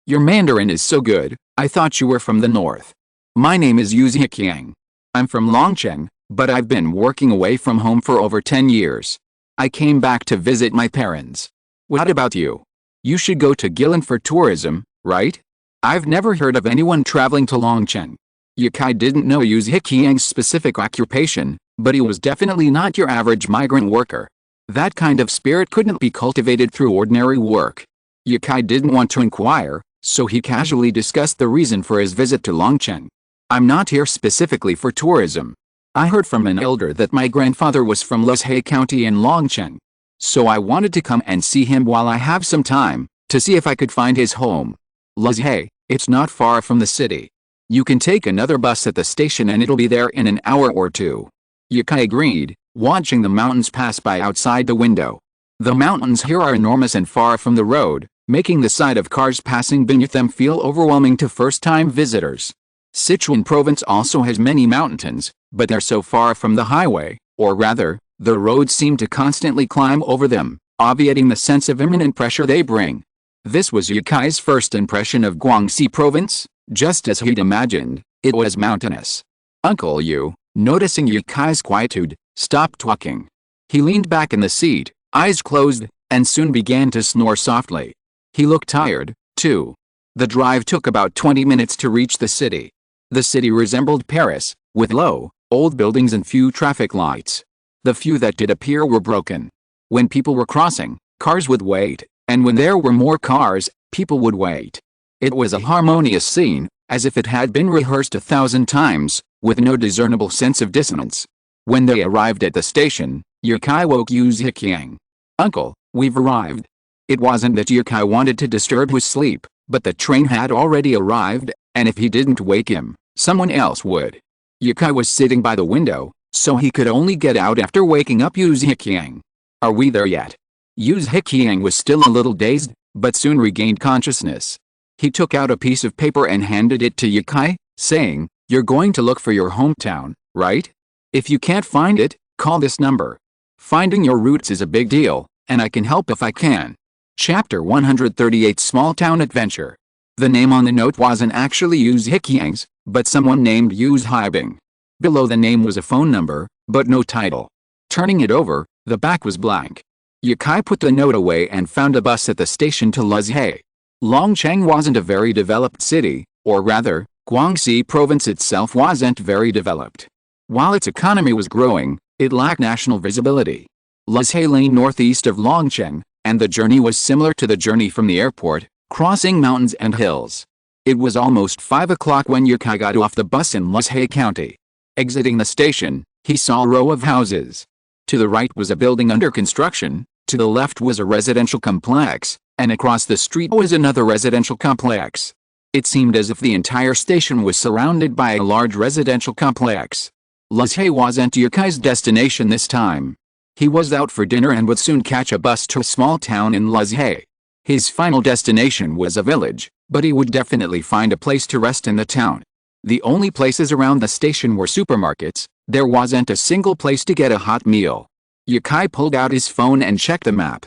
Your Mandarin is so good, I thought you were from the north." "My name is Yu Zhiqiang. I'm from Longcheng, but I've been working away from home for over 10 years. I came back to visit my parents." "What about you? You should go to Gillen for tourism, right? I've never heard of anyone traveling to Longcheng." Yikai didn't know Yu Zhiqiang's specific occupation, but he was definitely not your average migrant worker. That kind of spirit couldn't be cultivated through ordinary work. Yikai didn't want to inquire, so he casually discussed the reason for his visit to Longcheng. "I'm not here specifically for tourism. I heard from an elder that my grandfather was from Luzhe County in Longcheng. So I wanted to come and see him while I have some time, to see if I could find his home. Luzhe, it's not far from the city. You can take another bus at the station and it'll be there in an hour or two." Yikai agreed, watching the mountains pass by outside the window. The mountains here are enormous and far from the road, making the sight of cars passing beneath them feel overwhelming to first-time visitors. Sichuan province also has many mountains, but they're so far from the highway, or rather, the roads seem to constantly climb over them, obviating the sense of imminent pressure they bring. This was Yikai's first impression of Guangxi province. Just as he'd imagined, it was mountainous. Uncle Yu, noticing Yikai's quietude, stopped talking. He leaned back in the seat, eyes closed, and soon began to snore softly. He looked tired, too. The drive took about 20 minutes to reach the city. The city resembled Paris, with low, old buildings and few traffic lights. The few that did appear were broken. When people were crossing, cars would wait, and when there were more cars, people would wait. It was a harmonious scene, as if it had been rehearsed 1,000 times, with no discernible sense of dissonance. When they arrived at the station, Yikai woke Yu Zhiqiang. "Uncle, we've arrived." It wasn't that Yikai wanted to disturb his sleep, but the train had already arrived, and if he didn't wake him, someone else would. Yikai was sitting by the window, so he could only get out after waking up Yu Zhiqiang. "Are we there yet?" Yu Zhiqiang was still a little dazed, but soon regained consciousness. He took out a piece of paper and handed it to Yikai, saying, "You're going to look for your hometown, right? If you can't find it, call this number. Finding your roots is a big deal, and I can help if I can." Chapter 138 Small Town Adventure. The name on the note wasn't actually Yu Zhiqiang's, but someone named Yu Zhibing. Below the name was a phone number, but no title. Turning it over, the back was blank. Yikai put the note away and found a bus at the station to Luzhe. Longcheng wasn't a very developed city, or rather, Guangxi province itself wasn't very developed. While its economy was growing, it lacked national visibility. Luzhe lay northeast of Longcheng, and the journey was similar to the journey from the airport, crossing mountains and hills. It was almost 5 o'clock when Yikai got off the bus in Luzhe County. Exiting the station, he saw a row of houses. To the right was a building under construction, to the left was a residential complex, and across the street was another residential complex. It seemed as if the entire station was surrounded by a large residential complex. Luzhe wasn't Yikai's destination this time. He was out for dinner and would soon catch a bus to a small town in Luzhe. His final destination was a village, but he would definitely find a place to rest in the town. The only places around the station were supermarkets. There wasn't a single place to get a hot meal. Yikai pulled out his phone and checked the map.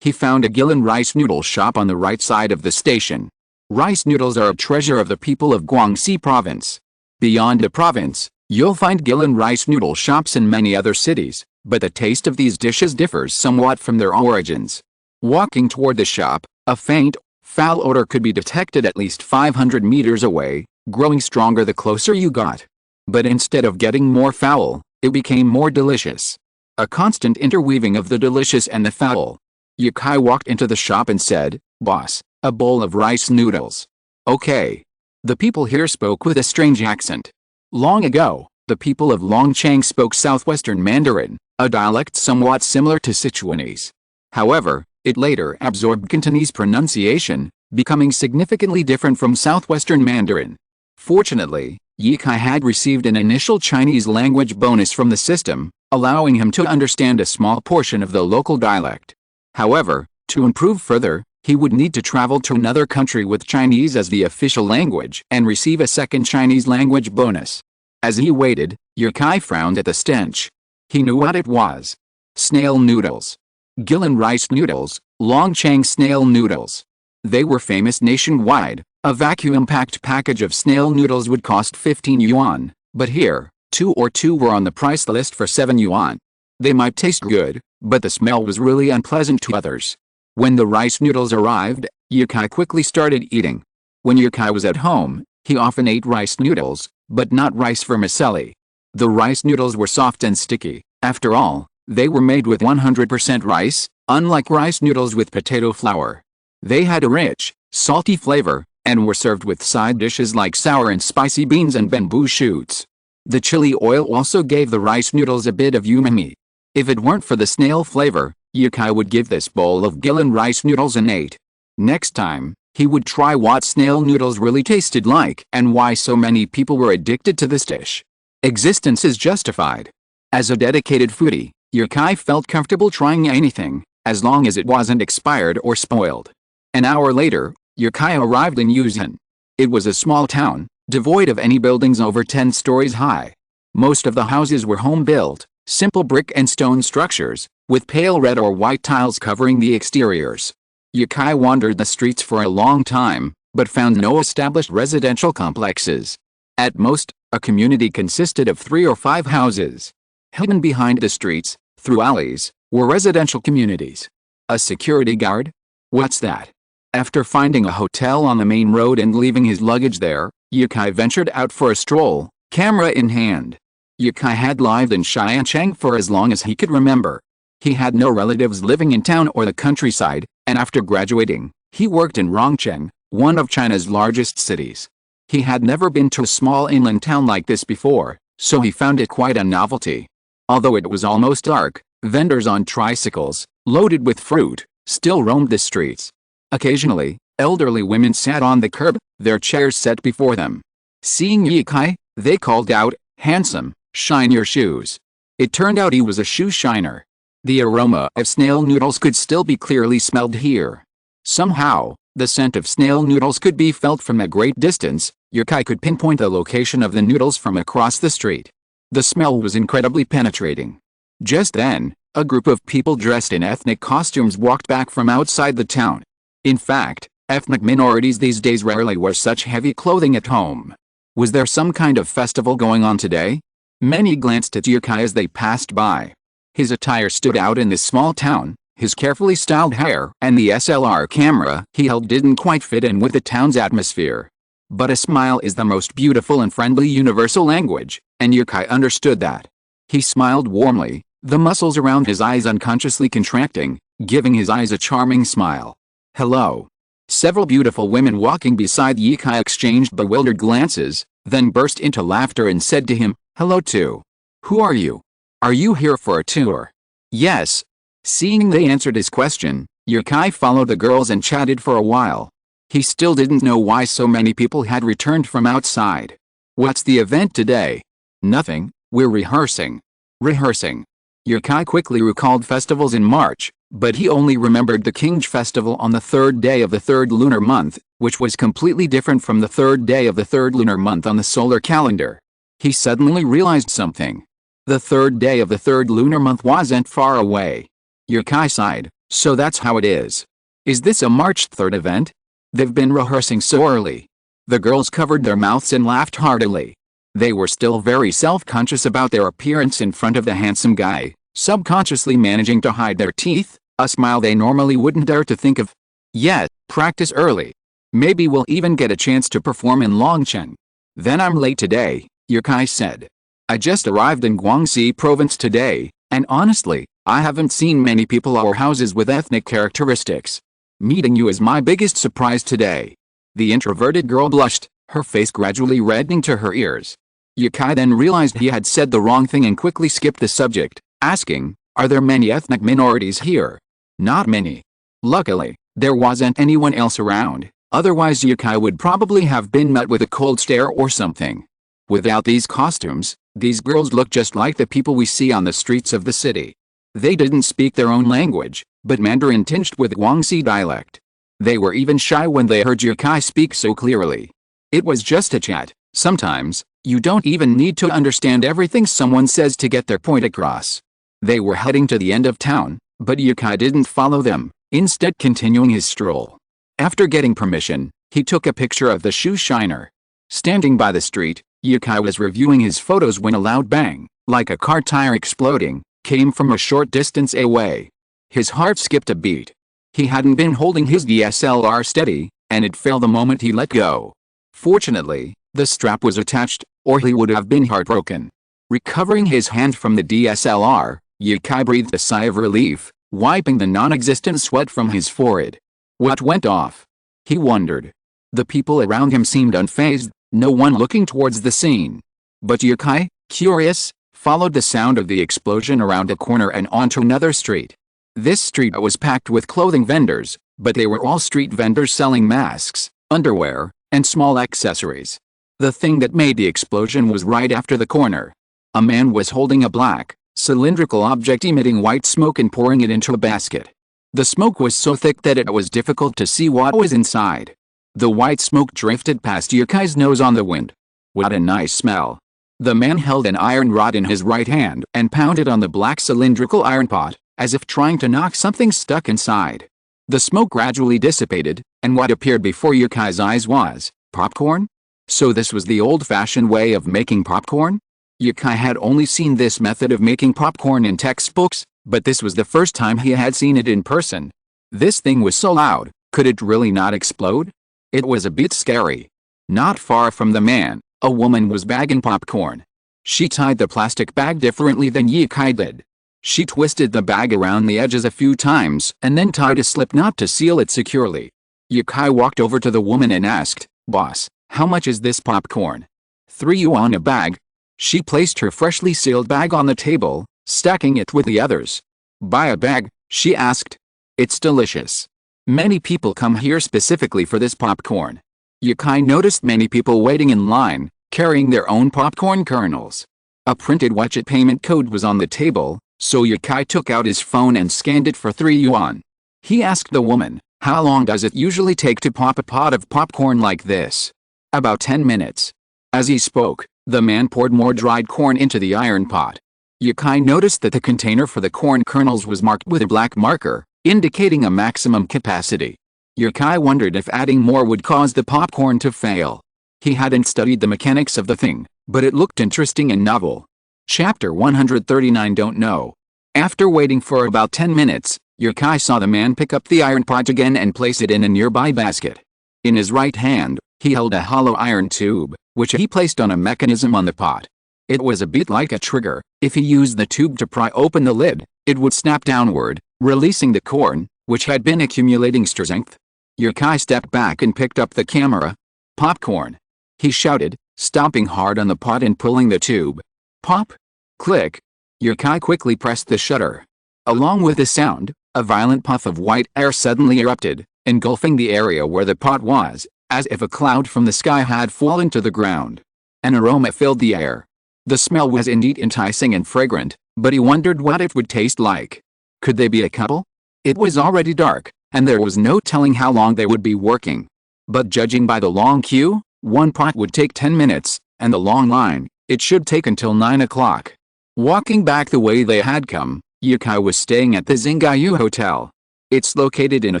He found a Gillen rice noodle shop on the right side of the station. Rice noodles are a treasure of the people of Guangxi province. Beyond the province, you'll find Gillen rice noodle shops in many other cities, but the taste of these dishes differs somewhat from their origins. Walking toward the shop, a faint, foul odor could be detected at least 500 meters away, growing stronger the closer you got. But instead of getting more foul, it became more delicious. A constant interweaving of the delicious and the foul. Yukai walked into the shop and said, "Boss, a bowl of rice noodles." "Okay." The people here spoke with a strange accent. Long ago, the people of Longchang spoke southwestern Mandarin, a dialect somewhat similar to Sichuanese. However, it later absorbed Cantonese pronunciation, becoming significantly different from southwestern Mandarin. Fortunately, Yikai had received an initial Chinese language bonus from the system, allowing him to understand a small portion of the local dialect. However, to improve further, he would need to travel to another country with Chinese as the official language and receive a second Chinese language bonus. As he waited, Yikai frowned at the stench. He knew what it was. Snail noodles. Gillen rice noodles, Longchang snail noodles. They were famous nationwide. A vacuum-packed package of snail noodles would cost 15 yuan, but here, two were on the price list for 7 yuan. They might taste good, but the smell was really unpleasant to others. When the rice noodles arrived, Yikai quickly started eating. When Yikai was at home, he often ate rice noodles, but not rice vermicelli. The rice noodles were soft and sticky. After all, they were made with 100% rice, unlike rice noodles with potato flour. They had a rich, salty flavor, and were served with side dishes like sour and spicy beans and bamboo shoots. The chili oil also gave the rice noodles a bit of umami. If it weren't for the snail flavor, Yikai would give this bowl of Gillen rice noodles an 8. Next time, he would try what snail noodles really tasted like and why so many people were addicted to this dish. Existence is justified. As a dedicated foodie, Yikai felt comfortable trying anything, as long as it wasn't expired or spoiled. An hour later, Yikai arrived in Yuzhen. It was a small town, devoid of any buildings over 10 stories high. Most of the houses were home-built, simple brick and stone structures, with pale red or white tiles covering the exteriors. Yikai wandered the streets for a long time, but found no established residential complexes. At most, a community consisted of 3 or 5 houses. Hidden behind the streets, through alleys, were residential communities. A security guard? What's that? After finding a hotel on the main road and leaving his luggage there, Yikai ventured out for a stroll, camera in hand. Yikai had lived in Xiancheng for as long as he could remember. He had no relatives living in town or the countryside, and after graduating, he worked in Rongcheng, one of China's largest cities. He had never been to a small inland town like this before, so he found it quite a novelty. Although it was almost dark, vendors on tricycles, loaded with fruit, still roamed the streets. Occasionally, elderly women sat on the curb, their chairs set before them. Seeing Yikai, they called out, "Handsome, shine your shoes." It turned out he was a shoe shiner. The aroma of snail noodles could still be clearly smelled here. Somehow, the scent of snail noodles could be felt from a great distance. Yikai could pinpoint the location of the noodles from across the street. The smell was incredibly penetrating. Just then, a group of people dressed in ethnic costumes walked back from outside the town. In fact, ethnic minorities these days rarely wear such heavy clothing at home. Was there some kind of festival going on today? Many glanced at Yikai as they passed by. His attire stood out in this small town. His carefully styled hair and the SLR camera he held didn't quite fit in with the town's atmosphere. But a smile is the most beautiful and friendly universal language, and Yikai understood that. He smiled warmly, the muscles around his eyes unconsciously contracting, giving his eyes a charming smile. "Hello." Several beautiful women walking beside Yikai exchanged bewildered glances, then burst into laughter and said to him, "Hello too. Who are you? Are you here for a tour?" "Yes." Seeing they answered his question, Yikai followed the girls and chatted for a while. He still didn't know why so many people had returned from outside. "What's the event today?" "Nothing, we're rehearsing." Rehearsing. Yikai quickly recalled festivals in March, but he only remembered the Qingge festival on the 3rd day of the 3rd lunar month, which was completely different from the 3rd day of the 3rd lunar month on the solar calendar. He suddenly realized something. The 3rd day of the 3rd lunar month wasn't far away. Yikai sighed, So that's how it is. Is this a March 3rd event? They've been rehearsing so early. The girls covered their mouths and laughed heartily. They were still very self-conscious about their appearance in front of the handsome guy, subconsciously managing to hide their teeth, a smile they normally wouldn't dare to think of. Yet, practice early. Maybe we'll even get a chance to perform in Longchen. Then I'm late today, Yukai said. I just arrived in Guangxi province today, and honestly, I haven't seen many people or houses with ethnic characteristics. Meeting you is my biggest surprise today. The introverted girl blushed, her face gradually reddening to her ears. Yukai then realized he had said the wrong thing and quickly skipped the subject, asking, are there many ethnic minorities here? Not many. Luckily, there wasn't anyone else around, otherwise Yukai would probably have been met with a cold stare or something. Without these costumes, these girls look just like the people we see on the streets of the city. They didn't speak their own language, but Mandarin tinged with Guangxi dialect. They were even shy when they heard Yukai speak so clearly. It was just a chat. Sometimes, you don't even need to understand everything someone says to get their point across. They were heading to the end of town, but Yukai didn't follow them, instead continuing his stroll. After getting permission, he took a picture of the shoe shiner. Standing by the street, Yukai was reviewing his photos when a loud bang, like a car tire exploding, came from a short distance away. His heart skipped a beat. He hadn't been holding his DSLR steady, and it fell the moment he let go. Fortunately, the strap was attached, or he would have been heartbroken. Recovering his hand from the DSLR, Yukai breathed a sigh of relief, wiping the non-existent sweat from his forehead. What went off? He wondered. The people around him seemed unfazed, no one looking towards the scene. But Yukai, curious, followed the sound of the explosion around a corner and onto another street. This street was packed with clothing vendors, but they were all street vendors selling masks, underwear, and small accessories. The thing that made the explosion was right after the corner. A man was holding a black, cylindrical object emitting white smoke and pouring it into a basket. The smoke was so thick that it was difficult to see what was inside. The white smoke drifted past Yukai's nose on the wind. What a nice smell. The man held an iron rod in his right hand and pounded on the black cylindrical iron pot, as if trying to knock something stuck inside. The smoke gradually dissipated, and what appeared before Yukai's eyes was popcorn? So this was the old-fashioned way of making popcorn? Yukai had only seen this method of making popcorn in textbooks, but this was the first time he had seen it in person. This thing was so loud, could it really not explode? It was a bit scary. Not far from the man, a woman was bagging popcorn. She tied the plastic bag differently than Yukai did. She twisted the bag around the edges a few times and then tied a slip knot to seal it securely. Yukai walked over to the woman and asked, "Boss, how much is this popcorn?" "3 yuan a bag." She placed her freshly sealed bag on the table, stacking it with the others. "Buy a bag?" she asked. "It's delicious. Many people come here specifically for this popcorn." Yukai noticed many people waiting in line, carrying their own popcorn kernels. A printed WeChat payment code was on the table, so Yukai took out his phone and scanned it for 3 yuan. He asked the woman, "How long does it usually take to pop a pot of popcorn like this?" "About 10 minutes. As he spoke, the man poured more dried corn into the iron pot. Yukai noticed that the container for the corn kernels was marked with a black marker, indicating a maximum capacity. Yukai wondered if adding more would cause the popcorn to fail. He hadn't studied the mechanics of the thing, but it looked interesting and novel. Chapter 139 Don't Know. After waiting for about 10 minutes, Yukai saw the man pick up the iron pot again and place it in a nearby basket. In his right hand, he held a hollow iron tube, which he placed on a mechanism on the pot. It was a bit like a trigger. If he used the tube to pry open the lid, it would snap downward, releasing the corn, which had been accumulating strength. Yukai stepped back and picked up the camera. "Popcorn!" he shouted, stomping hard on the pot and pulling the tube. Pop! Click! Yukai quickly pressed the shutter. Along with the sound, a violent puff of white air suddenly erupted, engulfing the area where the pot was, as if a cloud from the sky had fallen to the ground. An aroma filled the air. The smell was indeed enticing and fragrant, but he wondered what it would taste like. Could they be a couple? It was already dark, and there was no telling how long they would be working. But judging by the long queue, one pot would take 10 minutes, and the long line, it should take until 9 o'clock. Walking back the way they had come, Yukai was staying at the Zingayu Hotel. It's located in a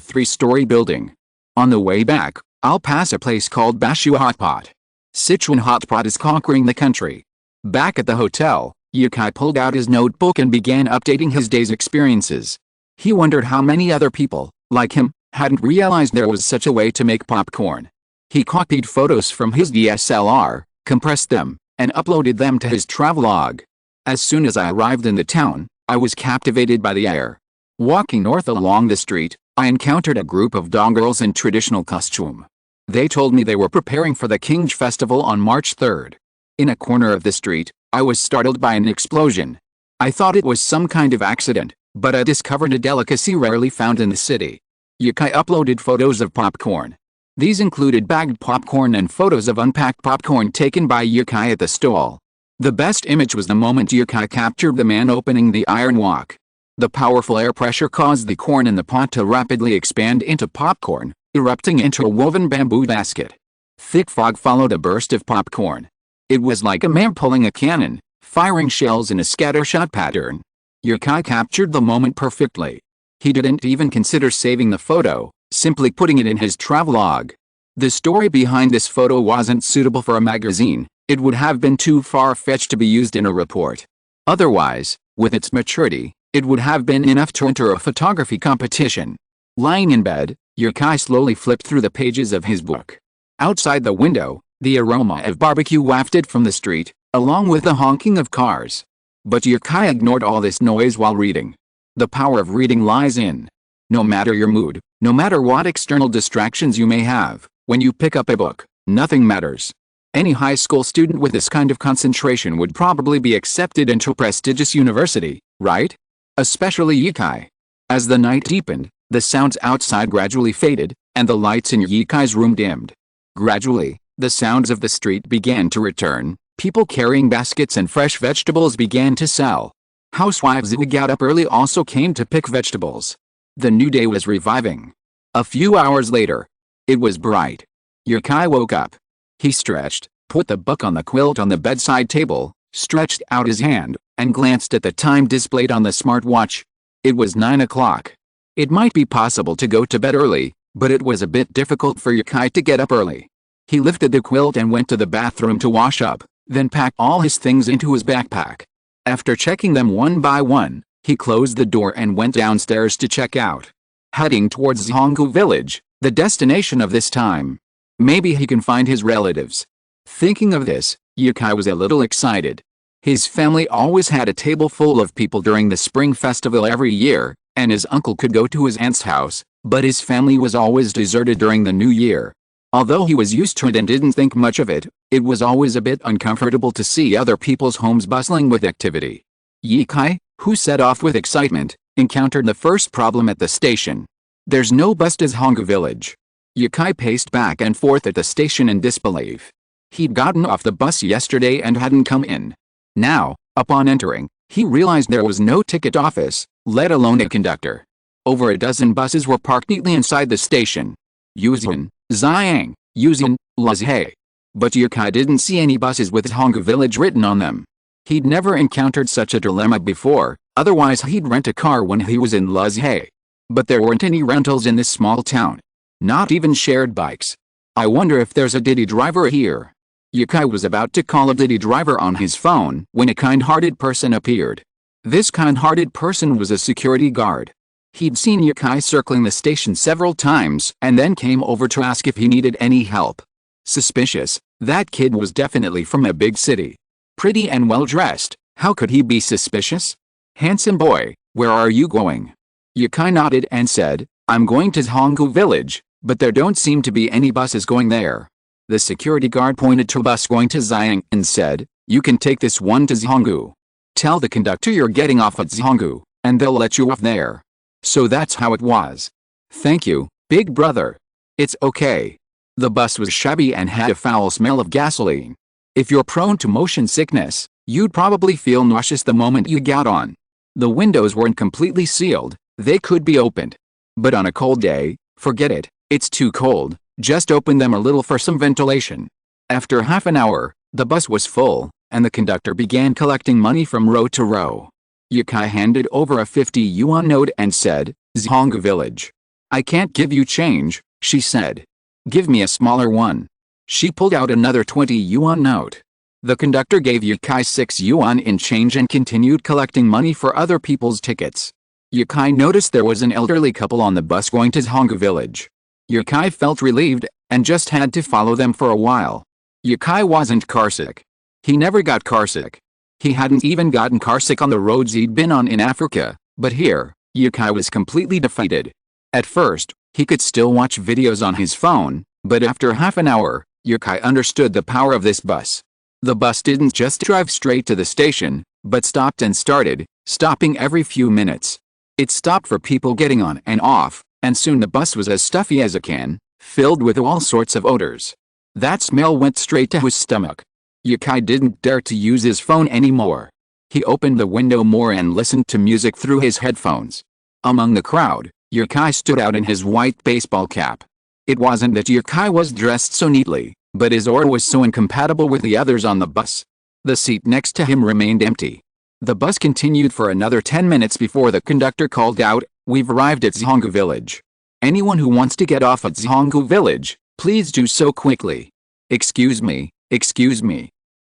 3-story building. On the way back, I'll pass a place called Bashu Hotpot. Sichuan Hotpot is conquering the country. Back at the hotel, Yukai pulled out his notebook and began updating his day's experiences. He wondered how many other people, like him, hadn't realized there was such a way to make popcorn. He copied photos from his DSLR, compressed them, and uploaded them to his travelogue. As soon as I arrived in the town, I was captivated by the air. Walking north along the street, I encountered a group of dong-girls in traditional costume. They told me they were preparing for the Kinj festival on March 3rd. In a corner of the street, I was startled by an explosion. I thought it was some kind of accident, but I discovered a delicacy rarely found in the city. Yukai uploaded photos of popcorn. These included bagged popcorn and photos of unpacked popcorn taken by Yukai at the stall. The best image was the moment Yukai captured the man opening the iron wok. The powerful air pressure caused the corn in the pot to rapidly expand into popcorn, erupting into a woven bamboo basket. Thick fog followed a burst of popcorn. It was like a man pulling a cannon, firing shells in a scattershot pattern. Yukai captured the moment perfectly. He didn't even consider saving the photo, simply putting it in his travelogue. The story behind this photo wasn't suitable for a magazine. It would have been too far-fetched to be used in a report. Otherwise, with its maturity, it would have been enough to enter a photography competition. Lying in bed, Yukai slowly flipped through the pages of his book. Outside the window, the aroma of barbecue wafted from the street, along with the honking of cars. But Yukai ignored all this noise while reading. The power of reading lies in. No matter your mood, no matter what external distractions you may have, when you pick up a book, nothing matters. Any high school student with this kind of concentration would probably be accepted into a prestigious university, right? Especially Yukai. As the night deepened, the sounds outside gradually faded, and the lights in Yukai's room dimmed. Gradually, the sounds of the street began to return. People carrying baskets and fresh vegetables began to sell. Housewives who got up early also came to pick vegetables. The new day was reviving. A few hours later, it was bright. Yukai woke up. He stretched, put the book on the quilt on the bedside table, stretched out his hand, and glanced at the time displayed on the smartwatch. It was 9 o'clock. It might be possible to go to bed early, but it was a bit difficult for Yukai to get up early. He lifted the quilt and went to the bathroom to wash up, then packed all his things into his backpack. After checking them one by one, he closed the door and went downstairs to check out. Heading towards Zhonggu village, the destination of this time. Maybe he can find his relatives. Thinking of this, Yukai was a little excited. His family always had a table full of people during the spring festival every year, and his uncle could go to his aunt's house, but his family was always deserted during the new year. Although he was used to it and didn't think much of it, it was always a bit uncomfortable to see other people's homes bustling with activity. Yukai, who set off with excitement, encountered the first problem at the station. There's no bus to Zhonggu village. Yukai paced back and forth at the station in disbelief. He'd gotten off the bus yesterday and hadn't come in. Now, upon entering, he realized there was no ticket office, let alone a conductor. Over a dozen buses were parked neatly inside the station. Yuzhen, Ziyang, Yuzhen, Lazhe. But Yukai didn't see any buses with Zhonggu village written on them. He'd never encountered such a dilemma before, otherwise he'd rent a car when he was in Lazhe. But there weren't any rentals in this small town. Not even shared bikes. I wonder if there's a Didi driver here. Yukai was about to call a Didi driver on his phone when a kind-hearted person appeared. This kind-hearted person was a security guard. He'd seen Yukai circling the station several times and then came over to ask if he needed any help. Suspicious, that kid was definitely from a big city. Pretty and well-dressed, how could he be suspicious? Handsome boy, where are you going? Yukai nodded and said, I'm going to Zhonggu village, but there don't seem to be any buses going there. The security guard pointed to a bus going to Ziyang and said, you can take this one to Zhonggu. Tell the conductor you're getting off at Zhonggu, and they'll let you off there. So that's how it was. Thank you, big brother. It's okay. The bus was shabby and had a foul smell of gasoline. If you're prone to motion sickness, you'd probably feel nauseous the moment you got on. The windows weren't completely sealed, they could be opened. But on a cold day, forget it, it's too cold, just open them a little for some ventilation. After half an hour, the bus was full, and the conductor began collecting money from row to row. Yukai handed over a 50 yuan note and said, Zhonggu village. I can't give you change, she said. Give me a smaller one. She pulled out another 20 yuan note. The conductor gave Yukai 6 yuan in change and continued collecting money for other people's tickets. Yukai noticed there was an elderly couple on the bus going to Zhonggu village. Yukai felt relieved, and just had to follow them for a while. Yukai wasn't carsick. He never got carsick. He hadn't even gotten carsick on the roads he'd been on in Africa, but here, Yukai was completely defeated. At first, he could still watch videos on his phone, but after half an hour, Yukai understood the power of this bus. The bus didn't just drive straight to the station, but stopped and started, stopping every few minutes. It stopped for people getting on and off, and soon the bus was as stuffy as a can, filled with all sorts of odors. That smell went straight to his stomach. Yukai didn't dare to use his phone anymore. He opened the window more and listened to music through his headphones. Among the crowd, Yukai stood out in his white baseball cap. It wasn't that Yukai was dressed so neatly, but his aura was so incompatible with the others on the bus. The seat next to him remained empty. The bus continued for another 10 minutes before the conductor called out, "We've arrived at Zhonggu village. Anyone who wants to get off at Zhonggu village, please do so quickly." Excuse me.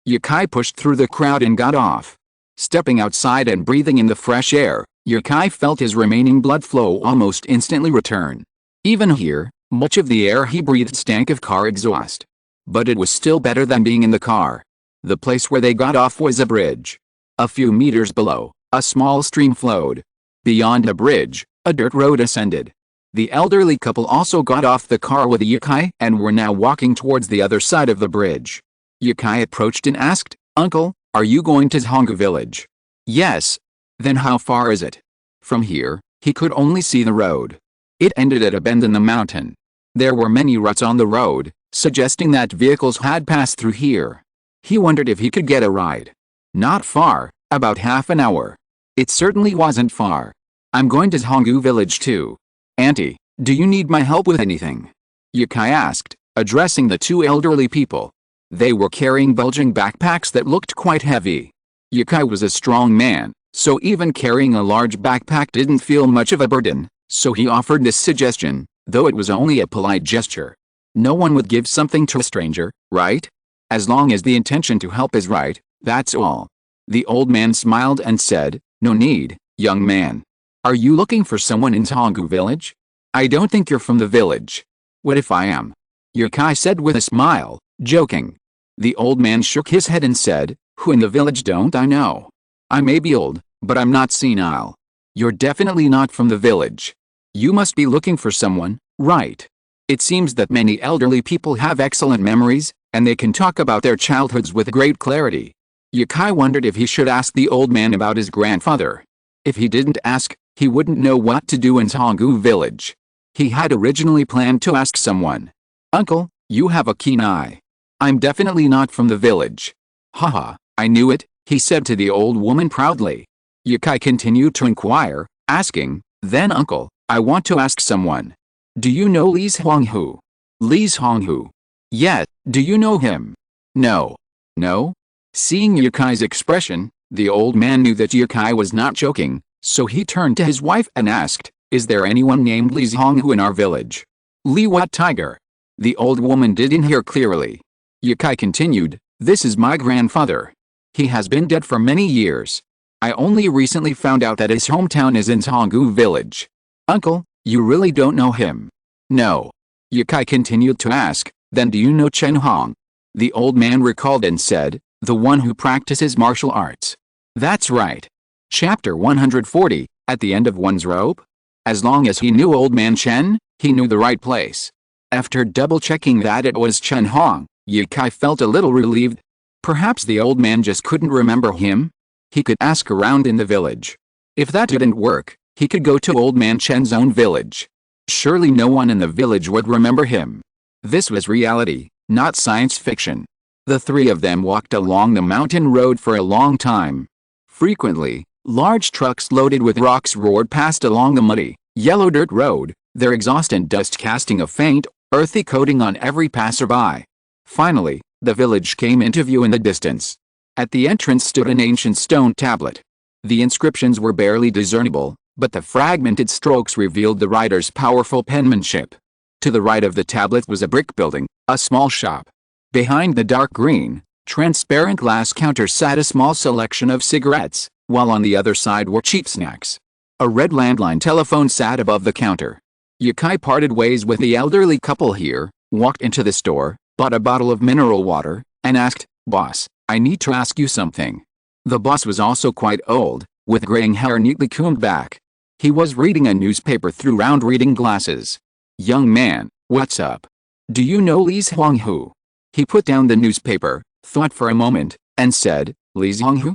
Yukai pushed through the crowd and got off. Stepping outside and breathing in the fresh air, Yukai felt his remaining blood flow almost instantly return. Even here, much of the air he breathed stank of car exhaust. But it was still better than being in the car. The place where they got off was a bridge. A few meters below, a small stream flowed. Beyond the bridge, a dirt road ascended. The elderly couple also got off the car with Yukai and were now walking towards the other side of the bridge. Yukai approached and asked, "Uncle, are you going to Zhonggu village?" "Yes." "Then how far is it?" From here, he could only see the road. It ended at a bend in the mountain. There were many ruts on the road, suggesting that vehicles had passed through here. He wondered if he could get a ride. Not far, about half an hour. It certainly wasn't far. "I'm going to Zhonggu village too. Auntie, do you need my help with anything?" Yukai asked, addressing the two elderly people. They were carrying bulging backpacks that looked quite heavy. Yukai was a strong man, so even carrying a large backpack didn't feel much of a burden, so he offered this suggestion, though it was only a polite gesture. No one would give something to a stranger, right? As long as the intention to help is right, that's all. The old man smiled and said, "No need, young man. Are you looking for someone in Zhonggu village? I don't think you're from the village." "What if I am?" Yukai said with a smile, joking. The old man shook his head and said, "Who in the village don't I know? I may be old, but I'm not senile. You're definitely not from the village. You must be looking for someone, right? It seems that many elderly people have excellent memories, and they can talk about their childhoods with great clarity." Yukai wondered if he should ask the old man about his grandfather. If he didn't ask, he wouldn't know what to do in Zhonggu village. He had originally planned to ask someone. "Uncle, you have a keen eye. I'm definitely not from the village." "Haha, I knew it," he said to the old woman proudly. Yukai continued to inquire, asking, "Then uncle, I want to ask someone. Do you know Li Zhonghu?" "Li Zhonghu?" "Yes, do you know him?" "No." "No?" Seeing Yukai's expression, the old man knew that Yukai was not joking, so he turned to his wife and asked, "Is there anyone named Li Zhonghu in our village?" "Li what tiger?" The old woman didn't hear clearly. Yukai continued, "This is my grandfather. He has been dead for many years. I only recently found out that his hometown is in Zhonggu village." "Uncle, you really don't know him?" "No." Yukai continued to ask, "Then do you know Chen Hong?" The old man recalled and said, "The one who practices martial arts." "That's right." Chapter 140, At the End of One's Rope? As long as he knew Old Man Chen, he knew the right place. After double-checking that it was Chen Hong, Yukai felt a little relieved. Perhaps the old man just couldn't remember him? He could ask around in the village. If that didn't work, he could go to Old Man Chen's own village. Surely no one in the village would remember him. This was reality, not science fiction. The three of them walked along the mountain road for a long time. Frequently, large trucks loaded with rocks roared past along the muddy, yellow dirt road, their exhaust and dust casting a faint, earthy coating on every passerby. Finally, the village came into view in the distance. At the entrance stood an ancient stone tablet. The inscriptions were barely discernible, but the fragmented strokes revealed the writer's powerful penmanship. To the right of the tablet was a brick building, a small shop. Behind the dark green, transparent glass counter sat a small selection of cigarettes, while on the other side were cheap snacks. A red landline telephone sat above the counter. Yukai parted ways with the elderly couple here, walked into the store, bought a bottle of mineral water, and asked, "Boss, I need to ask you something." The boss was also quite old, with graying hair neatly combed back. He was reading a newspaper through round reading glasses. "Young man, what's up? Do you know Li Zhonghu?" He put down the newspaper, thought for a moment, and said, "Li Zhonghu?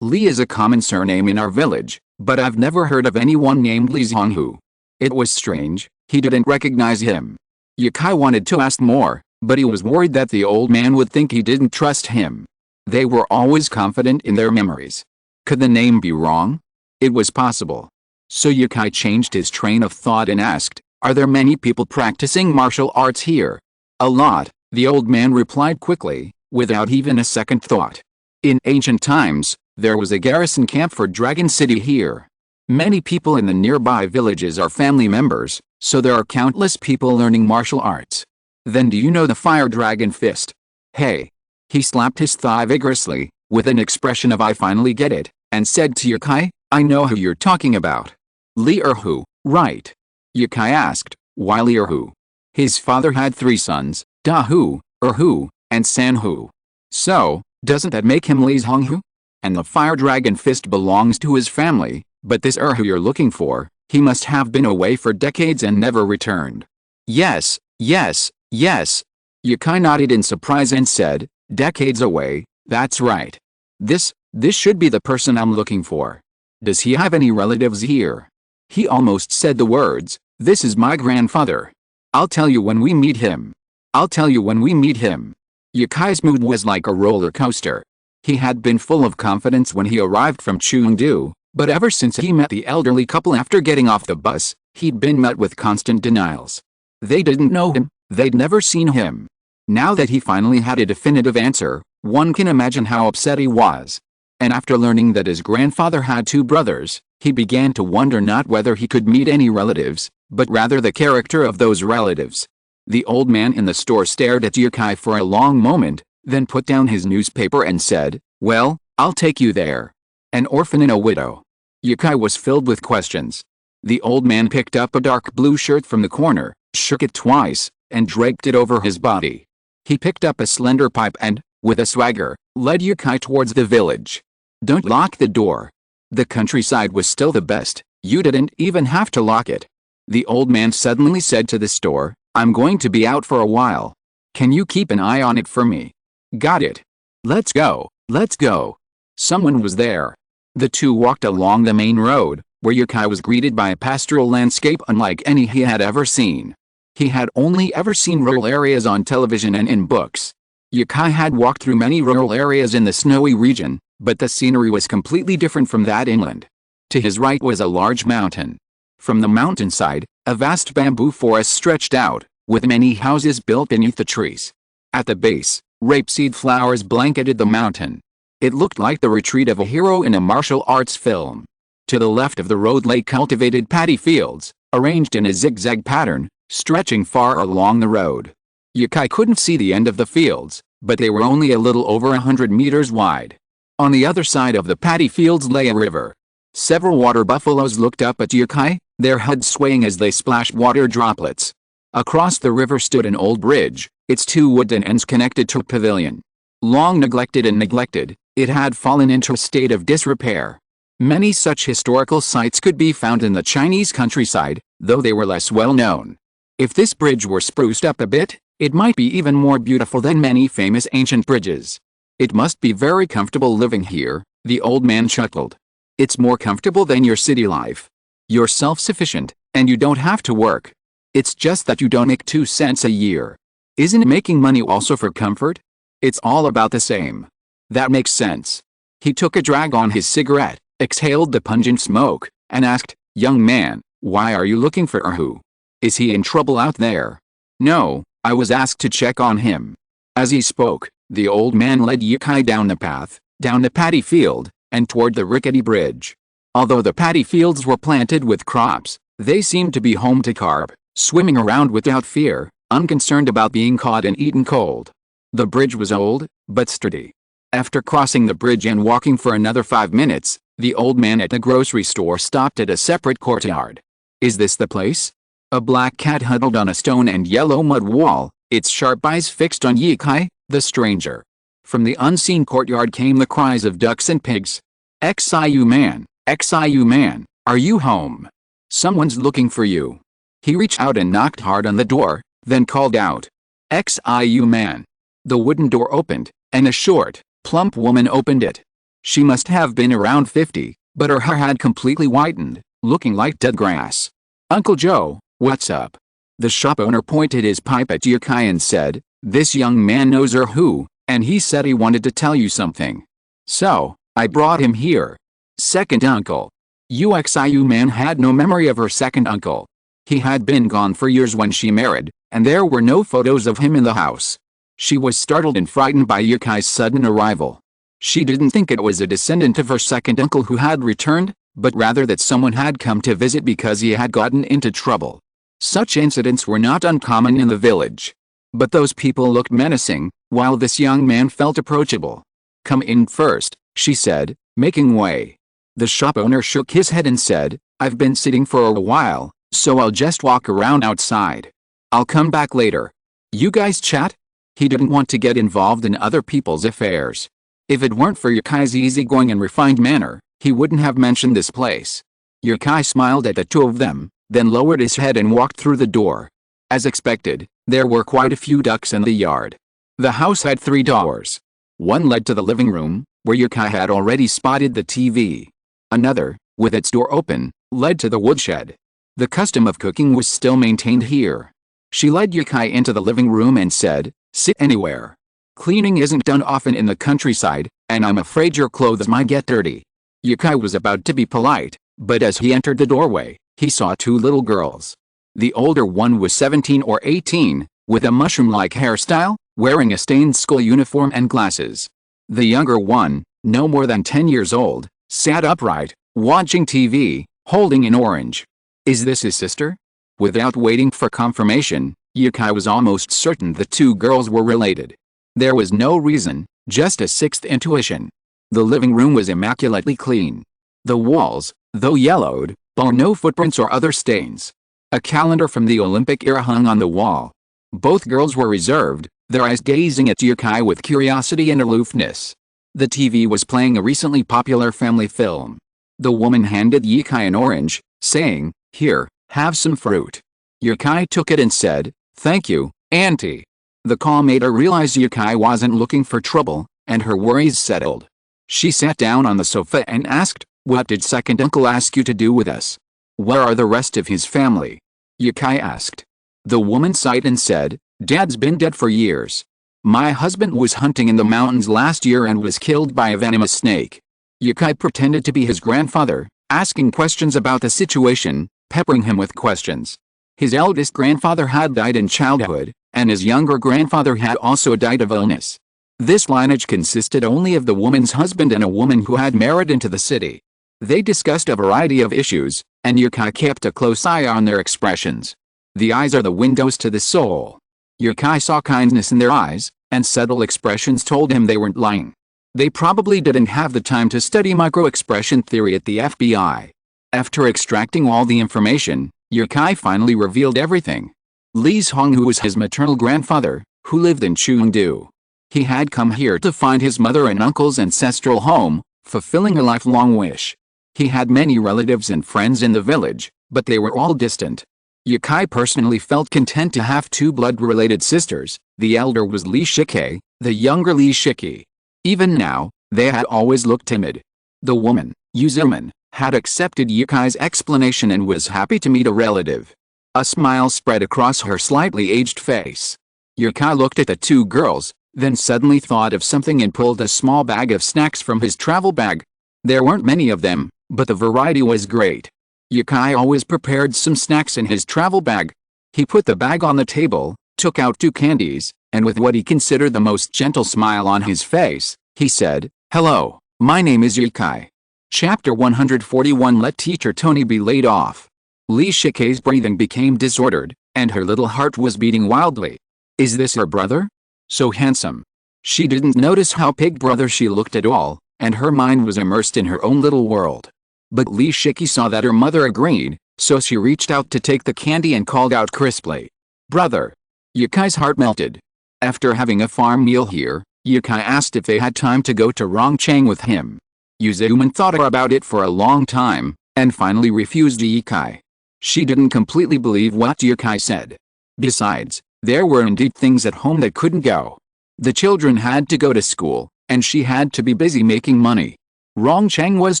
Li is a common surname in our village, but I've never heard of anyone named Li Zhonghu." It was strange, he didn't recognize him. Yukai wanted to ask more, but he was worried that the old man would think he didn't trust him. They were always confident in their memories. Could the name be wrong? It was possible. So Yukai changed his train of thought and asked, "Are there many people practicing martial arts here?" "A lot," the old man replied quickly, without even a second thought. "In ancient times, there was a garrison camp for Dragon City here. Many people in the nearby villages are family members, so there are countless people learning martial arts. Then do you know the Fire Dragon Fist? Hey!" He slapped his thigh vigorously, with an expression of "I finally get it," and said to Yukai, "I know who you're talking about. Li Erhu, right?" Yukai asked, "Why Li Erhu?" His father had 3 sons, Da-hu, Erhu, and San-hu. So, doesn't that make him Li Zhonghu? And the Fire Dragon Fist belongs to his family, but this Erhu you're looking for, he must have been away for decades and never returned. Yes, yes, yes. Yukai nodded in surprise and said, "Decades away, that's right. This should be the person I'm looking for. Does he have any relatives here?" He almost said the words, "This is my grandfather. I'll tell you when we meet him. I'll tell you when we meet him." Yukai's mood was like a roller coaster. He had been full of confidence when he arrived from Chengdu, but ever since he met the elderly couple after getting off the bus, he'd been met with constant denials. They didn't know him, they'd never seen him. Now that he finally had a definitive answer, one can imagine how upset he was. And after learning that his grandfather had 2 brothers, he began to wonder not whether he could meet any relatives, but rather the character of those relatives. The old man in the store stared at Yukai for a long moment, then put down his newspaper and said, "Well, I'll take you there. An orphan and a widow." Yukai was filled with questions. The old man picked up a dark blue shirt from the corner, shook it twice, and draped it over his body. He picked up a slender pipe and, with a swagger, led Yukai towards the village. "Don't lock the door. The countryside was still the best, you didn't even have to lock it." The old man suddenly said to the store, "I'm going to be out for a while. Can you keep an eye on it for me?" "Got it. Let's go, let's go." Someone was there. The two walked along the main road, where Yukai was greeted by a pastoral landscape unlike any he had ever seen. He had only ever seen rural areas on television and in books. Yukai had walked through many rural areas in the snowy region, but the scenery was completely different from that inland. To his right was a large mountain. From the mountainside, a vast bamboo forest stretched out, with many houses built beneath the trees. At the base, rapeseed flowers blanketed the mountain. It looked like the retreat of a hero in a martial arts film. To the left of the road lay cultivated paddy fields, arranged in a zigzag pattern, stretching far along the road. Yukai couldn't see the end of the fields, but they were only a little over 100 meters wide. On the other side of the paddy fields lay a river. Several water buffaloes looked up at Yukai, their heads swaying as they splashed water droplets. Across the river stood an old bridge, its 2 wooden ends connected to a pavilion. Long neglected, it had fallen into a state of disrepair. Many such historical sites could be found in the Chinese countryside, though they were less well known. If this bridge were spruced up a bit, it might be even more beautiful than many famous ancient bridges. "It must be very comfortable living here," the old man chuckled. "It's more comfortable than your city life. You're self-sufficient, and you don't have to work. It's just that you don't make 2 cents a year. Isn't making money also for comfort? It's all about the same." "That makes sense." He took a drag on his cigarette, exhaled the pungent smoke, and asked, "Young man, why are you looking for Erhu? Is he in trouble out there?" "No, I was asked to check on him." As he spoke, the old man led Yukai down the path, down the paddy field, and toward the rickety bridge. Although the paddy fields were planted with crops, they seemed to be home to carp, swimming around without fear, unconcerned about being caught and eaten cold. The bridge was old, but sturdy. After crossing the bridge and walking for another 5 minutes, the old man at the grocery store stopped at a separate courtyard. Is this the place? A black cat huddled on a stone and yellow mud wall, its sharp eyes fixed on Yikai, the stranger. From the unseen courtyard came the cries of ducks and pigs. Xiu man, are you home? Someone's looking for you. He reached out and knocked hard on the door, then called out. Xiu man. The wooden door opened, and a short, plump woman opened it. She must have been around 50, but her hair had completely whitened, looking like dead grass. Uncle Joe, what's up? The shop owner pointed his pipe at Yikai and said, this young man knows her who, and he said he wanted to tell you something. So, I brought him here. Second uncle. Xiu man had no memory of her second uncle. He had been gone for years when she married, and there were no photos of him in the house. She was startled and frightened by Yukai's sudden arrival. She didn't think it was a descendant of her second uncle who had returned, but rather that someone had come to visit because he had gotten into trouble. Such incidents were not uncommon in the village. But those people looked menacing, while this young man felt approachable. Come in first, she said, making way. The shop owner shook his head and said, I've been sitting for a while, so I'll just walk around outside. I'll come back later. You guys chat? He didn't want to get involved in other people's affairs. If it weren't for Yukai's easygoing and refined manner, he wouldn't have mentioned this place. Yukai smiled at the two of them, then lowered his head and walked through the door. As expected, there were quite a few ducks in the yard. The house had 3 doors. One led to the living room, where Yukai had already spotted the TV. Another, with its door open, led to the woodshed. The custom of cooking was still maintained here. She led Yukai into the living room and said, sit anywhere. Cleaning isn't done often in the countryside, and I'm afraid your clothes might get dirty. Yukai was about to be polite, but as he entered the doorway, he saw 2 little girls. The older one was 17 or 18, with a mushroom-like hairstyle, wearing a stained school uniform and glasses. The younger one, no more than 10 years old, sat upright, watching TV, holding an orange. Is this his sister? Without waiting for confirmation, Yukai was almost certain the 2 girls were related. There was no reason, just a sixth intuition. The living room was immaculately clean. The walls, though yellowed, bore no footprints or other stains. A calendar from the Olympic era hung on the wall. Both girls were reserved, their eyes gazing at Yukai with curiosity and aloofness. The TV was playing a recently popular family film. The woman handed Yukai an orange, saying, Here, have some fruit. Yukai took it and said, Thank you, Auntie. The call made her realize Yukai wasn't looking for trouble, and her worries settled. She sat down on the sofa and asked, What did second uncle ask you to do with us? Where are the rest of his family? Yukai asked. The woman sighed and said, Dad's been dead for years. My husband was hunting in the mountains last year and was killed by a venomous snake. Yukai pretended to be his grandfather, asking questions about the situation, peppering him with questions. His eldest grandfather had died in childhood, and his younger grandfather had also died of illness. This lineage consisted only of the woman's husband and a woman who had married into the city. They discussed a variety of issues, and Yukai kept a close eye on their expressions. The eyes are the windows to the soul. Yukai saw kindness in their eyes, and subtle expressions told him they weren't lying. They probably didn't have the time to study micro-expression theory at the FBI. After extracting all the information, Yukai finally revealed everything. Li Hong, who was his maternal grandfather, who lived in Chengdu. He had come here to find his mother and uncle's ancestral home, fulfilling a lifelong wish. He had many relatives and friends in the village, but they were all distant. Yukai personally felt content to have 2 blood-related sisters. The elder was Li Shike, the younger Li Shiki. Even now, they had always looked timid. The woman, Yuzuman, had accepted Yukai's explanation and was happy to meet a relative. A smile spread across her slightly aged face. Yukai looked at the 2 girls, then suddenly thought of something and pulled a small bag of snacks from his travel bag. There weren't many of them, but the variety was great. Yukai always prepared some snacks in his travel bag. He put the bag on the table, took out 2 candies, and with what he considered the most gentle smile on his face, he said, Hello, my name is Yukai. Chapter 141. Let Teacher Tony be laid off. Lee Shikei's breathing became disordered, and her little heart was beating wildly. Is this her brother? So handsome. She didn't notice how big brother she looked at all, and her mind was immersed in her own little world. But Lee Shikei saw that her mother agreed, so she reached out to take the candy and called out crisply, "Brother!" Yukai's heart melted. After having a farm meal here, Yukai asked if they had time to go to Rongcheng with him. Yuzuman thought about it for a long time, and finally refused Yukai. She didn't completely believe what Yukai said. Besides, there were indeed things at home that couldn't go. The children had to go to school, and she had to be busy making money. Rongcheng was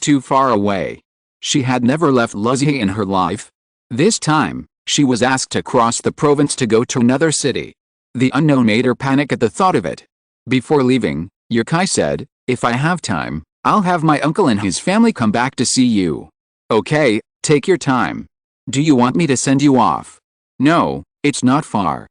too far away. She had never left Luzhi in her life. This time, she was asked to cross the province to go to another city. The unknown made her panic at the thought of it. Before leaving, Yukai said, "If I have time, I'll have my uncle and his family come back to see you." "Okay, take your time. Do you want me to send you off?" "No, it's not far."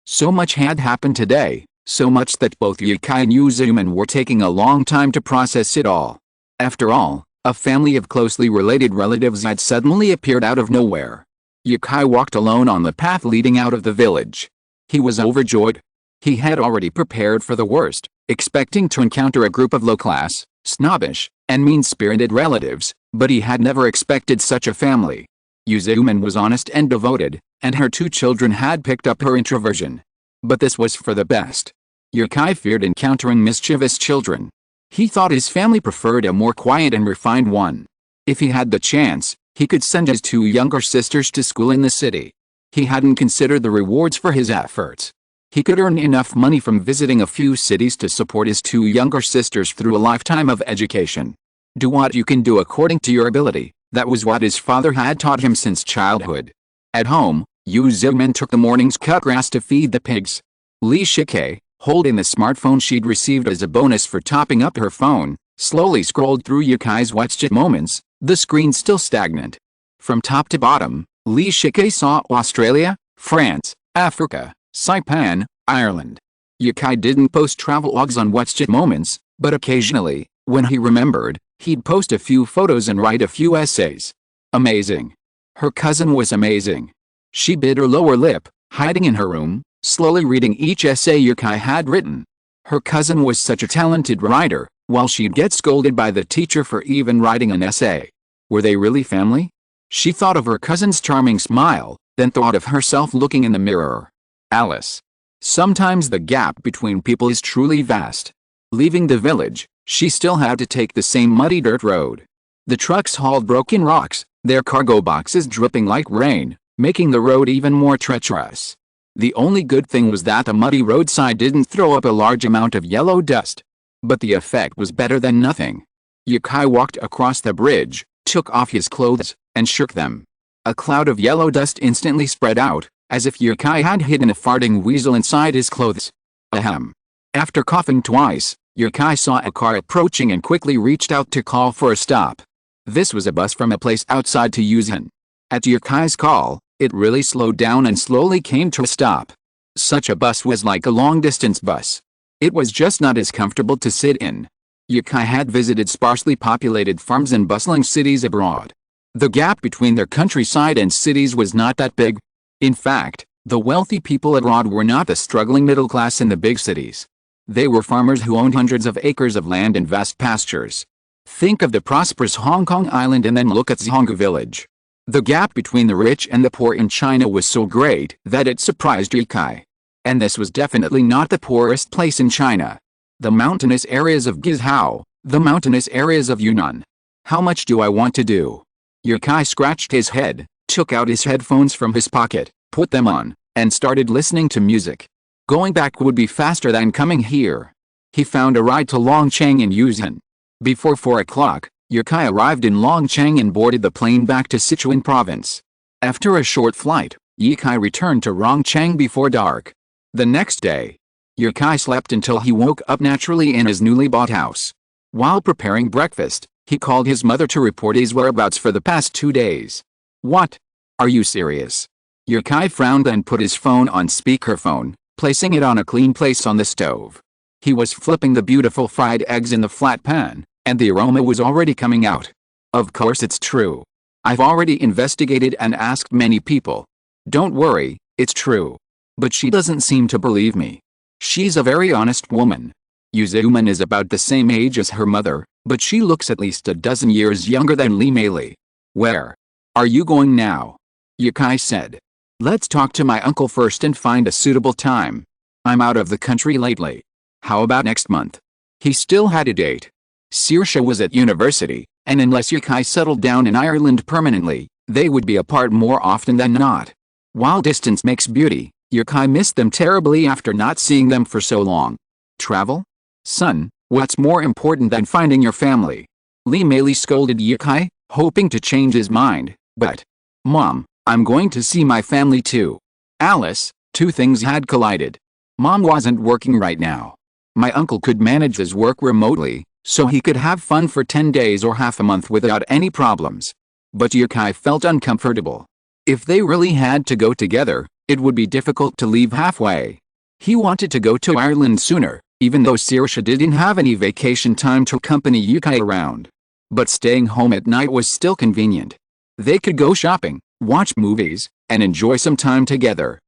So much had happened today, so much that both Yukai and Yuzuman were taking a long time to process it all. After all, a family of closely related relatives had suddenly appeared out of nowhere. Yukai walked alone on the path leading out of the village. He was overjoyed. He had already prepared for the worst, expecting to encounter a group of low-class, snobbish, and mean-spirited relatives, but he had never expected such a family. Yuzuman was honest and devoted, and her two children had picked up her introversion. But this was for the best. Yukai feared encountering mischievous children. He thought his family preferred a more quiet and refined one. If he had the chance, he could send his two younger sisters to school in the city. He hadn't considered the rewards for his efforts. He could earn enough money from visiting a few cities to support his two younger sisters through a lifetime of education. Do what you can do according to your ability. That was what his father had taught him since childhood. At home, Yuzuman took the morning's cut grass to feed the pigs. Lee Shikei, holding the smartphone she'd received as a bonus for topping up her phone, slowly scrolled through Yukai's WhatsApp moments, the screen still stagnant. From top to bottom, Lee Shikei saw Australia, France, Africa, Saipan, Ireland. Yukai didn't post travelogues on WhatsApp moments, but occasionally, when he remembered, he'd post a few photos and write a few essays. Amazing. Her cousin was amazing. She bit her lower lip, hiding in her room, slowly reading each essay Yukai had written. Her cousin was such a talented writer, while she'd get scolded by the teacher for even writing an essay. Were they really family? She thought of her cousin's charming smile, then thought of herself looking in the mirror. Alice. Sometimes the gap between people is truly vast. Leaving the village, she still had to take the same muddy dirt road. The trucks hauled broken rocks, their cargo boxes dripping like rain, making the road even more treacherous. The only good thing was that the muddy roadside didn't throw up a large amount of yellow dust. But the effect was better than nothing. Yukai walked across the bridge, took off his clothes, and shook them. A cloud of yellow dust instantly spread out, as if Yukai had hidden a farting weasel inside his clothes. Ahem. After coughing twice, Yukai saw a car approaching and quickly reached out to call for a stop. This was a bus from a place outside to Yuzan. At Yukai's call, it really slowed down and slowly came to a stop. Such a bus was like a long-distance bus. It was just not as comfortable to sit in. Yukai had visited sparsely populated farms and bustling cities abroad. The gap between their countryside and cities was not that big. In fact, the wealthy people abroad were not the struggling middle class in the big cities. They were farmers who owned hundreds of acres of land and vast pastures. Think of the prosperous Hong Kong island and then look at Zhonggu village. The gap between the rich and the poor in China was so great that it surprised Yukai. And this was definitely not the poorest place in China. The mountainous areas of Guizhou, the mountainous areas of Yunnan. How much do I want to do? Yukai scratched his head, took out his headphones from his pocket, put them on, and started listening to music. Going back would be faster than coming here. He found a ride to Longcheng in Yuzhan. Before 4 o'clock, Yukai arrived in Longcheng and boarded the plane back to Sichuan province. After a short flight, Yukai returned to Rongcheng before dark. The next day, Yukai slept until he woke up naturally in his newly bought house. While preparing breakfast, he called his mother to report his whereabouts for the past 2 days. What? Are you serious? Yukai frowned and put his phone on speakerphone, placing it on a clean place on the stove. He was flipping the beautiful fried eggs in the flat pan, and the aroma was already coming out. Of course it's true. I've already investigated and asked many people. Don't worry, it's true. But she doesn't seem to believe me. She's a very honest woman. Yuzuman is about the same age as her mother, but she looks at least a dozen years younger than Lee Mei. Where are you going now? Yukai said. Let's talk to my uncle first and find a suitable time. I'm out of the country lately. How about next month? He still had a date. Saoirse was at university, and unless Yukai settled down in Ireland permanently, they would be apart more often than not. While distance makes beauty, Yukai missed them terribly after not seeing them for so long. Travel? Son, what's more important than finding your family? Lee Mei scolded Yukai, hoping to change his mind, but, Mom, I'm going to see my family too. Alice, two things had collided. Mom wasn't working right now. My uncle could manage his work remotely, so he could have fun for 10 days or half a month without any problems. But Yukai felt uncomfortable. If they really had to go together, it would be difficult to leave halfway. He wanted to go to Ireland sooner, even though Saoirse didn't have any vacation time to accompany Yukai around. But staying home at night was still convenient. They could go shopping, watch movies, and enjoy some time together.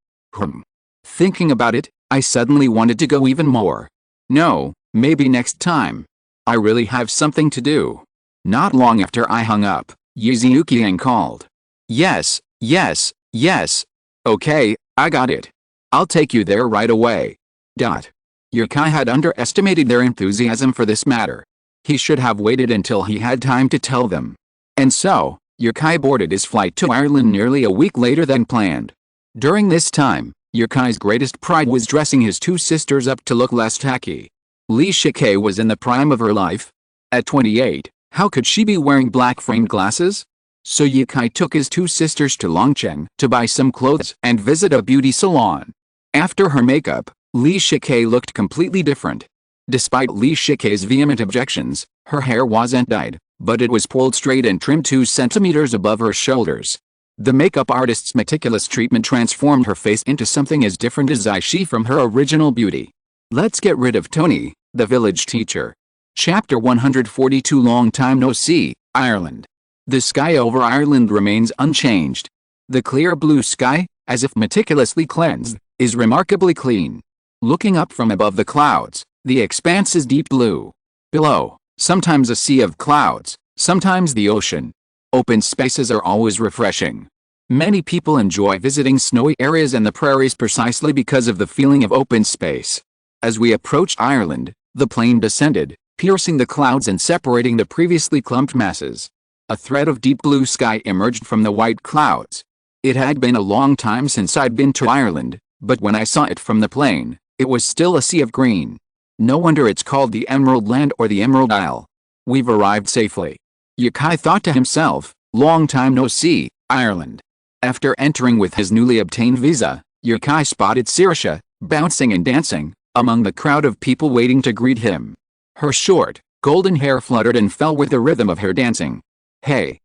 Thinking about it, I suddenly wanted to go even more. No, maybe next time. I really have something to do. Not long after I hung up, Yuzuki called. Yes. Okay, I got it. I'll take you there right away. Yukai had underestimated their enthusiasm for this matter. He should have waited until he had time to tell them. And so, Yukai boarded his flight to Ireland nearly a week later than planned. During this time, Yukai's greatest pride was dressing his two sisters up to look less tacky. Lee Shike was in the prime of her life. At 28, how could she be wearing black framed glasses? So Yukai took his two sisters to Longcheng to buy some clothes and visit a beauty salon. After her makeup, Lee Shike looked completely different. Despite Lee Shike's vehement objections, her hair wasn't dyed, but it was pulled straight and trimmed 2 centimeters above her shoulders. The makeup artist's meticulous treatment transformed her face into something as different as Aishi from her original beauty. Let's get rid of Tony, the village teacher. Chapter 142. Long time no see, Ireland. The sky over Ireland remains unchanged. The clear blue sky, as if meticulously cleansed, is remarkably clean. Looking up from above the clouds, the expanse is deep blue. Below, sometimes a sea of clouds, sometimes the ocean. Open spaces are always refreshing. Many people enjoy visiting snowy areas and the prairies precisely because of the feeling of open space. As we approached Ireland, the plane descended, piercing the clouds and separating the previously clumped masses. A thread of deep blue sky emerged from the white clouds. It had been a long time since I'd been to Ireland, but when I saw it from the plane, it was still a sea of green. No wonder it's called the Emerald Land or the Emerald Isle. We've arrived safely. Yukai thought to himself, long time no see, Ireland. After entering with his newly obtained visa, Yukai spotted Saoirse, bouncing and dancing, among the crowd of people waiting to greet him. Her short, golden hair fluttered and fell with the rhythm of her dancing. Hey.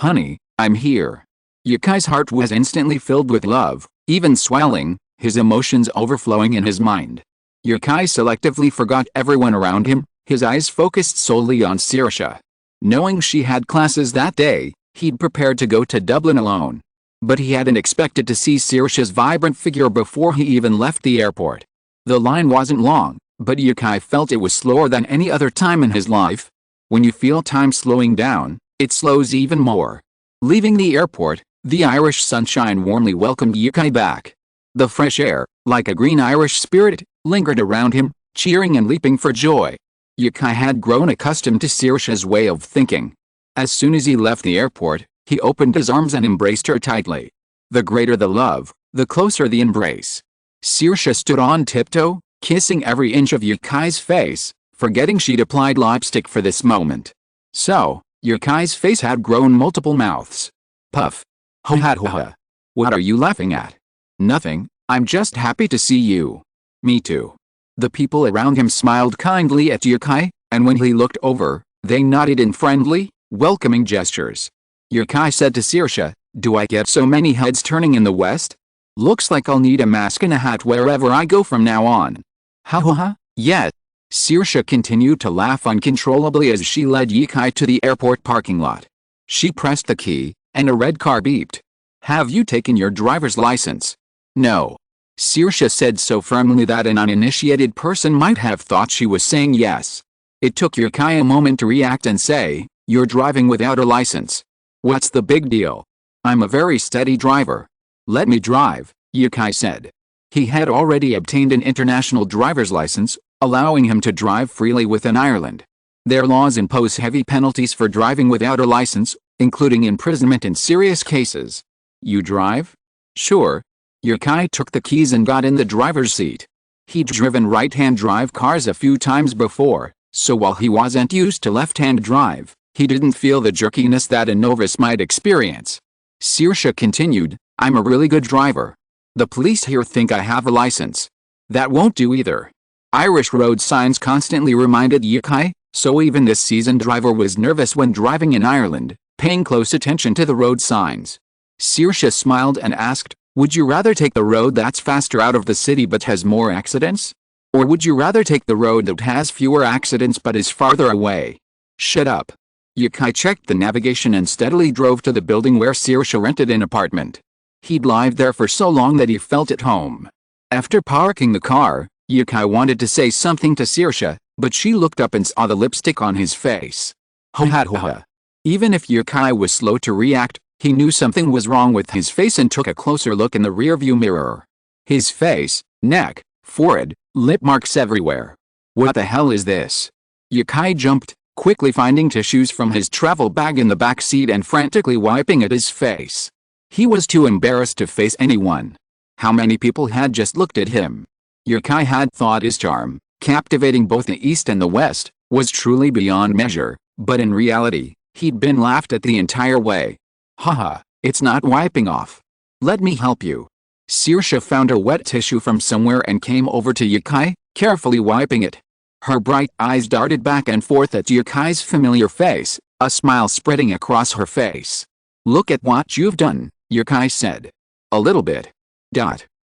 Honey, I'm here. Yukai's heart was instantly filled with love, even swelling, his emotions overflowing in his mind. Yukai selectively forgot everyone around him, his eyes focused solely on Saoirse. Knowing she had classes that day, he'd prepared to go to Dublin alone. But he hadn't expected to see Saoirse's vibrant figure before he even left the airport. The line wasn't long, but Yukai felt it was slower than any other time in his life. When you feel time slowing down, it slows even more. Leaving the airport, the Irish sunshine warmly welcomed Yukai back. The fresh air, like a green Irish spirit, lingered around him, cheering and leaping for joy. Yukai had grown accustomed to Saoirse's way of thinking. As soon as he left the airport, he opened his arms and embraced her tightly. The greater the love, the closer the embrace. Saoirse stood on tiptoe, kissing every inch of Yukai's face, forgetting she'd applied lipstick for this moment. So, Yukai's face had grown multiple mouths. Puff. Ho ha ho ha. What are you laughing at? Nothing, I'm just happy to see you. Me too. The people around him smiled kindly at Yukai, and when he looked over, they nodded in friendly, welcoming gestures. Yukai said to Saoirse, do I get so many heads turning in the west? Looks like I'll need a mask and a hat wherever I go from now on. Ha ha ha, yes. Saoirse continued to laugh uncontrollably as she led Yikai to the airport parking lot. She pressed the key, and a red car beeped. "Have you taken your driver's license?" "No." Saoirse said so firmly that an uninitiated person might have thought she was saying yes. It took Yikai a moment to react and say, "You're driving without a license. What's the big deal? I'm a very steady driver." "Let me drive," Yikai said. He had already obtained an international driver's license, allowing him to drive freely within Ireland. Their laws impose heavy penalties for driving without a license, including imprisonment in serious cases. "You drive?" "Sure." Yikai took the keys and got in the driver's seat. He'd driven right-hand drive cars a few times before, so while he wasn't used to left-hand drive, he didn't feel the jerkiness that a novice might experience. Saoirse continued, "I'm a really good driver. The police here think I have a license." "That won't do either." Irish road signs constantly reminded Yikai, so even this seasoned driver was nervous when driving in Ireland, paying close attention to the road signs. Saoirse smiled and asked, "Would you rather take the road that's faster out of the city but has more accidents? Or would you rather take the road that has fewer accidents but is farther away?" "Shut up." Yikai checked the navigation and steadily drove to the building where Saoirse rented an apartment. He'd lived there for so long that he felt at home. After parking the car, Yikai wanted to say something to Saoirse, but she looked up and saw the lipstick on his face. Ha. Even if Yikai was slow to react, he knew something was wrong with his face and took a closer look in the rearview mirror. His face, neck, forehead, lip marks everywhere. "What the hell is this?" Yikai jumped, quickly finding tissues from his travel bag in the back seat and frantically wiping at his face. He was too embarrassed to face anyone. How many people had just looked at him? Yikai had thought his charm, captivating both the East and the West, was truly beyond measure, but in reality, he'd been laughed at the entire way. "Haha, it's not wiping off. Let me help you." Saoirse found a wet tissue from somewhere and came over to Yikai, carefully wiping it. Her bright eyes darted back and forth at Yikai's familiar face, a smile spreading across her face. "Look at what you've done," Yikai said. "A little bit."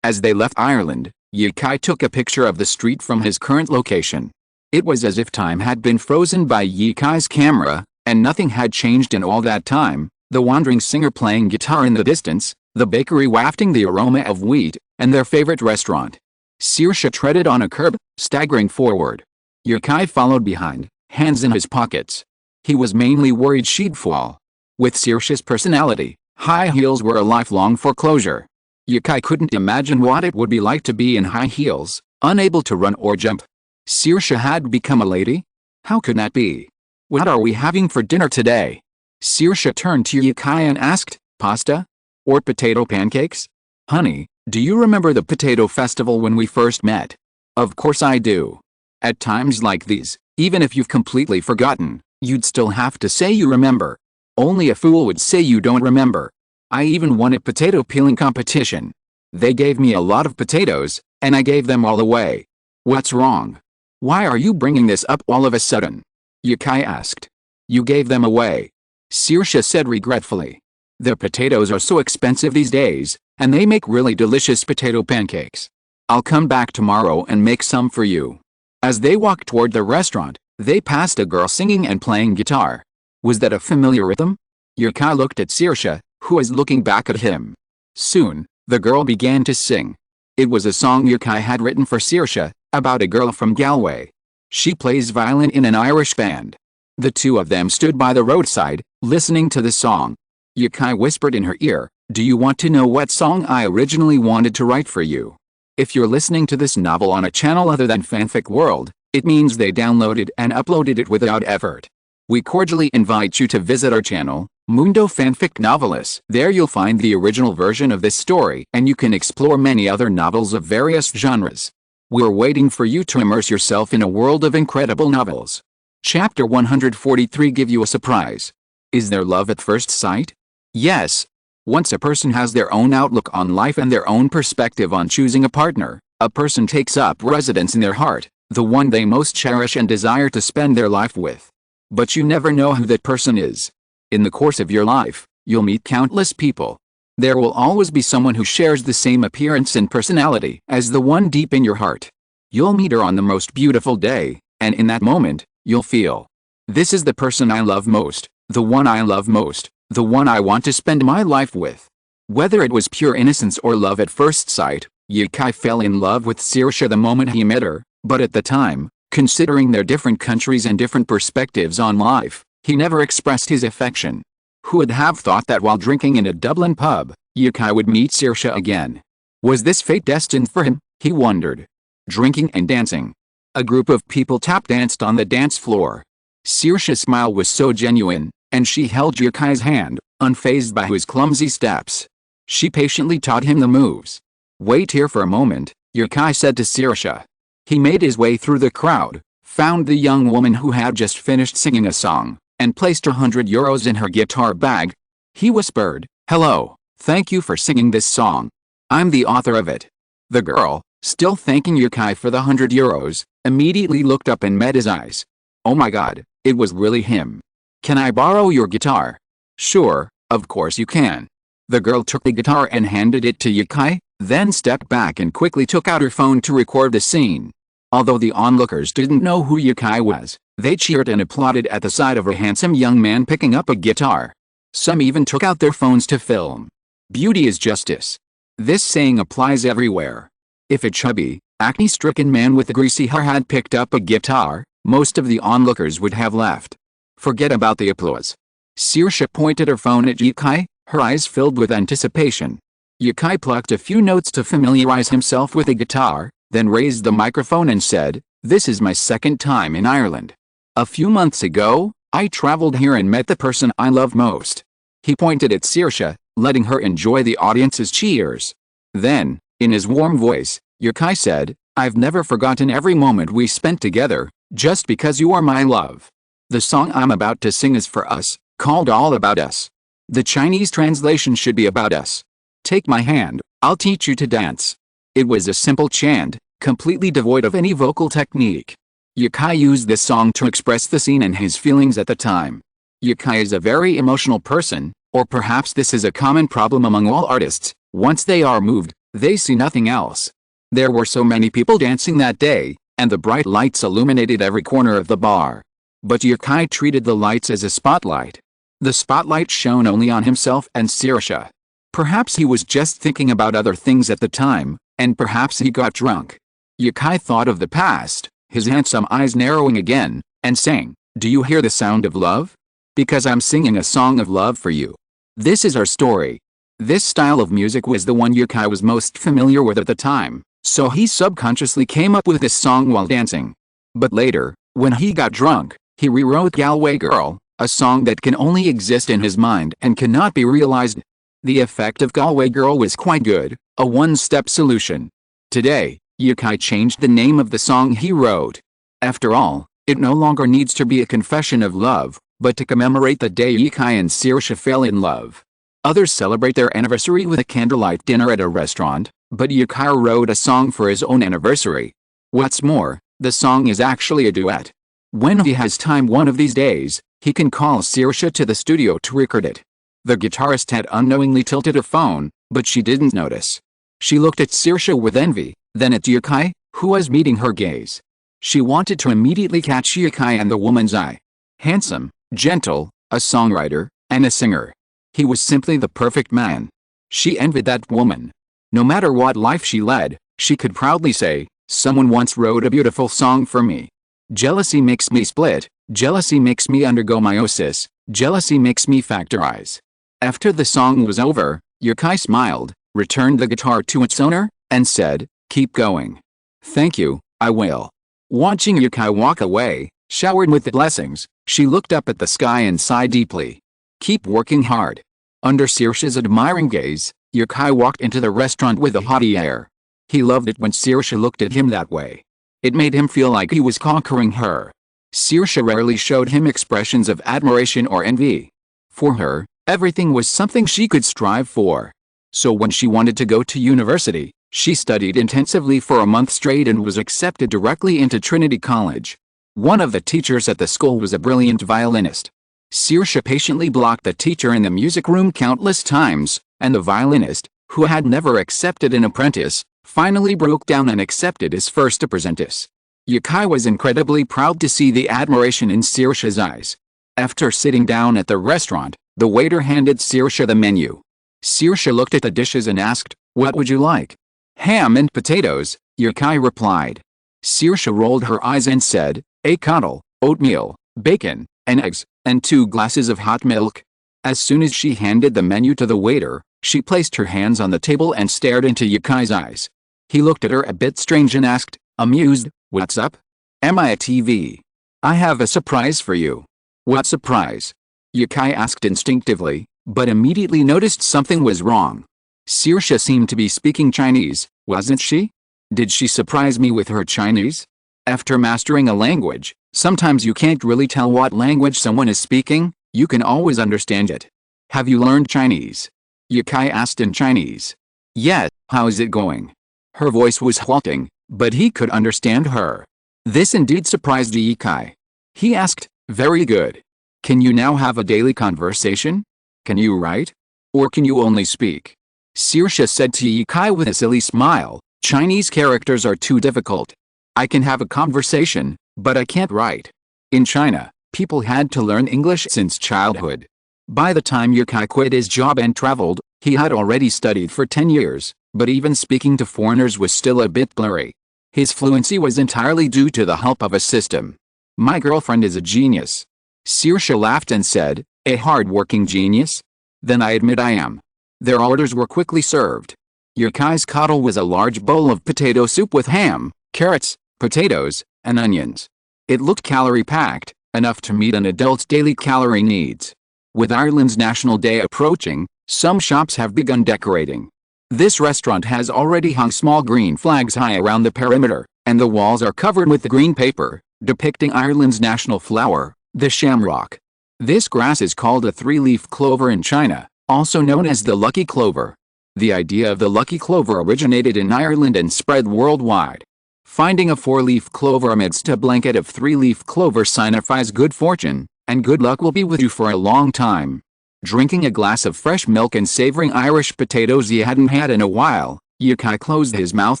As they left Ireland, Yikai took a picture of the street from his current location. It was as if time had been frozen by Yikai's camera, and nothing had changed in all that time. The wandering singer playing guitar in the distance, the bakery wafting the aroma of wheat, and their favorite restaurant. Saoirse treaded on a curb, staggering forward. Yikai followed behind, hands in his pockets. He was mainly worried she'd fall. With Saoirse's personality, high heels were a lifelong foreclosure. Yikai couldn't imagine what it would be like to be in high heels, unable to run or jump. Saoirse had become a lady? How could that be? "What are we having for dinner today?" Saoirse turned to Yikai and asked, "Pasta? Or potato pancakes?" "Honey, do you remember the potato festival when we first met?" "Of course I do." At times like these, even if you've completely forgotten, you'd still have to say you remember. Only a fool would say you don't remember. I even won a potato peeling competition. They gave me a lot of potatoes, and I gave them all away. What's wrong? Why are you bringing this up all of a sudden? Yikai asked. You gave them away. Saoirse said regretfully. The potatoes are so expensive these days, and they make really delicious potato pancakes. I'll come back tomorrow and make some for you. As they walked toward the restaurant, they passed a girl singing and playing guitar. Was that a familiar rhythm? Yikai looked at Saoirse, who was looking back at him. Soon, the girl began to sing. It was a song Yikai had written for Saoirse, about a girl from Galway. She plays violin in an Irish band. The two of them stood by the roadside, listening to the song. Yikai whispered in her ear, "Do you want to know what song I originally wanted to write for you? If you're listening to this novel on a channel other than Fanfic World, it means they downloaded and uploaded it without effort. We cordially invite you to visit our channel, Mundo Fanfic Novelis. There you'll find the original version of this story and you can explore many other novels of various genres. We're waiting for you to immerse yourself in a world of incredible novels. Chapter 143 Give you a surprise. Is there love at first sight? Yes. Once a person has their own outlook on life and their own perspective on choosing a partner, a person takes up residence in their heart, the one they most cherish and desire to spend their life with. But you never know who that person is. In the course of your life, you'll meet countless people. There will always be someone who shares the same appearance and personality as the one deep in your heart. You'll meet her on the most beautiful day, and in that moment, you'll feel, this is the person I love most, the one I love most, the one I want to spend my life with. Whether it was pure innocence or love at first sight, Yukai fell in love with Saoirse the moment he met her, but at the time, considering their different countries and different perspectives on life, he never expressed his affection. Who would have thought that while drinking in a Dublin pub, Yukai would meet Saoirse again? Was this fate destined for him, he wondered. Drinking and dancing. A group of people tap danced on the dance floor. Saoirse's smile was so genuine, and she held Yukai's hand, unfazed by his clumsy steps. She patiently taught him the moves. Wait here for a moment, Yukai said to Saoirse. He made his way through the crowd, found the young woman who had just finished singing a song, and placed €100 in her guitar bag. He whispered, "Hello, thank you for singing this song. I'm the author of it." The girl, still thanking Yukai for the €100, immediately looked up and met his eyes. Oh my god, it was really him. "Can I borrow your guitar?" "Sure, of course you can." The girl took the guitar and handed it to Yukai, then stepped back and quickly took out her phone to record the scene. Although the onlookers didn't know who Yukai was, they cheered and applauded at the sight of a handsome young man picking up a guitar. Some even took out their phones to film. Beauty is justice. This saying applies everywhere. If a chubby, acne-stricken man with greasy hair had picked up a guitar, most of the onlookers would have left. Forget about the applause. Saoirse pointed her phone at Yukai, her eyes filled with anticipation. Yukai plucked a few notes to familiarize himself with the guitar, then raised the microphone and said, "This is my second time in Ireland. A few months ago, I traveled here and met the person I love most." He pointed at Saoirse, letting her enjoy the audience's cheers. Then, in his warm voice, Yukai said, "I've never forgotten every moment we spent together, just because you are my love. The song I'm about to sing is for us, called All About Us. The Chinese translation should be about us. Take my hand, I'll teach you to dance." It was a simple chant, completely devoid of any vocal technique. Yukai used this song to express the scene and his feelings at the time. Yukai is a very emotional person, or perhaps this is a common problem among all artists. Once they are moved, they see nothing else. There were so many people dancing that day, and the bright lights illuminated every corner of the bar. But Yukai treated the lights as a spotlight. The spotlight shone only on himself and Saoirse. Perhaps he was just thinking about other things at the time, and perhaps he got drunk. Yukai thought of the past, his handsome eyes narrowing again, and sang, "Do you hear the sound of love? Because I'm singing a song of love for you. This is our story." This style of music was the one Yukai was most familiar with at the time, so he subconsciously came up with this song while dancing. But later, when he got drunk, he rewrote Galway Girl, a song that can only exist in his mind and cannot be realized. The effect of Galway Girl was quite good, a one-step solution. Today, Yukai changed the name of the song he wrote. After all, it no longer needs to be a confession of love, but to commemorate the day Yukai and Saoirse fell in love. Others celebrate their anniversary with a candlelight dinner at a restaurant, but Yukai wrote a song for his own anniversary. What's more, the song is actually a duet. When he has time one of these days, he can call Saoirse to the studio to record it. The guitarist had unknowingly tilted her phone, but she didn't notice. She looked at Saoirse with envy, then at Yukai, who was meeting her gaze. She wanted to immediately catch Yukai and the woman's eye. Handsome, gentle, a songwriter, and a singer. He was simply the perfect man. She envied that woman. No matter what life she led, she could proudly say, "Someone once wrote a beautiful song for me. Jealousy makes me split, jealousy makes me undergo meiosis, jealousy makes me factorize." After the song was over, Yukai smiled, returned the guitar to its owner, and said, "Keep going." "Thank you, I will." Watching Yukai walk away, showered with the blessings, she looked up at the sky and sighed deeply. "Keep working hard." Under Saoirse's admiring gaze, Yukai walked into the restaurant with a haughty air. He loved it when Saoirse looked at him that way. It made him feel like he was conquering her. Saoirse rarely showed him expressions of admiration or envy. For her, everything was something she could strive for. So when she wanted to go to university, she studied intensively for a month straight and was accepted directly into Trinity College. One of the teachers at the school was a brilliant violinist. Saoirse patiently blocked the teacher in the music room countless times, and the violinist, who had never accepted an apprentice, finally broke down and accepted his first apprentice. Yukai was incredibly proud to see the admiration in Saoirse's eyes. After sitting down at the restaurant, the waiter handed Saoirse the menu. Saoirse looked at the dishes and asked, "What would you like?" "Ham and potatoes," Yukai replied. Saoirse rolled her eyes and said, "A coddle, oatmeal, bacon, and eggs, and 2 glasses of hot milk." As soon as she handed the menu to the waiter, she placed her hands on the table and stared into Yukai's eyes. He looked at her a bit strange and asked, amused, "What's up? Am I a TV? I have a surprise for you." "What surprise?" Yukai asked instinctively, but immediately noticed something was wrong. Saoirse seemed to be speaking Chinese, wasn't she? Did she surprise me with her Chinese? After mastering a language, sometimes you can't really tell what language someone is speaking, you can always understand it. "Have you learned Chinese?" Yukai asked in Chinese. "Yes, how is it going?" Her voice was halting, but he could understand her. This indeed surprised Yukai. He asked, "Very good. Can you now have a daily conversation? Can you write? Or can you only speak?" Saoirse said to Yukai with a silly smile, "Chinese characters are too difficult. I can have a conversation, but I can't write." In China, people had to learn English since childhood. By the time Yukai quit his job and traveled, he had already studied for 10 years, but even speaking to foreigners was still a bit blurry. His fluency was entirely due to the help of a system. "My girlfriend is a genius." Saoirse laughed and said, "A hard-working genius? Then I admit I am." Their orders were quickly served. Yukai's coddle was a large bowl of potato soup with ham, carrots, potatoes, and onions. It looked calorie-packed, enough to meet an adult's daily calorie needs. With Ireland's National Day approaching, some shops have begun decorating. This restaurant has already hung small green flags high around the perimeter, and the walls are covered with green paper, depicting Ireland's national flower, the shamrock. This grass is called a 3-leaf clover in China, also known as the lucky clover. The idea of the lucky clover originated in Ireland and spread worldwide. Finding a 4-leaf clover amidst a blanket of 3-leaf clover signifies good fortune, and good luck will be with you for a long time. Drinking a glass of fresh milk and savoring Irish potatoes he hadn't had in a while, Yukai closed his mouth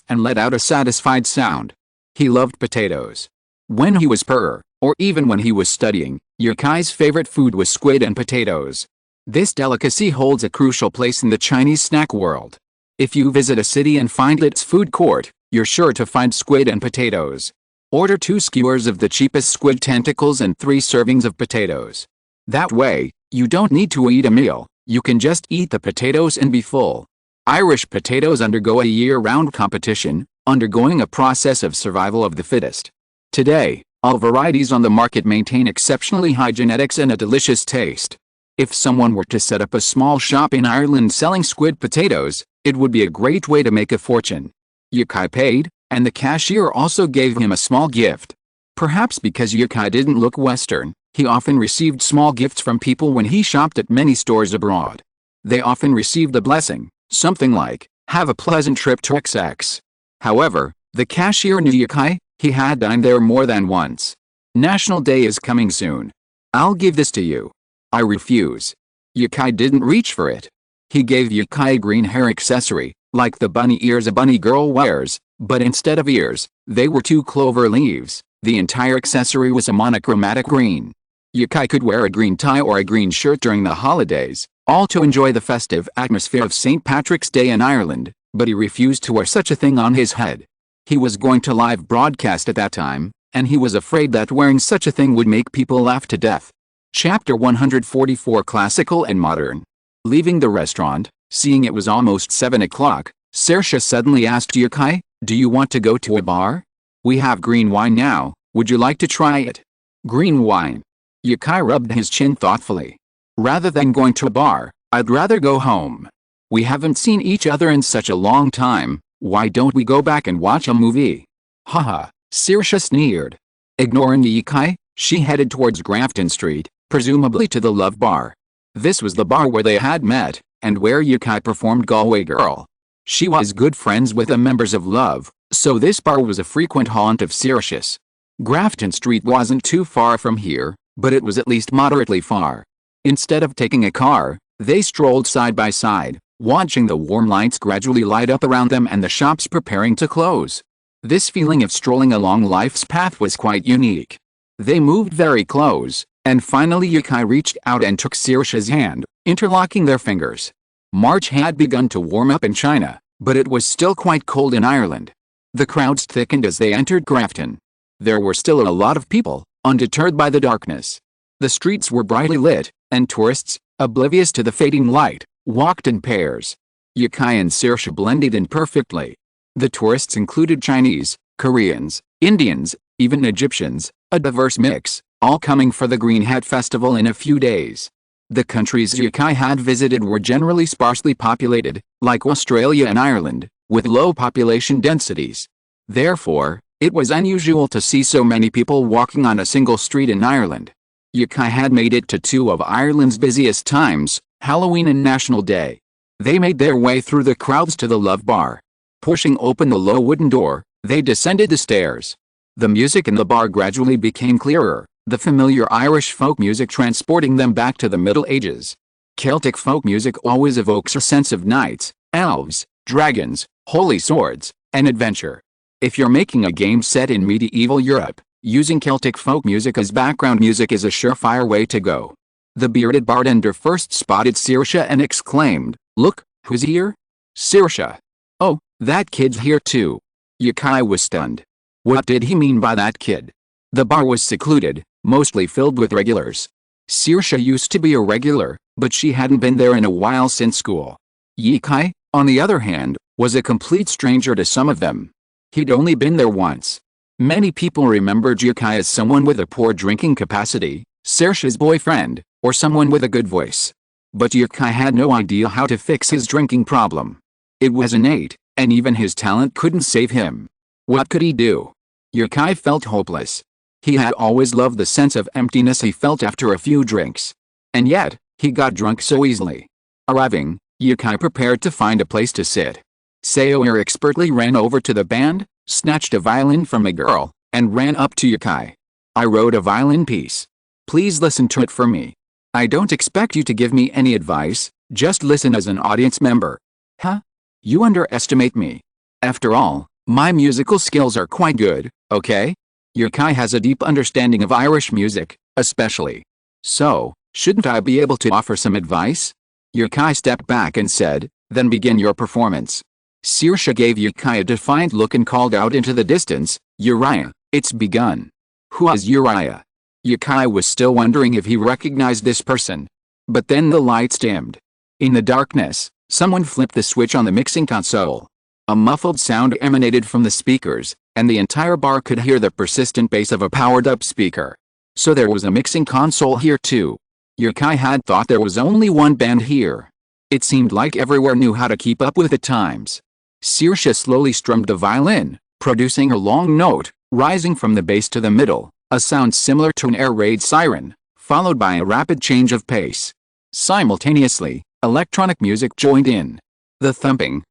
and let out a satisfied sound. He loved potatoes. When he was poorer, or even when he was studying, Yukai's favorite food was squid and potatoes. This delicacy holds a crucial place in the Chinese snack world. If you visit a city and find its food court, you're sure to find squid and potatoes. Order 2 skewers of the cheapest squid tentacles and 3 servings of potatoes. That way, you don't need to eat a meal, you can just eat the potatoes and be full. Irish potatoes undergo a year-round competition, undergoing a process of survival of the fittest. Today, all varieties on the market maintain exceptionally high genetics and a delicious taste. If someone were to set up a small shop in Ireland selling squid potatoes, it would be a great way to make a fortune. Yukai paid, and the cashier also gave him a small gift. Perhaps because Yukai didn't look Western, he often received small gifts from people when he shopped at many stores abroad. They often received a blessing, something like, "Have a pleasant trip to XX." However, the cashier knew Yukai, he had dined there more than once. "National Day is coming soon. I'll give this to you." "I refuse." Yukai didn't reach for it. He gave Yukai a green hair accessory, like the bunny ears a bunny girl wears, but instead of ears, they were 2 clover leaves. The entire accessory was a monochromatic green. Yukai could wear a green tie or a green shirt during the holidays, all to enjoy the festive atmosphere of St. Patrick's Day in Ireland, but he refused to wear such a thing on his head. He was going to live broadcast at that time, and he was afraid that wearing such a thing would make people laugh to death. Chapter 144 Classical and Modern. Leaving the restaurant, seeing it was almost 7 o'clock, Saoirse suddenly asked Yukai, "Do you want to go to a bar? We have green wine now, would you like to try it?" "Green wine?" Yukai rubbed his chin thoughtfully. "Rather than going to a bar, I'd rather go home. We haven't seen each other in such a long time, why don't we go back and watch a movie?" "Haha," Saoirse sneered. Ignoring Yukai, she headed towards Grafton Street, presumably to the Love Bar. This was the bar where they had met, and where Yukai performed Galway Girl. She was good friends with the members of Love, so this bar was a frequent haunt of Saoirse's. Grafton Street wasn't too far from here, but it was at least moderately far. Instead of taking a car, they strolled side by side, watching the warm lights gradually light up around them and the shops preparing to close. This feeling of strolling along life's path was quite unique. They moved very close, and finally Yukai reached out and took Saoirse's hand, interlocking their fingers. March had begun to warm up in China, but it was still quite cold in Ireland. The crowds thickened as they entered Grafton. There were still a lot of people, undeterred by the darkness. The streets were brightly lit, and tourists, oblivious to the fading light, walked in pairs. Yukai and Saoirse blended in perfectly. The tourists included Chinese, Koreans, Indians, even Egyptians, a diverse mix, all coming for the Green Hat Festival in a few days. The countries Yukai had visited were generally sparsely populated, like Australia and Ireland, with low population densities. Therefore, it was unusual to see so many people walking on a single street in Ireland. Yukai had made it to two of Ireland's busiest times, Halloween and National Day. They made their way through the crowds to the Love Bar. Pushing open the low wooden door, they descended the stairs. The music in the bar gradually became clearer, the familiar Irish folk music transporting them back to the Middle Ages. Celtic folk music always evokes a sense of knights, elves, dragons, holy swords, and adventure. If you're making a game set in medieval Europe, using Celtic folk music as background music is a surefire way to go. The bearded bartender first spotted Saoirse and exclaimed, "Look, who's here?" "Saoirse. Oh, that kid's here too." Yukai was stunned. What did he mean by that kid? The bar was secluded, mostly filled with regulars. Saoirse used to be a regular, but she hadn't been there in a while since school. Yukai, on the other hand, was a complete stranger to some of them. He'd only been there once. Many people remembered Yukai as someone with a poor drinking capacity, Saoirse's boyfriend, or someone with a good voice. But Yukai had no idea how to fix his drinking problem. It was innate, and even his talent couldn't save him. What could he do? Yukai felt hopeless. He had always loved the sense of emptiness he felt after a few drinks. And yet, he got drunk so easily. Arriving, Yukai prepared to find a place to sit. Saoirse expertly ran over to the band, snatched a violin from a girl, and ran up to Yukai. "I wrote a violin piece. Please listen to it for me. I don't expect you to give me any advice, just listen as an audience member." "Huh? You underestimate me. After all, my musical skills are quite good, okay?" Yukai has a deep understanding of Irish music, especially. "So, shouldn't I be able to offer some advice?" Yukai stepped back and said, "Then begin your performance." Saoirse gave Yukai a defiant look and called out into the distance, "Uriah, it's begun." Who is Uriah? Yukai was still wondering if he recognized this person. But then the lights dimmed. In the darkness, someone flipped the switch on the mixing console. A muffled sound emanated from the speakers, and the entire bar could hear the persistent bass of a powered-up speaker. So there was a mixing console here too. Yukai had thought there was only one band here. It seemed like everywhere knew how to keep up with the times. Saoirse slowly strummed the violin, producing a long note, rising from the bass to the middle, a sound similar to an air raid siren, followed by a rapid change of pace. Simultaneously, electronic music joined in. The thumping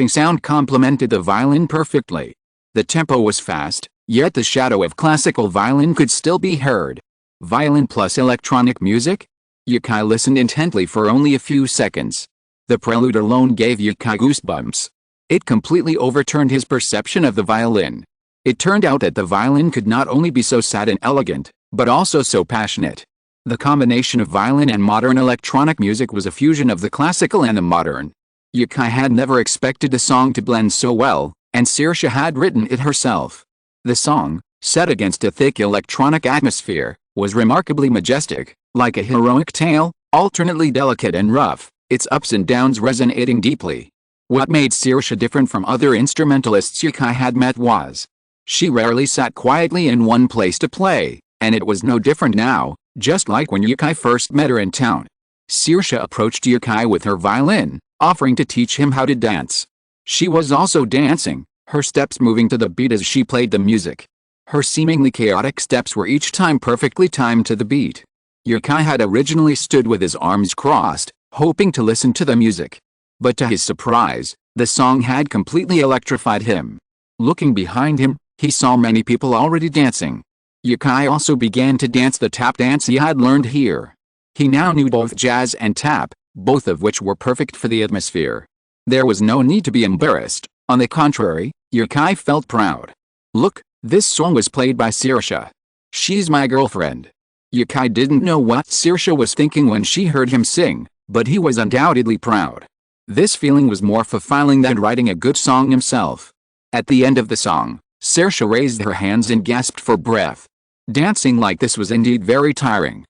sound complemented the violin perfectly. The tempo was fast, yet the shadow of classical violin could still be heard. Violin plus electronic music? Yukai listened intently for only a few seconds. The prelude alone gave Yukai goosebumps. It completely overturned his perception of the violin. It turned out that the violin could not only be so sad and elegant, but also so passionate. The combination of violin and modern electronic music was a fusion of the classical and the modern. Yukai had never expected the song to blend so well, and Saoirse had written it herself. The song, set against a thick electronic atmosphere, was remarkably majestic, like a heroic tale, alternately delicate and rough, its ups and downs resonating deeply. What made Saoirse different from other instrumentalists Yukai had met was, she rarely sat quietly in one place to play, and it was no different now, just like when Yukai first met her in town. Saoirse approached Yukai with her violin, offering to teach him how to dance. She was also dancing, her steps moving to the beat as she played the music. Her seemingly chaotic steps were each time perfectly timed to the beat. Yukai had originally stood with his arms crossed, hoping to listen to the music. But to his surprise, the song had completely electrified him. Looking behind him, he saw many people already dancing. Yukai also began to dance the tap dance he had learned here. He now knew both jazz and tap, both of which were perfect for the atmosphere. There was no need to be embarrassed. On the contrary, Yukai felt proud. Look, this song was played by Saoirse. She's my girlfriend. Yukai didn't know what Saoirse was thinking when she heard him sing, but he was undoubtedly proud. This feeling was more fulfilling than writing a good song himself. At the end of the song, Saoirse raised her hands and gasped for breath. Dancing like this was indeed very tiring.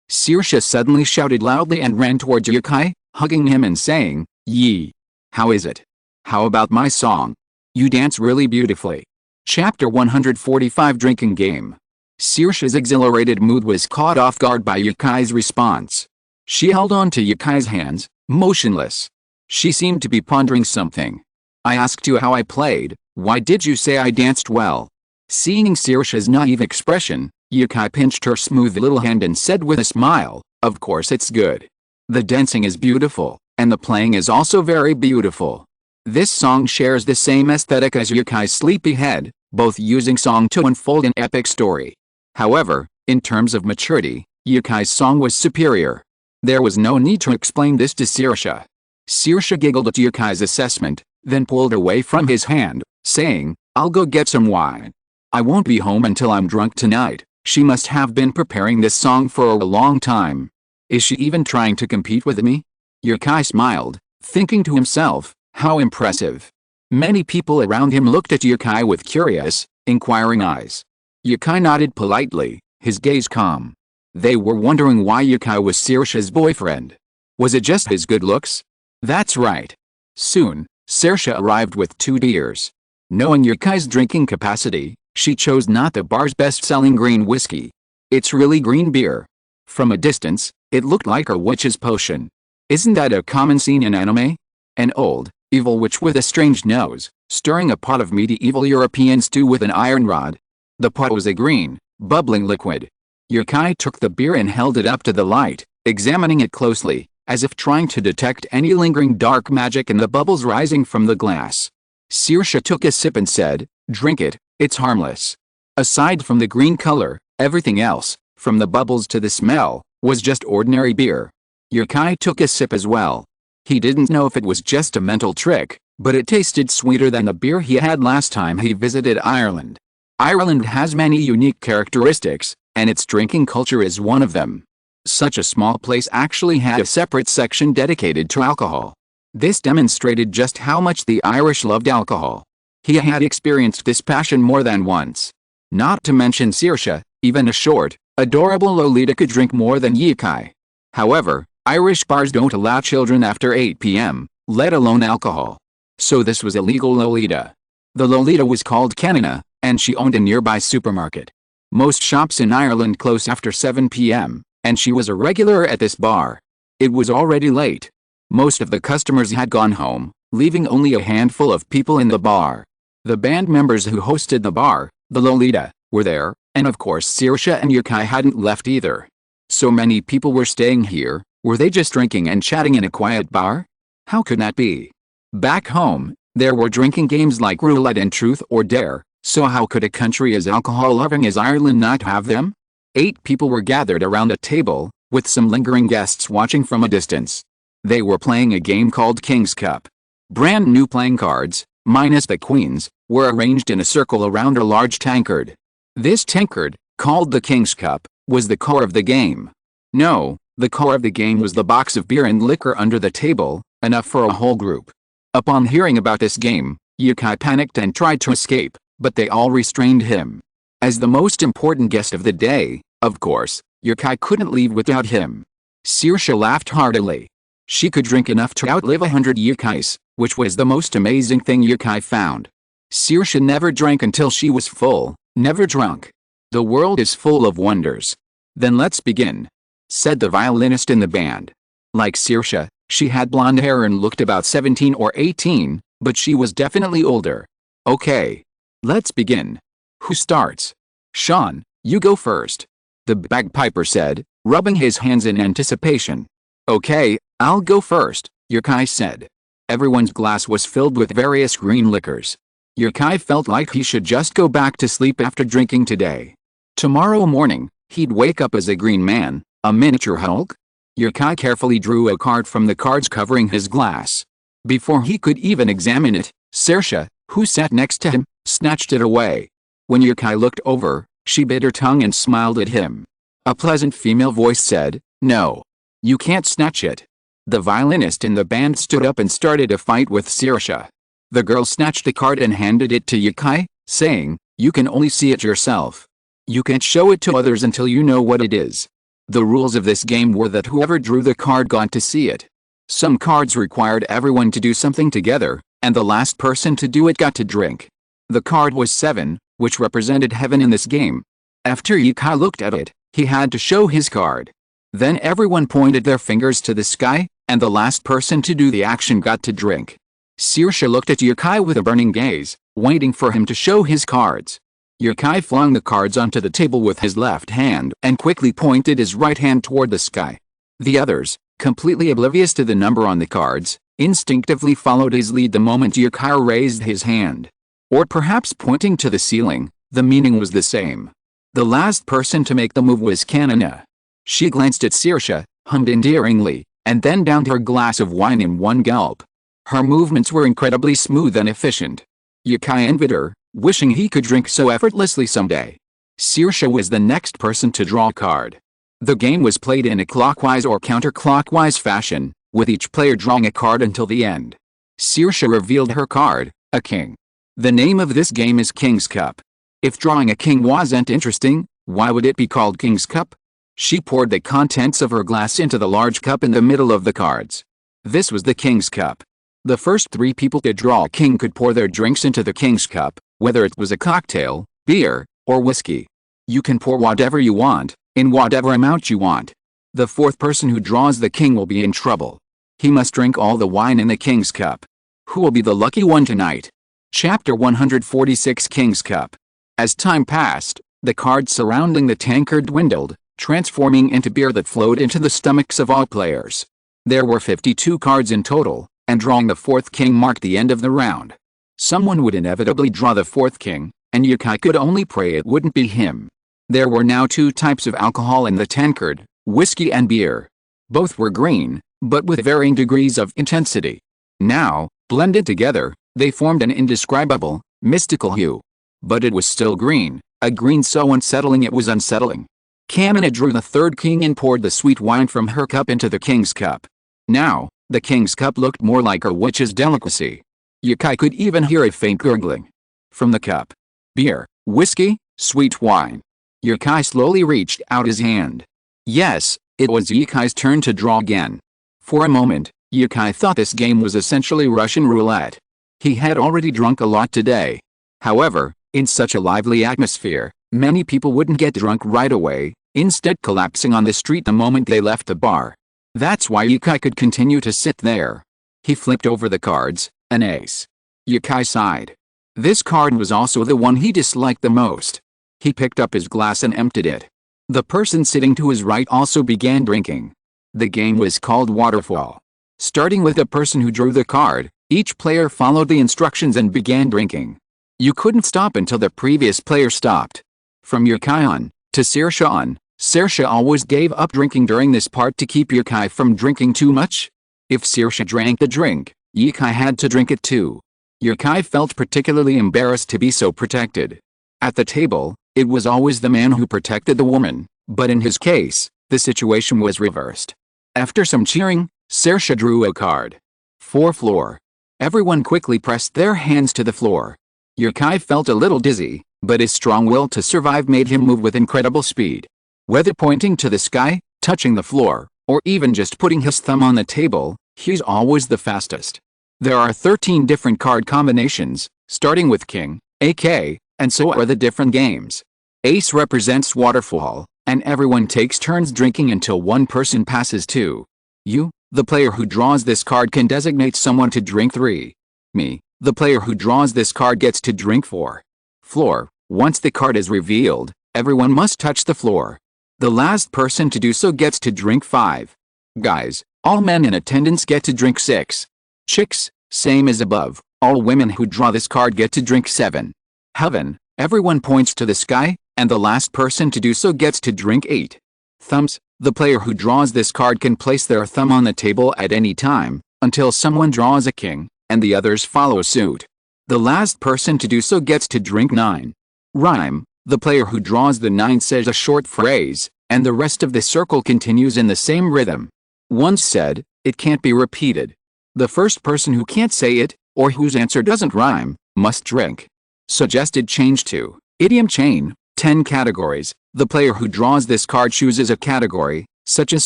Saoirse suddenly shouted loudly and ran towards Yukai, hugging him and saying, "Yee! How is it? How about my song? You dance really beautifully." Chapter 145 Drinking Game. Saoirse's exhilarated mood was caught off guard by Yukai's response. She held on to Yukai's hands, motionless. She seemed to be pondering something. "I asked you how I played, why did you say I danced well?" Seeing Saoirse's naive expression, Yukai pinched her smooth little hand and said with a smile, "Of course it's good. The dancing is beautiful, and the playing is also very beautiful." This song shares the same aesthetic as Yukai's sleepy head, both using song to unfold an epic story. However, in terms of maturity, Yukai's song was superior. There was no need to explain this to Saoirse. Saoirse giggled at Yukai's assessment, then pulled away from his hand, saying, "I'll go get some wine. I won't be home until I'm drunk tonight." She must have been preparing this song for a long time. Is she even trying to compete with me? Yukai smiled, thinking to himself, how impressive. Many people around him looked at Yukai with curious, inquiring eyes. Yukai nodded politely, his gaze calm. They were wondering why Yukai was Saoirse's boyfriend. Was it just his good looks? That's right. Soon, Saoirse arrived with 2 beers. Knowing Yukai's drinking capacity, she chose not the bar's best-selling green whiskey. It's really green beer. From a distance, it looked like a witch's potion. Isn't that a common scene in anime? An old, evil witch with a strange nose, stirring a pot of medieval European stew with an iron rod. The pot was a green, bubbling liquid. Yukai took the beer and held it up to the light, examining it closely, as if trying to detect any lingering dark magic in the bubbles rising from the glass. Saoirse took a sip and said, "Drink it, it's harmless." Aside from the green color, everything else, from the bubbles to the smell, was just ordinary beer. Yukai took a sip as well. He didn't know if it was just a mental trick, but it tasted sweeter than the beer he had last time he visited Ireland. Ireland has many unique characteristics, and its drinking culture is one of them. Such a small place actually had a separate section dedicated to alcohol. This demonstrated just how much the Irish loved alcohol. He had experienced this passion more than once. Not to mention Saoirse, even a short, adorable Lolita could drink more than Yukai. However, Irish bars don't allow children after 8 p.m., let alone alcohol. So this was a legal Lolita. The Lolita was called Kenina, and she owned a nearby supermarket. Most shops in Ireland close after 7 p.m., and she was a regular at this bar. It was already late. Most of the customers had gone home, leaving only a handful of people in the bar. The band members who hosted the bar, the Lolita, were there, and of course Saoirse and Yukai hadn't left either. So many people were staying here. Were they just drinking and chatting in a quiet bar? How could that be? Back home, there were drinking games like roulette and truth or dare, so how could a country as alcohol-loving as Ireland not have them? 8 people were gathered around a table, with some lingering guests watching from a distance. They were playing a game called King's Cup. Brand new playing cards, minus the queens, were arranged in a circle around a large tankard. This tankard, called the King's Cup, was the core of the game. No, the core of the game was the box of beer and liquor under the table, enough for a whole group. Upon hearing about this game, Yukai panicked and tried to escape, but they all restrained him. As the most important guest of the day, of course, Yukai couldn't leave without him. Saoirse laughed heartily. She could drink enough to outlive 100 Yukais, which was the most amazing thing Yukai found. Saoirse never drank until she was full, never drunk. The world is full of wonders. Then let's begin, said the violinist in the band. Like Saoirse, she had blonde hair and looked about 17 or 18, but she was definitely older. Okay. Let's begin. Who starts? Sean, you go first, the bagpiper said, rubbing his hands in anticipation. Okay, I'll go first, Yukai said. Everyone's glass was filled with various green liquors. Yukai felt like he should just go back to sleep after drinking today. Tomorrow morning, he'd wake up as a green man, a miniature Hulk. Yukai carefully drew a card from the cards covering his glass. Before he could even examine it, Saoirse, who sat next to him, snatched it away. When Yukai looked over, she bit her tongue and smiled at him. A pleasant female voice said, "No. You can't snatch it." The violinist in the band stood up and started a fight with Saoirse. The girl snatched the card and handed it to Yukai, saying, "You can only see it yourself. You can't show it to others until you know what it is." The rules of this game were that whoever drew the card got to see it. Some cards required everyone to do something together, and the last person to do it got to drink. The card was 7, which represented heaven in this game. After Yukai looked at it, he had to show his card. Then everyone pointed their fingers to the sky, and the last person to do the action got to drink. Saoirse looked at Yukai with a burning gaze, waiting for him to show his cards. Yukai flung the cards onto the table with his left hand and quickly pointed his right hand toward the sky. The others, completely oblivious to the number on the cards, instinctively followed his lead the moment Yukai raised his hand. Or perhaps pointing to the ceiling, the meaning was the same. The last person to make the move was Kanina. She glanced at Saoirse, hummed endearingly, and then downed her glass of wine in one gulp. Her movements were incredibly smooth and efficient. Yukai envied her, wishing he could drink so effortlessly someday. Saoirse was the next person to draw a card. The game was played in a clockwise or counterclockwise fashion, with each player drawing a card until the end. Saoirse revealed her card, a king. The name of this game is King's Cup. If drawing a king wasn't interesting, why would it be called King's Cup? She poured the contents of her glass into the large cup in the middle of the cards. This was the King's Cup. The first 3 people to draw a king could pour their drinks into the King's Cup, whether it was a cocktail, beer, or whiskey. You can pour whatever you want, in whatever amount you want. The 4th person who draws the king will be in trouble. He must drink all the wine in the King's Cup. Who will be the lucky one tonight? Chapter 146 King's Cup. As time passed, the cards surrounding the tankard dwindled, transforming into beer that flowed into the stomachs of all players. There were 52 cards in total, and drawing the 4th king marked the end of the round. Someone would inevitably draw the 4th king, and Yukai could only pray it wouldn't be him. There were now 2 types of alcohol in the tankard, whiskey and beer. Both were green, but with varying degrees of intensity. Now, blended together, they formed an indescribable, mystical hue. But it was still green, a green so unsettling it was unsettling. Kanina drew the 3rd king and poured the sweet wine from her cup into the King's Cup. Now, the King's Cup looked more like a witch's delicacy. Yukai could even hear a faint gurgling from the cup. Beer, whiskey, sweet wine. Yukai slowly reached out his hand. Yes, it was Yukai's turn to draw again. For a moment, Yukai thought this game was essentially Russian roulette. He had already drunk a lot today. However, in such a lively atmosphere, many people wouldn't get drunk right away, instead collapsing on the street the moment they left the bar. That's why Yukai could continue to sit there. He flipped over the cards, an ace. Yukai sighed. This card was also the one he disliked the most. He picked up his glass and emptied it. The person sitting to his right also began drinking. The game was called Waterfall. Starting with the person who drew the card, each player followed the instructions and began drinking. You couldn't stop until the previous player stopped. From Yukai on, to Saoirse on, Saoirse always gave up drinking during this part to keep Yukai from drinking too much. If Saoirse drank the drink, Yukai had to drink it too. Yukai felt particularly embarrassed to be so protected. At the table, it was always the man who protected the woman, but in his case, the situation was reversed. After some cheering, Saoirse drew a card. 4 floor. Everyone quickly pressed their hands to the floor. Yukai felt a little dizzy, but his strong will to survive made him move with incredible speed. Whether pointing to the sky, touching the floor, or even just putting his thumb on the table, he's always the fastest. There are 13 different card combinations, starting with King, AK, and so are the different games. Ace represents Waterfall, and everyone takes turns drinking until one person passes to you. The player who draws this card can designate someone to drink 3. Me, the player who draws this card gets to drink 4. Floor. Once the card is revealed, everyone must touch the floor. The last person to do so gets to drink 5. Guys, all men in attendance get to drink 6. Chicks, same as above, all women who draw this card get to drink 7. Heaven, everyone points to the sky, and the last person to do so gets to drink 8. Thumbs. The player who draws this card can place their thumb on the table at any time, until someone draws a king, and the others follow suit. The last person to do so gets to drink 9. Rhyme. The player who draws the 9 says a short phrase, and the rest of the circle continues in the same rhythm. Once said, it can't be repeated. The first person who can't say it, or whose answer doesn't rhyme, must drink. Suggested change to idiom chain. 10 categories. The player who draws this card chooses a category, such as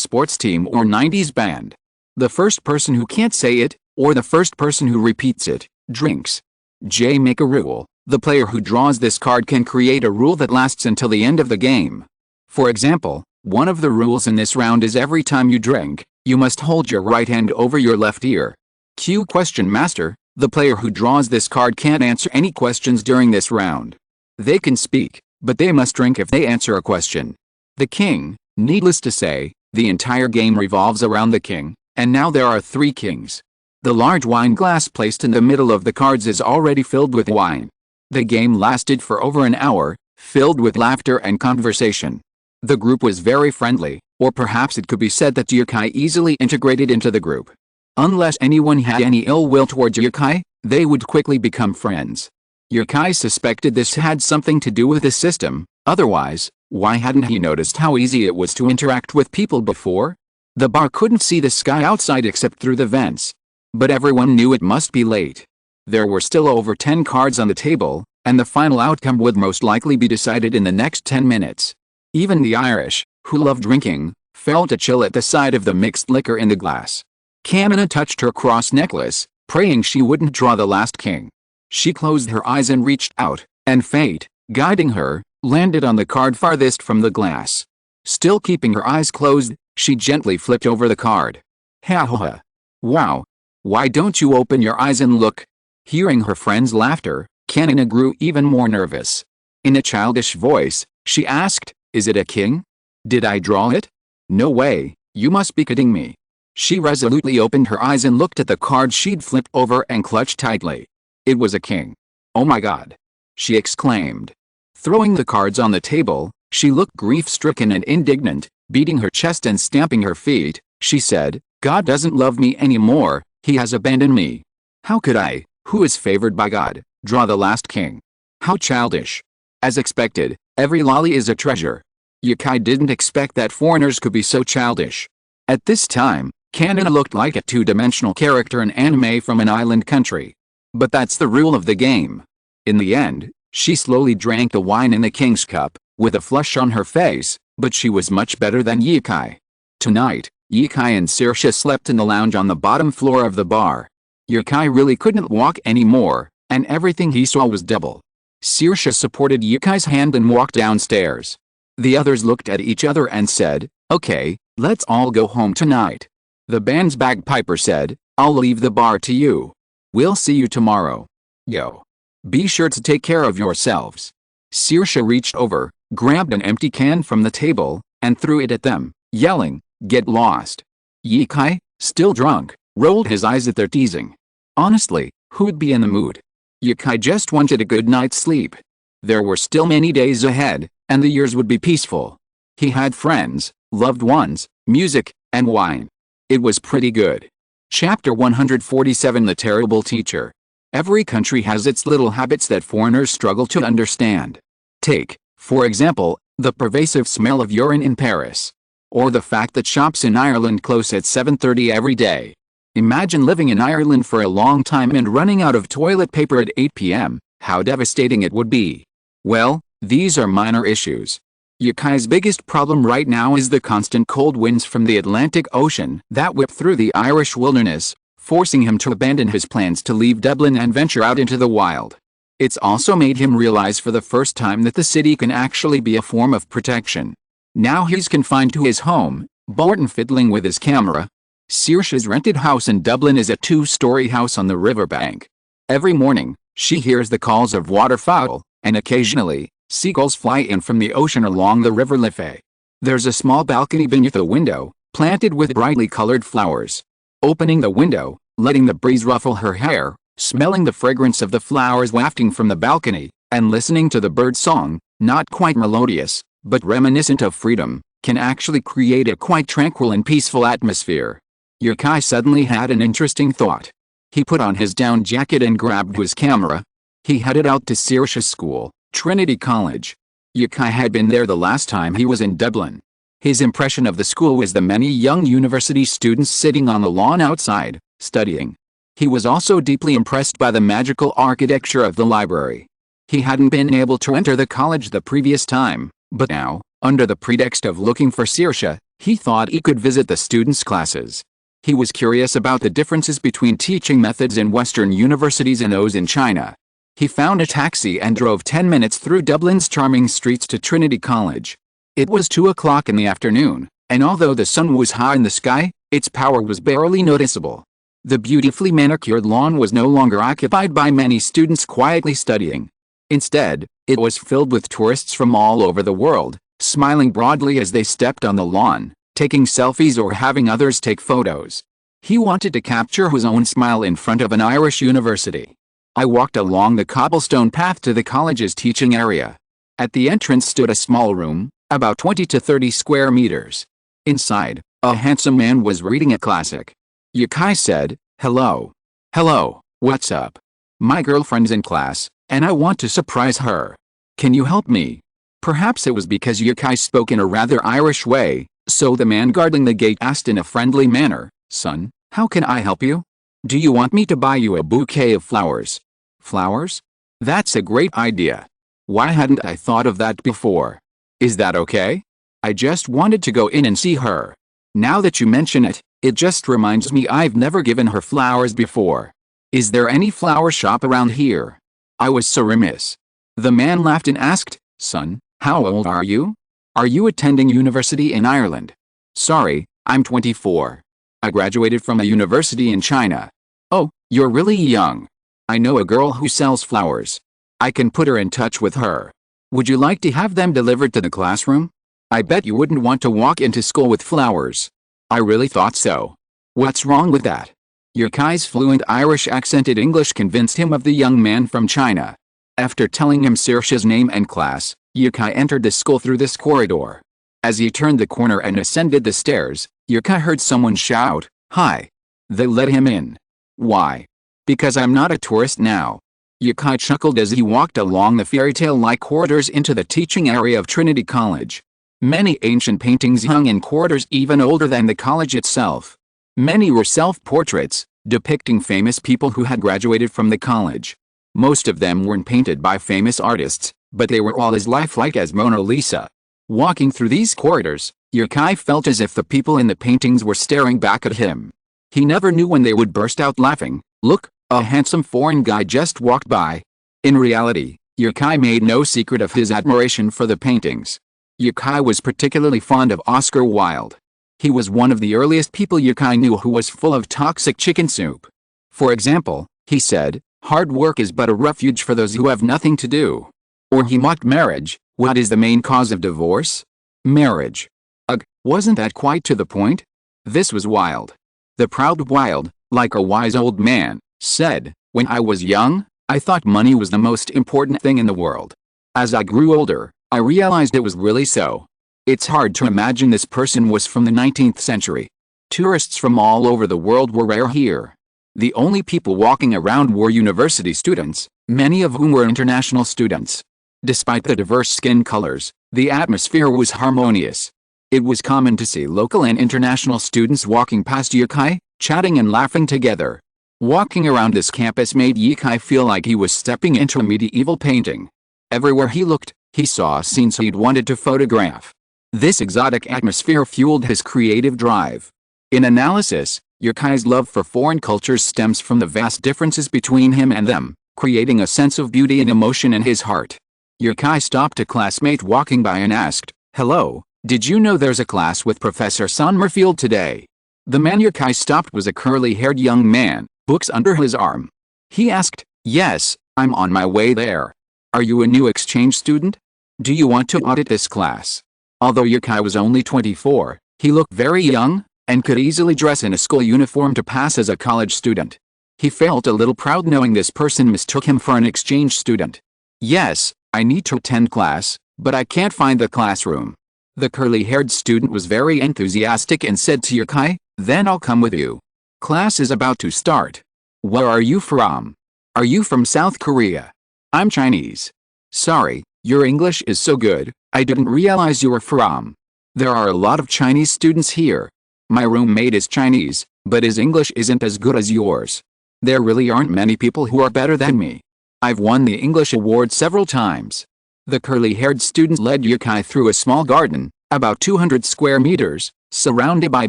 sports team or 90s band. The first person who can't say it, or the first person who repeats it, drinks. J. Make a rule. The player who draws this card can create a rule that lasts until the end of the game. For example, one of the rules in this round is every time you drink, you must hold your right hand over your left ear. Q. Question Master. The player who draws this card can't answer any questions during this round. They can speak, but they must drink if they answer a question. The king. Needless to say, the entire game revolves around the king, and now there are 3 kings. The large wine glass placed in the middle of the cards is already filled with wine. The game lasted for over an hour, filled with laughter and conversation. The group was very friendly, or perhaps it could be said that yokai easily integrated into the group. Unless anyone had any ill will towards yokai, they would quickly become friends. Yokai suspected this had something to do with the system, otherwise, why hadn't he noticed how easy it was to interact with people before? The bar couldn't see the sky outside except through the vents. But everyone knew it must be late. There were still over 10 cards on the table, and the final outcome would most likely be decided in the next 10 minutes. Even the Irish, who love drinking, felt a chill at the sight of the mixed liquor in the glass. Kamina touched her cross necklace, praying she wouldn't draw the last king. She closed her eyes and reached out, and fate, guiding her, landed on the card farthest from the glass. Still keeping her eyes closed, she gently flipped over the card. Ha ha ha. Wow. Why don't you open your eyes and look? Hearing her friend's laughter, Kamina grew even more nervous. In a childish voice, she asked, "Is it a king? Did I draw it? No way, you must be kidding me." She resolutely opened her eyes and looked at the card she'd flipped over and clutched tightly. It was a king. "Oh my God!" she exclaimed. Throwing the cards on the table, she looked grief-stricken and indignant, beating her chest and stamping her feet. She said, "God doesn't love me anymore, he has abandoned me. How could I, who is favored by God, draw the last king? How childish." As expected, every lolly is a treasure. Yokai didn't expect that foreigners could be so childish. At this time, Kamina looked like a two-dimensional character in anime from an island country. But that's the rule of the game. In the end, she slowly drank the wine in the king's cup, with a flush on her face, but she was much better than Yokai. Tonight, Yokai and Saoirse slept in the lounge on the bottom floor of the bar. Yokai really couldn't walk anymore, and everything he saw was double. Saoirse supported Yukai's hand and walked downstairs. The others looked at each other and said, "Okay, let's all go home tonight." The band's bagpiper said, "I'll leave the bar to you. We'll see you tomorrow. Yo. Be sure to take care of yourselves." Saoirse reached over, grabbed an empty can from the table, and threw it at them, yelling, "Get lost." Yokai, still drunk, rolled his eyes at their teasing. Honestly, who'd be in the mood? Yokai just wanted a good night's sleep. There were still many days ahead, and the years would be peaceful. He had friends, loved ones, music, and wine. It was pretty good. Chapter 147 The Terrible Teacher. Every country has its little habits that foreigners struggle to understand. Take, for example, the pervasive smell of urine in Paris. Or the fact that shops in Ireland close at 7:30 every day. Imagine living in Ireland for a long time and running out of toilet paper at 8 p.m., how devastating it would be. Well, these are minor issues. Yokai's biggest problem right now is the constant cold winds from the Atlantic Ocean that whip through the Irish wilderness, forcing him to abandon his plans to leave Dublin and venture out into the wild. It's also made him realize for the first time that the city can actually be a form of protection. Now he's confined to his home, bored and fiddling with his camera. Saoirse's rented house in Dublin is a 2-story house on the riverbank. Every morning, she hears the calls of waterfowl, and occasionally, seagulls fly in from the ocean along the River Liffey. There's a small balcony beneath the window, planted with brightly colored flowers. Opening the window, letting the breeze ruffle her hair, smelling the fragrance of the flowers wafting from the balcony, and listening to the bird song, not quite melodious, but reminiscent of freedom, can actually create a quite tranquil and peaceful atmosphere. Yukai suddenly had an interesting thought. He put on his down jacket and grabbed his camera. He headed out to Saoirse's school, Trinity College. Yukai had been there the last time he was in Dublin. His impression of the school was the many young university students sitting on the lawn outside, studying. He was also deeply impressed by the magical architecture of the library. He hadn't been able to enter the college the previous time, but now, under the pretext of looking for Saoirse, he thought he could visit the students' classes. He was curious about the differences between teaching methods in Western universities and those in China. He found a taxi and drove 10 minutes through Dublin's charming streets to Trinity College. It was 2 o'clock in the afternoon, and although the sun was high in the sky, its power was barely noticeable. The beautifully manicured lawn was no longer occupied by many students quietly studying. Instead, it was filled with tourists from all over the world, smiling broadly as they stepped on the lawn, taking selfies or having others take photos. He wanted to capture his own smile in front of an Irish university. I walked along the cobblestone path to the college's teaching area. At the entrance stood a small room, about 20 to 30 square meters. Inside, a handsome man was reading a classic. Yukai said, "Hello. Hello, what's up? My girlfriend's in class, and I want to surprise her. Can you help me?" Perhaps it was because Yukai spoke in a rather Irish way, so the man guarding the gate asked in a friendly manner, "Son, how can I help you? Do you want me to buy you a bouquet of flowers?" "Flowers? That's a great idea. Why hadn't I thought of that before? Is that okay? I just wanted to go in and see her. Now that you mention it, it just reminds me I've never given her flowers before. Is there any flower shop around here?" I was so remiss. The man laughed and asked, "Son, how old are you? Are you attending university in Ireland?" "Sorry, I'm 24. I graduated from a university in China." "Oh, you're really young. I know a girl who sells flowers. I can put her in touch with her. Would you like to have them delivered to the classroom? I bet you wouldn't want to walk into school with flowers." I really thought so. What's wrong with that? Yukai's fluent Irish accented English convinced him of the young man from China. After telling him Saoirse's name and class, Yukai entered the school through this corridor. As he turned the corner and ascended the stairs, Yukai heard someone shout, "Hi." They let him in. "Why?" "Because I'm not a tourist now." Yukai chuckled as he walked along the fairy-tale-like corridors into the teaching area of Trinity College. Many ancient paintings hung in corridors even older than the college itself. Many were self-portraits, depicting famous people who had graduated from the college. Most of them weren't painted by famous artists, but they were all as lifelike as Mona Lisa. Walking through these corridors, Yukai felt as if the people in the paintings were staring back at him. He never knew when they would burst out laughing. "Look, a handsome foreign guy just walked by." In reality, Yukai made no secret of his admiration for the paintings. Yukai was particularly fond of Oscar Wilde. He was one of the earliest people Yukai knew who was full of toxic chicken soup. For example, he said, "Hard work is but a refuge for those who have nothing to do." Or he mocked marriage. "What is the main cause of divorce? Marriage." Ugh, wasn't that quite to the point? This was Wilde. The proud Wilde, like a wise old man, said, "When I was young, I thought money was the most important thing in the world. As I grew older, I realized it was really so." It's hard to imagine this person was from the 19th century. Tourists from all over the world were rare here. The only people walking around were university students, many of whom were international students. Despite the diverse skin colors, the atmosphere was harmonious. It was common to see local and international students walking past Yukai, chatting and laughing together. Walking around this campus made Yukai feel like he was stepping into a medieval painting. Everywhere he looked, he saw scenes he'd wanted to photograph. This exotic atmosphere fueled his creative drive. In analysis, Yukai's love for foreign cultures stems from the vast differences between him and them, creating a sense of beauty and emotion in his heart. Yukai stopped a classmate walking by and asked, "Hello, did you know there's a class with Professor Sommerfield today?" The man Yukai stopped was a curly-haired young man, books under his arm. He asked, "Yes, I'm on my way there. Are you a new exchange student? Do you want to audit this class?" Although Yukai was only 24, he looked very young, and could easily dress in a school uniform to pass as a college student. He felt a little proud knowing this person mistook him for an exchange student. "Yes, I need to attend class, but I can't find the classroom. The curly-haired student was very enthusiastic and said to Yukai, "Then I'll come with you. Class is about to start." "Where are you from?" "Are you from South Korea?" "I'm Chinese." "Sorry, your English is so good, I didn't realize you were from." "There are a lot of Chinese students here. My roommate is Chinese, but his English isn't as good as yours. There really aren't many people who are better than me. I've won the English award several times." The curly-haired student led Yukai through a small garden, about 200 square meters, surrounded by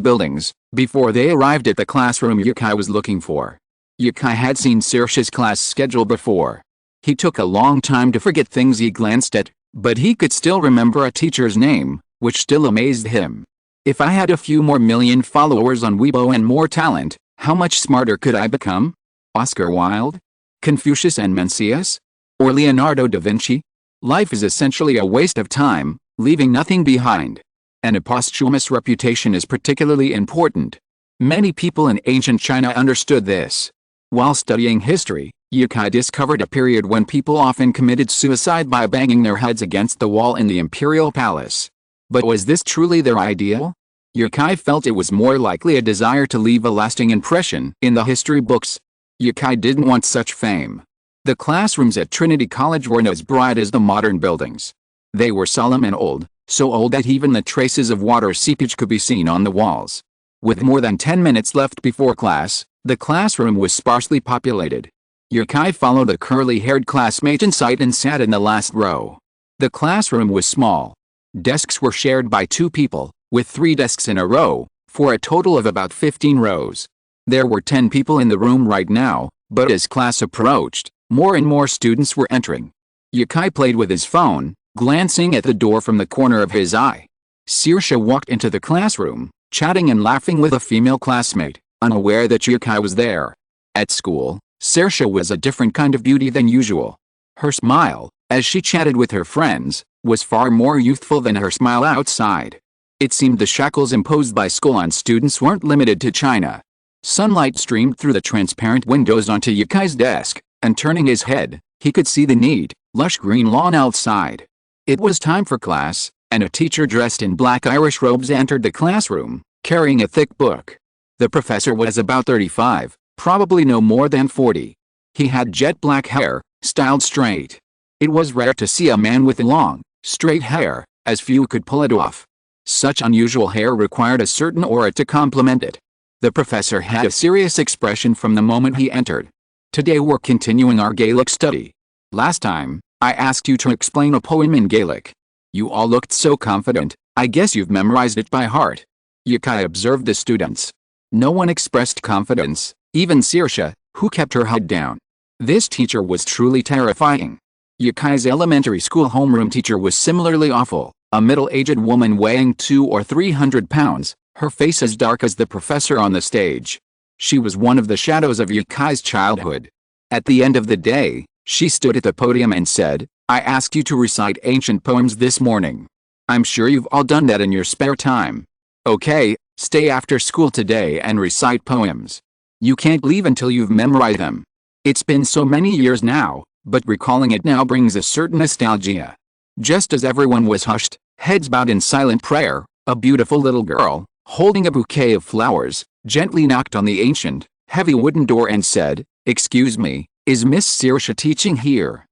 buildings, before they arrived at the classroom Yukai was looking for. Yukai had seen Saoirse's class schedule before. He took a long time to forget things he glanced at, but he could still remember a teacher's name, which still amazed him. "If I had a few more million followers on Weibo and more talent, how much smarter could I become? Oscar Wilde? Confucius and Mencius? Or Leonardo da Vinci? Life is essentially a waste of time, leaving nothing behind. And a posthumous reputation is particularly important." Many people in ancient China understood this. While studying history, Yukai discovered a period when people often committed suicide by banging their heads against the wall in the imperial palace. But was this truly their ideal? Yukai felt it was more likely a desire to leave a lasting impression in the history books. Yukai didn't want such fame. The classrooms at Trinity College weren't as bright as the modern buildings. They were solemn and old, so old that even the traces of water seepage could be seen on the walls. With more than 10 minutes left before class, the classroom was sparsely populated. Yukai followed a curly-haired classmate inside and sat in the last row. The classroom was small. Desks were shared by 2 people, with 3 desks in a row, for a total of about 15 rows. There were 10 people in the room right now, but as class approached, more and more students were entering. Yukai played with his phone, glancing at the door from the corner of his eye. Saoirse walked into the classroom, chatting and laughing with a female classmate, unaware that Yukai was there. At school, Saoirse was a different kind of beauty than usual. Her smile, as she chatted with her friends, was far more youthful than her smile outside. It seemed the shackles imposed by school on students weren't limited to China. Sunlight streamed through the transparent windows onto Yukai's desk, and turning his head, he could see the neat, lush green lawn outside. It was time for class, and a teacher dressed in black Irish robes entered the classroom, carrying a thick book. The professor was about 35, probably no more than 40. He had jet black hair, styled straight. It was rare to see a man with long, straight hair, as few could pull it off. Such unusual hair required a certain aura to complement it. The professor had a serious expression from the moment he entered. "Today we're continuing our Gaelic study. Last time, I asked you to explain a poem in Gaelic. You all looked so confident, I guess you've memorized it by heart." Yukai observed the students. No one expressed confidence, even Saoirse, who kept her head down. This teacher was truly terrifying. Yukai's elementary school homeroom teacher was similarly awful, a middle-aged woman weighing 200 or 300 pounds, her face as dark as the professor on the stage. She was one of the shadows of Yukai's childhood. At the end of the day, she stood at the podium and said, "I asked you to recite ancient poems this morning. I'm sure you've all done that in your spare time. Okay, stay after school today and recite poems. You can't leave until you've memorized them." It's been so many years now, but recalling it now brings a certain nostalgia. Just as everyone was hushed, heads bowed in silent prayer, a beautiful little girl, holding a bouquet of flowers, gently knocked on the ancient, heavy wooden door and said, "Excuse me, is Miss Saoirse teaching here?"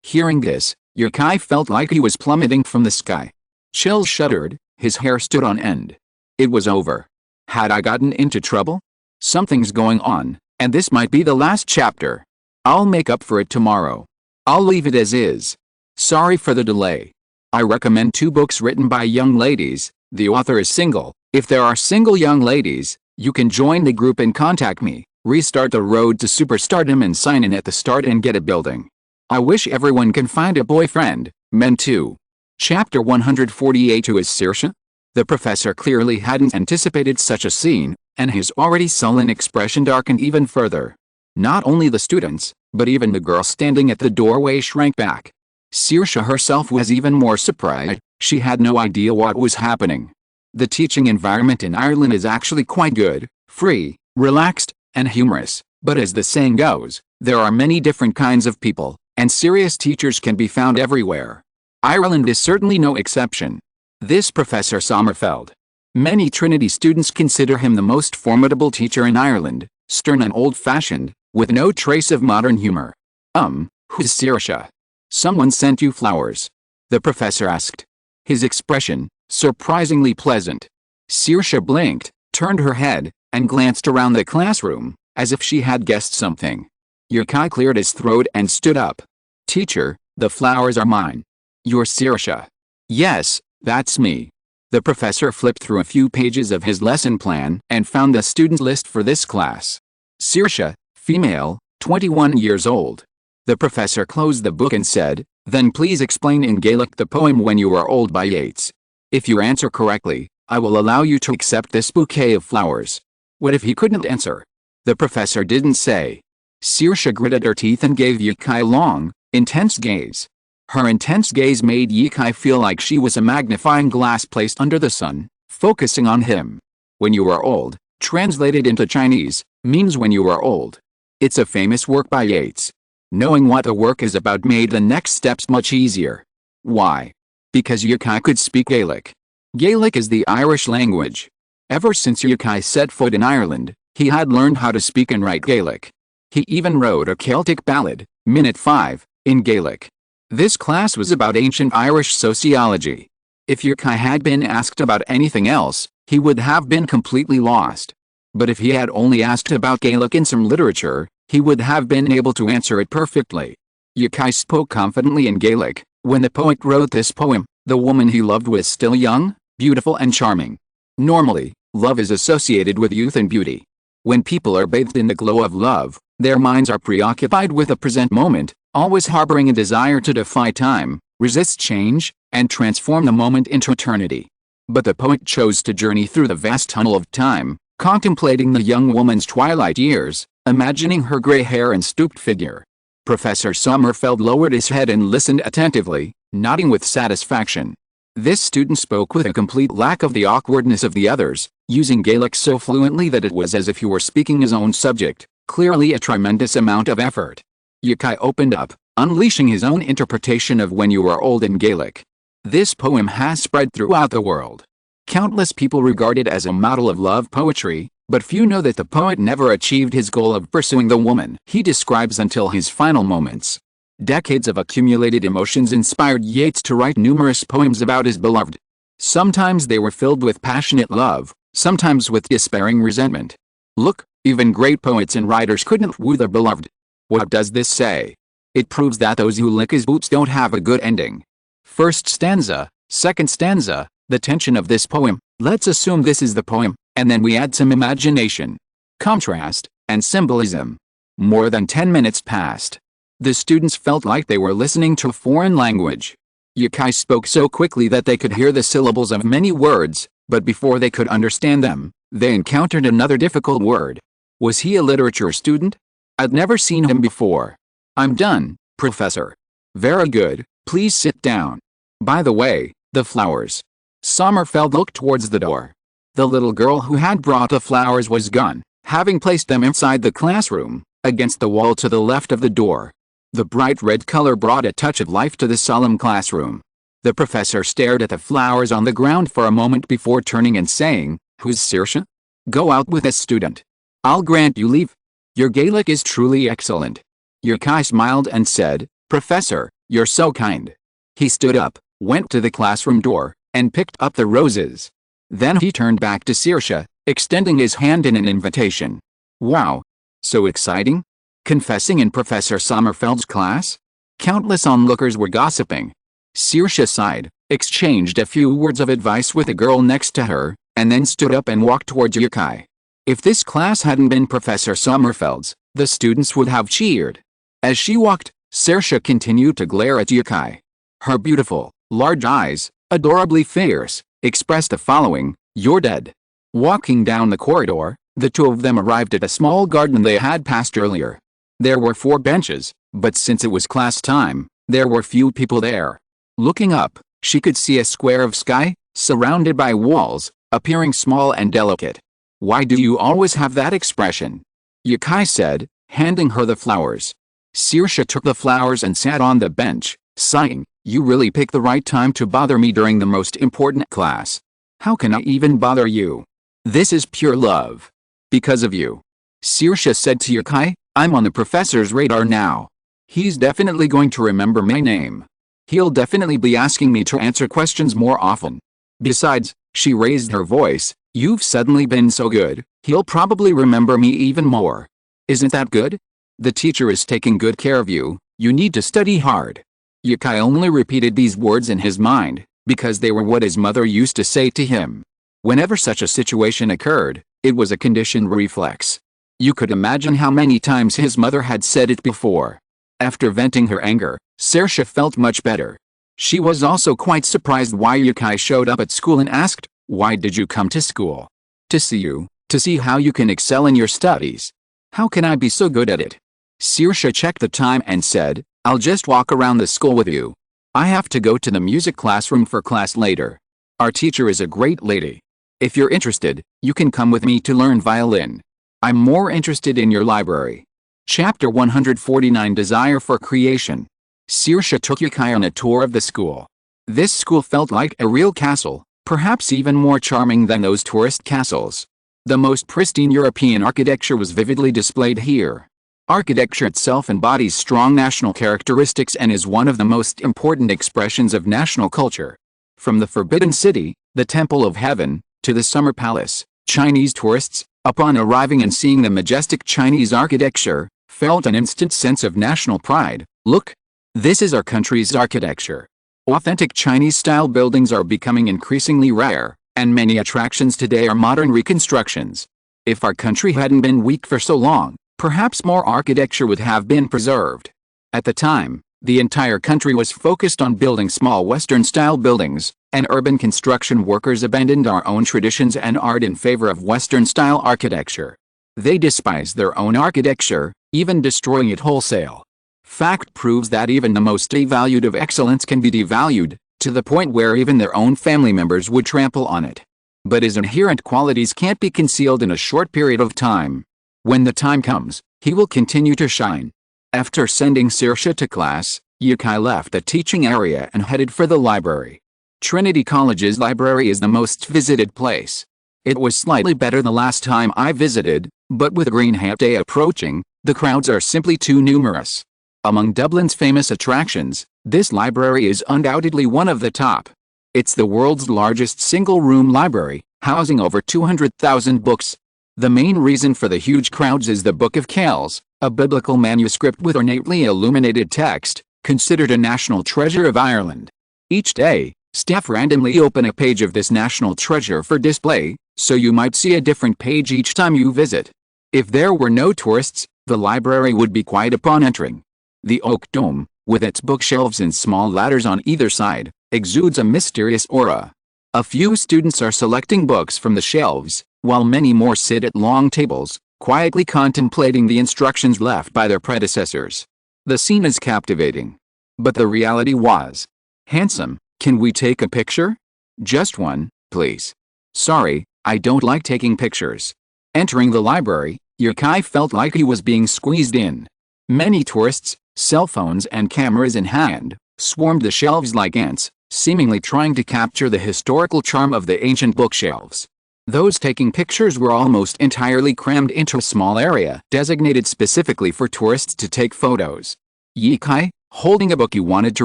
Hearing this, Yukai felt like he was plummeting from the sky. Chills shuddered, his hair stood on end. It was over. Had I gotten into trouble? Something's going on, and this might be the last chapter. I'll make up for it tomorrow. I'll leave it as is. Sorry for the delay. I recommend 2 books written by young ladies. The author is single. If there are single young ladies, you can join the group and contact me. Restart the road to superstardom and sign in at the start and get it building. I wish everyone can find a boyfriend, men too. Chapter 148. Who is Saoirse? The professor clearly hadn't anticipated such a scene, and his already sullen expression darkened even further. Not only the students, but even the girl standing at the doorway shrank back. Saoirse herself was even more surprised. She had no idea what was happening. The teaching environment in Ireland is actually quite good, free, relaxed, and humorous, but as the saying goes, there are many different kinds of people, and serious teachers can be found everywhere. Ireland is certainly no exception. This Professor Sommerfeld. Many Trinity students consider him the most formidable teacher in Ireland, stern and old-fashioned, with no trace of modern humor. Who's Saoirse? Someone sent you flowers? The professor asked. His expression, surprisingly pleasant. Saoirse blinked, turned her head, and glanced around the classroom, as if she had guessed something. Yukai cleared his throat and stood up. Teacher, the flowers are mine. You're Saoirse. Yes, that's me. The professor flipped through a few pages of his lesson plan and found the student list for this class. Saoirse, female, 21 years old. The professor closed the book and said, then please explain in Gaelic the poem When You Are Old by Yeats. If you answer correctly, I will allow you to accept this bouquet of flowers. What if he couldn't answer? The professor didn't say. Saoirse gritted her teeth and gave Yukai a long, intense gaze. Her intense gaze made Yukai feel like she was a magnifying glass placed under the sun, focusing on him. When You Are Old, translated into Chinese, means when you are old. It's a famous work by Yeats. Knowing what the work is about made the next steps much easier. Why? Because Yukai could speak Gaelic. Gaelic is the Irish language. Ever since Yukai set foot in Ireland, he had learned how to speak and write Gaelic. He even wrote a Celtic ballad, Minute 5, in Gaelic. This class was about ancient Irish sociology. If Yukai had been asked about anything else, he would have been completely lost. But if he had only asked about Gaelic and some literature, he would have been able to answer it perfectly. Yukai spoke confidently in Gaelic. When the poet wrote this poem, the woman he loved was still young, beautiful and charming. Normally, love is associated with youth and beauty. When people are bathed in the glow of love, their minds are preoccupied with the present moment, always harboring a desire to defy time, resist change, and transform the moment into eternity. But the poet chose to journey through the vast tunnel of time, contemplating the young woman's twilight years, imagining her gray hair and stooped figure. Professor Sommerfeld lowered his head and listened attentively, nodding with satisfaction. This student spoke with a complete lack of the awkwardness of the others, using Gaelic so fluently that it was as if he were speaking his own subject, clearly a tremendous amount of effort. Yukai opened up, unleashing his own interpretation of When You Are Old in Gaelic. This poem has spread throughout the world. Countless people regard it as a model of love poetry, but few know that the poet never achieved his goal of pursuing the woman he describes until his final moments. Decades of accumulated emotions inspired Yeats to write numerous poems about his beloved. Sometimes they were filled with passionate love, sometimes with despairing resentment. Look, even great poets and writers couldn't woo their beloved. What does this say? It proves that those who lick his boots don't have a good ending. First stanza, second stanza, the tension of this poem. Let's assume this is the poem, and then we add some imagination, contrast, and symbolism. More than 10 minutes passed. The students felt like they were listening to a foreign language. Yukai spoke so quickly that they could hear the syllables of many words, but before they could understand them, they encountered another difficult word. Was he a literature student? I'd never seen him before. I'm done, Professor. Very good, please sit down. By the way, the flowers. Sommerfeld looked towards the door. The little girl who had brought the flowers was gone, having placed them inside the classroom, against the wall to the left of the door. The bright red color brought a touch of life to the solemn classroom. The professor stared at the flowers on the ground for a moment before turning and saying, Who's Saoirse? Go out with this student. I'll grant you leave. Your Gaelic is truly excellent. Yukai smiled and said, Professor, you're so kind. He stood up, went to the classroom door, and picked up the roses. Then he turned back to Saoirse, extending his hand in an invitation. Wow. So exciting? Confessing in Professor Sommerfeld's class? Countless onlookers were gossiping. Saoirse sighed, exchanged a few words of advice with the girl next to her, and then stood up and walked towards Yukai. If this class hadn't been Professor Sommerfeld's, the students would have cheered. As she walked, Saoirse continued to glare at Yukai. Her beautiful, large eyes, adorably fierce, expressed the following, You're dead. Walking down the corridor, the two of them arrived at a small garden they had passed earlier. There were 4 benches, but since it was class time, there were few people there. Looking up, she could see a square of sky, surrounded by walls, appearing small and delicate. Why do you always have that expression? Yukai said, handing her the flowers. Saoirse took the flowers and sat on the bench, sighing, You really picked the right time to bother me during the most important class. How can I even bother you? This is pure love. Because of you. Saoirse said to Yukai, I'm on the professor's radar now. He's definitely going to remember my name. He'll definitely be asking me to answer questions more often. Besides, she raised her voice, you've suddenly been so good, he'll probably remember me even more. Isn't that good? The teacher is taking good care of you, you need to study hard. Yukai only repeated these words in his mind, because they were what his mother used to say to him. Whenever such a situation occurred, it was a conditioned reflex. You could imagine how many times his mother had said it before. After venting her anger, Saoirse felt much better. She was also quite surprised why Yukai showed up at school and asked, why did you come to school? To see you, to see how you can excel in your studies. How can I be so good at it? Saoirse checked the time and said, I'll just walk around the school with you. I have to go to the music classroom for class later. Our teacher is a great lady. If you're interested, you can come with me to learn violin. I'm more interested in your library. Chapter 149 Desire for Creation. Saoirse took Yukai on a tour of the school. This school felt like a real castle, perhaps even more charming than those tourist castles. The most pristine European architecture was vividly displayed here. Architecture itself embodies strong national characteristics and is one of the most important expressions of national culture. From the Forbidden City, the Temple of Heaven, to the Summer Palace, Chinese tourists, upon arriving and seeing the majestic Chinese architecture, felt an instant sense of national pride. Look! This is our country's architecture. Authentic Chinese-style buildings are becoming increasingly rare, and many attractions today are modern reconstructions. If our country hadn't been weak for so long, perhaps more architecture would have been preserved. At the time, the entire country was focused on building small Western-style buildings, and urban construction workers abandoned our own traditions and art in favor of Western-style architecture. They despised their own architecture, even destroying it wholesale. Fact proves that even the most valued of excellence can be devalued, to the point where even their own family members would trample on it. But his inherent qualities can't be concealed in a short period of time. When the time comes, he will continue to shine. After sending Saoirse to class, Yukai left the teaching area and headed for the library. Trinity College's library is the most visited place. It was slightly better the last time I visited, but with Green Hat Day approaching, the crowds are simply too numerous. Among Dublin's famous attractions, this library is undoubtedly one of the top. It's the world's largest single-room library, housing over 200,000 books. The main reason for the huge crowds is the Book of Kells, a biblical manuscript with ornately illuminated text, considered a national treasure of Ireland. Each day, staff randomly open a page of this national treasure for display, so you might see a different page each time you visit. If there were no tourists, the library would be quiet upon entering. The oak dome, with its bookshelves and small ladders on either side, exudes a mysterious aura. A few students are selecting books from the shelves, while many more sit at long tables, quietly contemplating the instructions left by their predecessors. The scene is captivating. But the reality was, handsome, can we take a picture? Just one, please. Sorry, I don't like taking pictures. Entering the library, Yukai felt like he was being squeezed in. Many tourists, cell phones and cameras in hand, swarmed the shelves like ants, seemingly trying to capture the historical charm of the ancient bookshelves. Those taking pictures were almost entirely crammed into a small area designated specifically for tourists to take photos. Yukai, holding a book he wanted to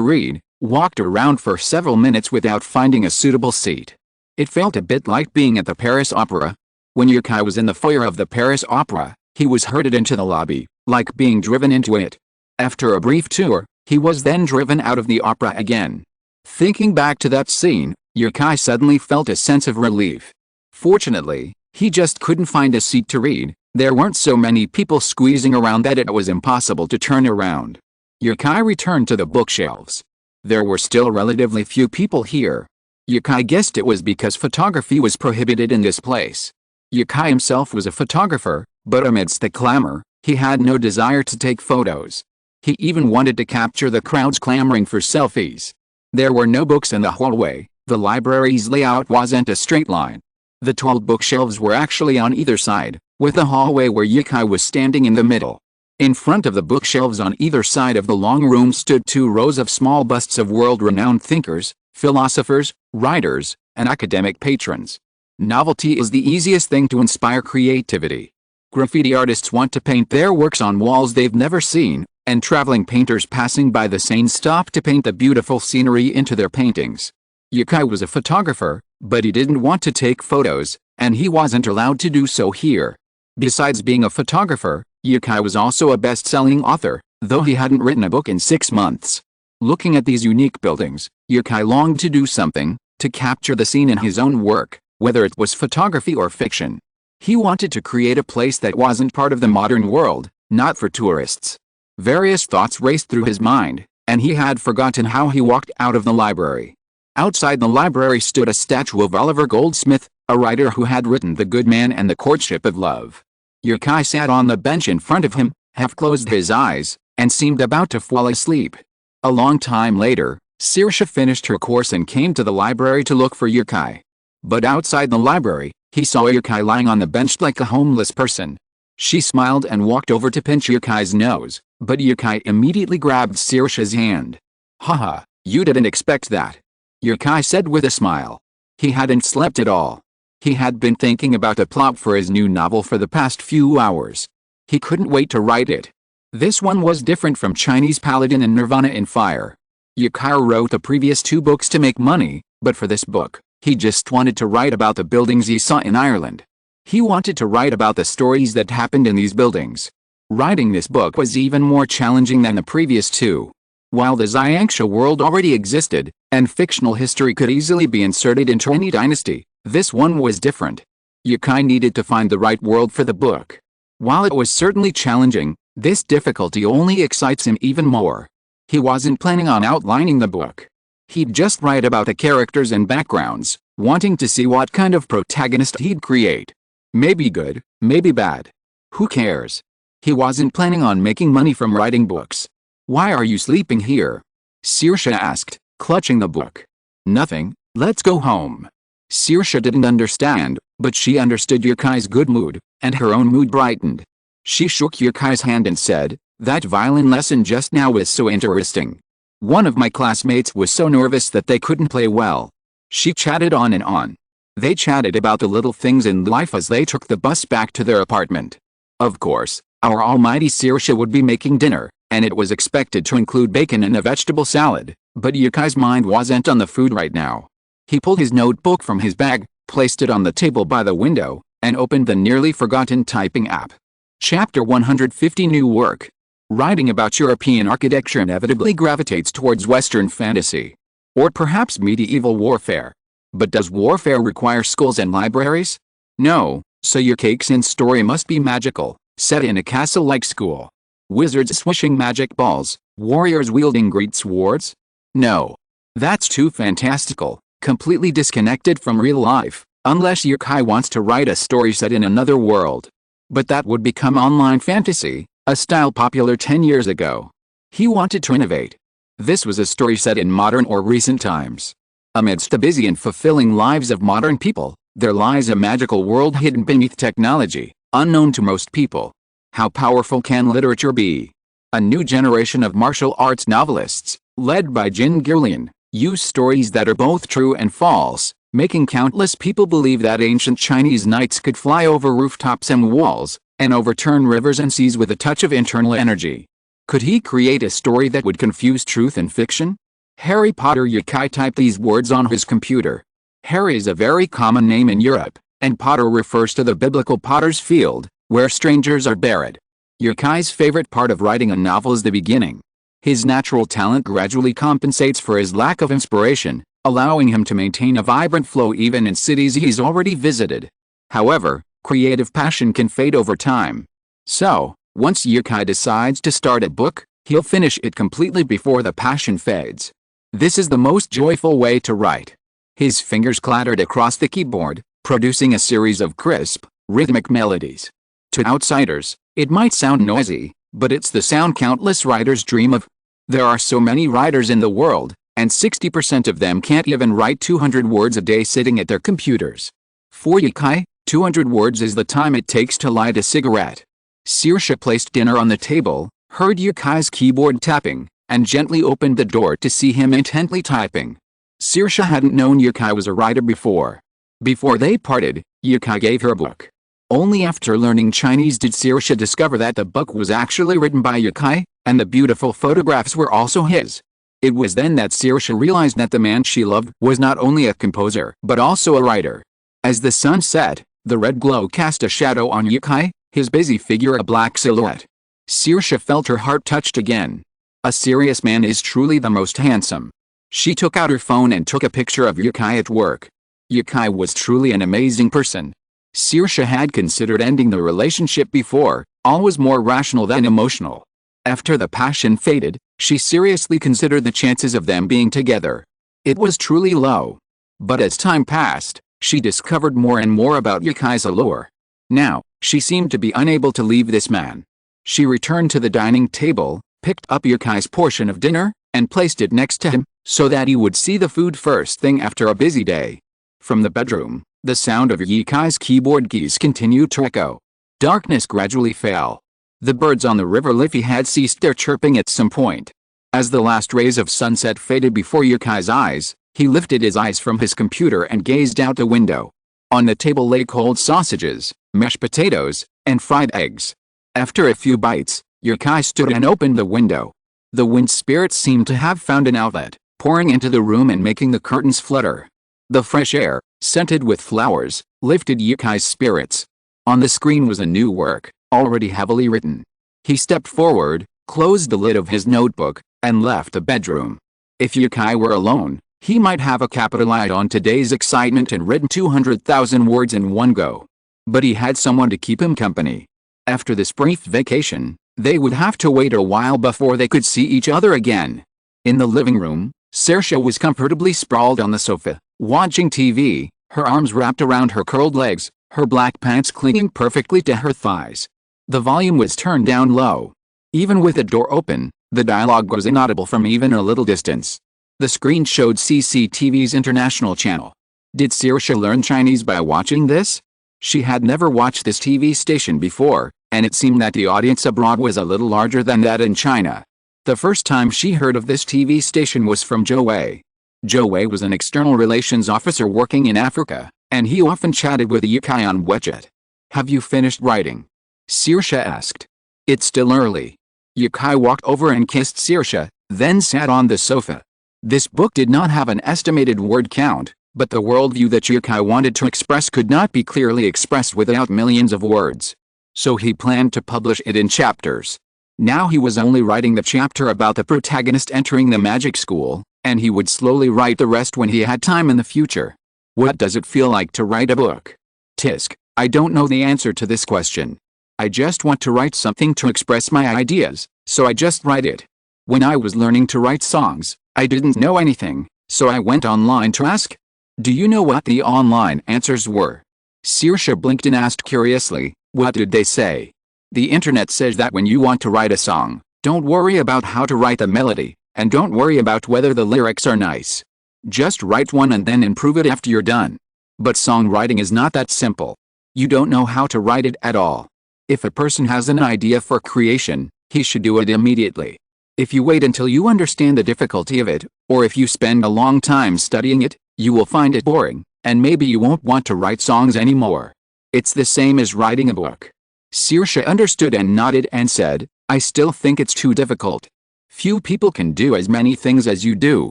read, walked around for several minutes without finding a suitable seat. It felt a bit like being at the Paris Opera. When Yukai was in the foyer of the Paris Opera, he was herded into the lobby, like being driven into it. After a brief tour, he was then driven out of the opera again. Thinking back to that scene, Yukai suddenly felt a sense of relief. Fortunately, he just couldn't find a seat to read. There weren't so many people squeezing around that it was impossible to turn around. Yukai returned to the bookshelves. There were still relatively few people here. Yukai guessed it was because photography was prohibited in this place. Yukai himself was a photographer, but amidst the clamor, he had no desire to take photos. He even wanted to capture the crowds clamoring for selfies. There were no books in the hallway. The library's layout wasn't a straight line. The tall bookshelves were actually on either side, with the hallway where Yukai was standing in the middle. In front of the bookshelves on either side of the long room stood 2 rows of small busts of world-renowned thinkers, philosophers, writers, and academic patrons. Novelty is the easiest thing to inspire creativity. Graffiti artists want to paint their works on walls they've never seen, and traveling painters passing by the scene stop to paint the beautiful scenery into their paintings. Yukai was a photographer, but he didn't want to take photos, and he wasn't allowed to do so here. Besides being a photographer, Yukai was also a best-selling author, though he hadn't written a book in 6 months. Looking at these unique buildings, Yukai longed to do something, to capture the scene in his own work, whether it was photography or fiction. He wanted to create a place that wasn't part of the modern world, not for tourists. Various thoughts raced through his mind, and he had forgotten how he walked out of the library. Outside the library stood a statue of Oliver Goldsmith, a writer who had written The Good Man and The Courtship of Love. Yukai sat on the bench in front of him, half closed his eyes, and seemed about to fall asleep. A long time later, Saoirse finished her course and came to the library to look for Yukai. But outside the library, he saw Yukai lying on the bench like a homeless person. She smiled and walked over to pinch Yukai's nose, but Yukai immediately grabbed Saoirse's hand. "Haha, you didn't expect that," Yukai said with a smile. He hadn't slept at all. He had been thinking about the plot for his new novel for the past few hours. He couldn't wait to write it. This one was different from Chinese Paladin and Nirvana in Fire. Yukai wrote the previous 2 books to make money, but for this book, he just wanted to write about the buildings he saw in Ireland. He wanted to write about the stories that happened in these buildings. Writing this book was even more challenging than the previous 2. While the Xianxia world already existed, and fictional history could easily be inserted into any dynasty, this one was different. Yukai needed to find the right world for the book. While it was certainly challenging, this difficulty only excites him even more. He wasn't planning on outlining the book. He'd just write about the characters and backgrounds, wanting to see what kind of protagonist he'd create. Maybe good, maybe bad. Who cares? He wasn't planning on making money from writing books. "Why are you sleeping here?" Saoirse asked, clutching the book. "Nothing, let's go home." Saoirse didn't understand, but she understood Yukai's good mood, and her own mood brightened. She shook Yukai's hand and said, "That violin lesson just now was so interesting. One of my classmates was so nervous that they couldn't play well." She chatted on and on. They chatted about the little things in life as they took the bus back to their apartment. Of course, our almighty Saoirse would be making dinner, and it was expected to include bacon and a vegetable salad, but Yukai's mind wasn't on the food right now. He pulled his notebook from his bag, placed it on the table by the window, and opened the nearly forgotten typing app. Chapter 150 New Work. Writing about European architecture inevitably gravitates towards Western fantasy. Or perhaps medieval warfare. But does warfare require schools and libraries? No, so your cakes and story must be magical, set in a castle-like school. Wizards swishing magic balls, warriors wielding great swords? No. That's too fantastical, completely disconnected from real life, unless Yukai wants to write a story set in another world. But that would become online fantasy, a style popular 10 years ago. He wanted to innovate. This was a story set in modern or recent times. Amidst the busy and fulfilling lives of modern people, there lies a magical world hidden beneath technology, unknown to most people. How powerful can literature be? A new generation of martial arts novelists, led by Jin Gillian, use stories that are both true and false, making countless people believe that ancient Chinese knights could fly over rooftops and walls, and overturn rivers and seas with a touch of internal energy. Could he create a story that would confuse truth and fiction? Harry Potter. Yukai typed these words on his computer. Harry is a very common name in Europe, and Potter refers to the biblical Potter's Field, where strangers are buried. Yukai's favorite part of writing a novel is the beginning. His natural talent gradually compensates for his lack of inspiration, allowing him to maintain a vibrant flow even in cities he's already visited. However, creative passion can fade over time. So, once Yukai decides to start a book, he'll finish it completely before the passion fades. This is the most joyful way to write. His fingers clattered across the keyboard, producing a series of crisp, rhythmic melodies. To outsiders, it might sound noisy, but it's the sound countless writers dream of. There are so many writers in the world, and 60% of them can't even write 200 words a day sitting at their computers. For Yukai, 200 words is the time it takes to light a cigarette. Saoirse placed dinner on the table, heard Yukai's keyboard tapping, and gently opened the door to see him intently typing. Saoirse hadn't known Yukai was a writer before. Before they parted, Yukai gave her a book. Only after learning Chinese did Saoirse discover that the book was actually written by Yukai, and the beautiful photographs were also his. It was then that Saoirse realized that the man she loved was not only a composer, but also a writer. As the sun set, the red glow cast a shadow on Yukai, his busy figure a black silhouette. Saoirse felt her heart touched again. A serious man is truly the most handsome. She took out her phone and took a picture of Yukai at work. Yukai was truly an amazing person. Saoirse had considered ending the relationship before, always more rational than emotional. After the passion faded, she seriously considered the chances of them being together. It was truly low. But as time passed, she discovered more and more about Yukai's allure. Now, she seemed to be unable to leave this man. She returned to the dining table, picked up Yukai's portion of dinner, and placed it next to him, so that he would see the food first thing after a busy day. From the bedroom, the sound of Yukai's keyboard keys continued to echo. Darkness gradually fell. The birds on the river Liffey had ceased their chirping at some point. As the last rays of sunset faded before Yukai's eyes, he lifted his eyes from his computer and gazed out the window. On the table lay cold sausages, mashed potatoes, and fried eggs. After a few bites, Yukai stood and opened the window. The wind spirits seemed to have found an outlet, pouring into the room and making the curtains flutter. The fresh air, scented with flowers, lifted Yukai's spirits. On the screen was a new work, already heavily written. He stepped forward, closed the lid of his notebook, and left the bedroom. If Yukai were alone, he might have capitalized on today's excitement and written 200,000 words in one go. But he had someone to keep him company. After this brief vacation, they would have to wait a while before they could see each other again. In the living room, Saoirse was comfortably sprawled on the sofa, watching TV, her arms wrapped around her curled legs, her black pants clinging perfectly to her thighs. The volume was turned down low. Even with the door open, the dialogue was inaudible from even a little distance. The screen showed CCTV's international channel. Did Saoirse learn Chinese by watching this? She had never watched this TV station before, and it seemed that the audience abroad was a little larger than that in China. The first time she heard of this TV station was from Zhou Wei. Zhou Wei was an external relations officer working in Africa, and he often chatted with Yukai on WeChat. "Have you finished writing?" Saoirse asked. "It's still early." Yukai walked over and kissed Saoirse, then sat on the sofa. This book did not have an estimated word count, but the worldview that Yukai wanted to express could not be clearly expressed without millions of words. So he planned to publish it in chapters. Now he was only writing the chapter about the protagonist entering the magic school, and he would slowly write the rest when he had time in the future. What does it feel like to write a book? Tisk, I don't know the answer to this question. I just want to write something to express my ideas, so I just write it. When I was learning to write songs, I didn't know anything, so I went online to ask. Do you know what the online answers were? Saoirse blinked and asked curiously, what did they say? The internet says that when you want to write a song, don't worry about how to write the melody, and don't worry about whether the lyrics are nice. Just write one and then improve it after you're done. But songwriting is not that simple. You don't know how to write it at all. If a person has an idea for creation, he should do it immediately. If you wait until you understand the difficulty of it, or if you spend a long time studying it, you will find it boring, and maybe you won't want to write songs anymore. It's the same as writing a book. Saoirse understood and nodded and said, I still think it's too difficult. Few people can do as many things as you do.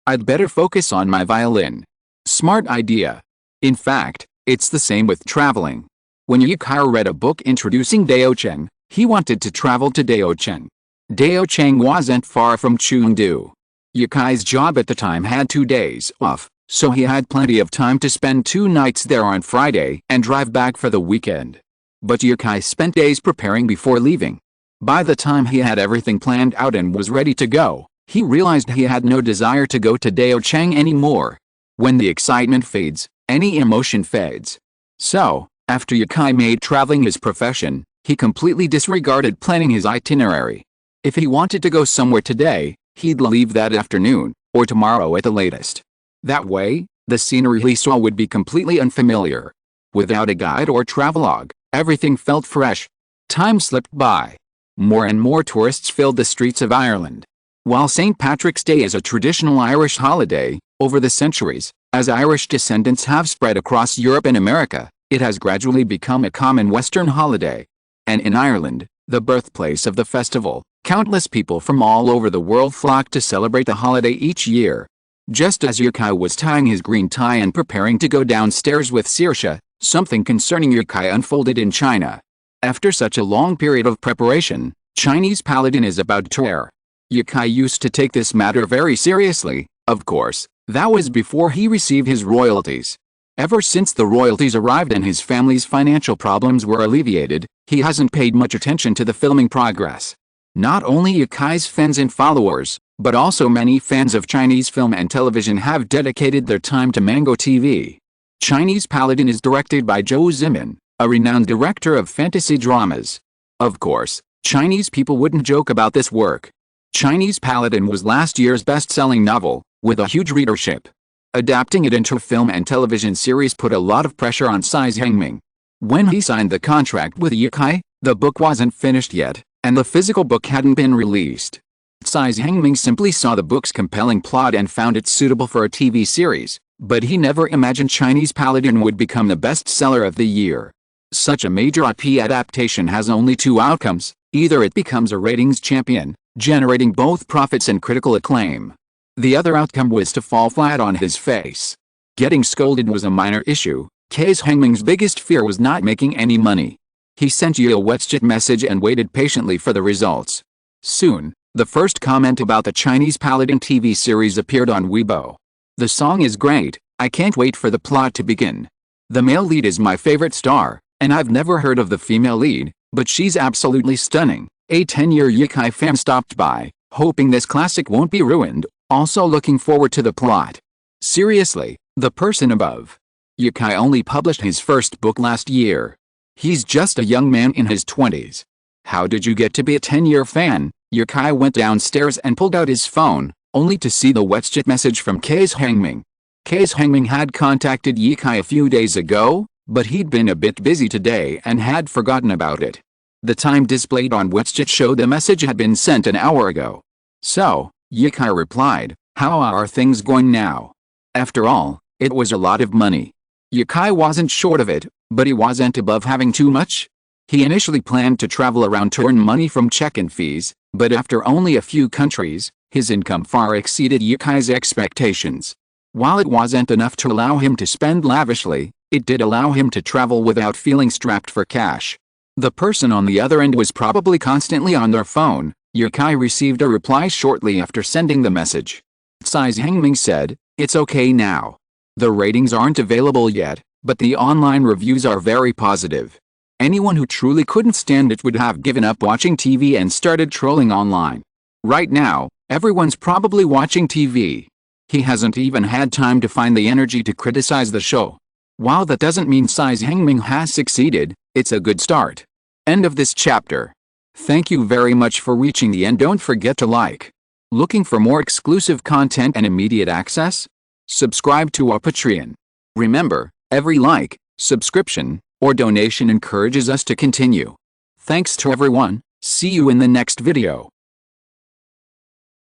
I'd better focus on my violin. Smart idea. In fact, it's the same with traveling. When Yukai read a book introducing Daocheng, he wanted to travel to Daocheng. Daocheng wasn't far from Chengdu. Yukai's job at the time had 2 days off, so he had plenty of time to spend 2 nights there on Friday and drive back for the weekend. But Yukai spent days preparing before leaving. By the time he had everything planned out and was ready to go, he realized he had no desire to go to Daocheng anymore. When the excitement fades, any emotion fades. So, after Yukai made traveling his profession, he completely disregarded planning his itinerary. If he wanted to go somewhere today, he'd leave that afternoon, or tomorrow at the latest. That way, the scenery he saw would be completely unfamiliar. Without a guide or travelogue, everything felt fresh. Time slipped by. More and more tourists filled the streets of Ireland. While St. Patrick's Day is a traditional Irish holiday, over the centuries, as Irish descendants have spread across Europe and America, it has gradually become a common Western holiday. And in Ireland, the birthplace of the festival, countless people from all over the world flock to celebrate the holiday each year. Just as Yukai was tying his green tie and preparing to go downstairs with Saoirse, something concerning Yukai unfolded in China. After such a long period of preparation, Chinese paladin is about to air. Yukai used to take this matter very seriously, of course, that was before he received his royalties. Ever since the royalties arrived and his family's financial problems were alleviated, he hasn't paid much attention to the filming progress. Not only Yukai's fans and followers, but also many fans of Chinese film and television have dedicated their time to Mango TV. Chinese Paladin is directed by Zhou Zimin, a renowned director of fantasy dramas. Of course, Chinese people wouldn't joke about this work. Chinese Paladin was last year's best-selling novel, with a huge readership. Adapting it into a film and television series put a lot of pressure on Tsai Zhengming. When he signed the contract with Yukai, the book wasn't finished yet, and the physical book hadn't been released. Tsai Zhengming simply saw the book's compelling plot and found it suitable for a TV series, but he never imagined Chinese Paladin would become the bestseller of the year. Such a major IP adaptation has only two outcomes: either it becomes a ratings champion, generating both profits and critical acclaim. The other outcome was to fall flat on his face. Getting scolded was a minor issue. Tsai Zhengming's biggest fear was not making any money. He sent you a WeChat message and waited patiently for the results. Soon, the first comment about the Chinese Paladin TV series appeared on Weibo. The song is great, I can't wait for the plot to begin. The male lead is my favorite star, and I've never heard of the female lead, but she's absolutely stunning. A 10-year Yukai fan stopped by, hoping this classic won't be ruined, also looking forward to the plot. Seriously, the person above. Yukai only published his first book last year. He's just a young man in his 20s. How did you get to be a 10-year fan? Yukai went downstairs and pulled out his phone, only to see the WeChat message from Tsai Zhengming. Tsai Zhengming had contacted Yukai a few days ago, but he'd been a bit busy today and had forgotten about it. The time displayed on WeChat showed the message had been sent an hour ago. So, Yukai replied, "How are things going now?" After all, it was a lot of money. Yukai wasn't short of it, but he wasn't above having too much. He initially planned to travel around to earn money from check-in fees, but after only a few countries, his income far exceeded Yukai's expectations. While it wasn't enough to allow him to spend lavishly, it did allow him to travel without feeling strapped for cash. The person on the other end was probably constantly on their phone. Yukai received a reply shortly after sending the message. Tsai Zhengming said, "It's okay now. The ratings aren't available yet, but the online reviews are very positive. Anyone who truly couldn't stand it would have given up watching TV and started trolling online. Right now, everyone's probably watching TV." He hasn't even had time to find the energy to criticize the show. While that doesn't mean Tsai Zhengming has succeeded, it's a good start. End of this chapter. Thank you very much for reaching the end. Don't forget to like. Looking for more exclusive content and immediate access? Subscribe to our Patreon. Remember, every like, subscription, or donation encourages us to continue. Thanks to everyone. See you in the next video.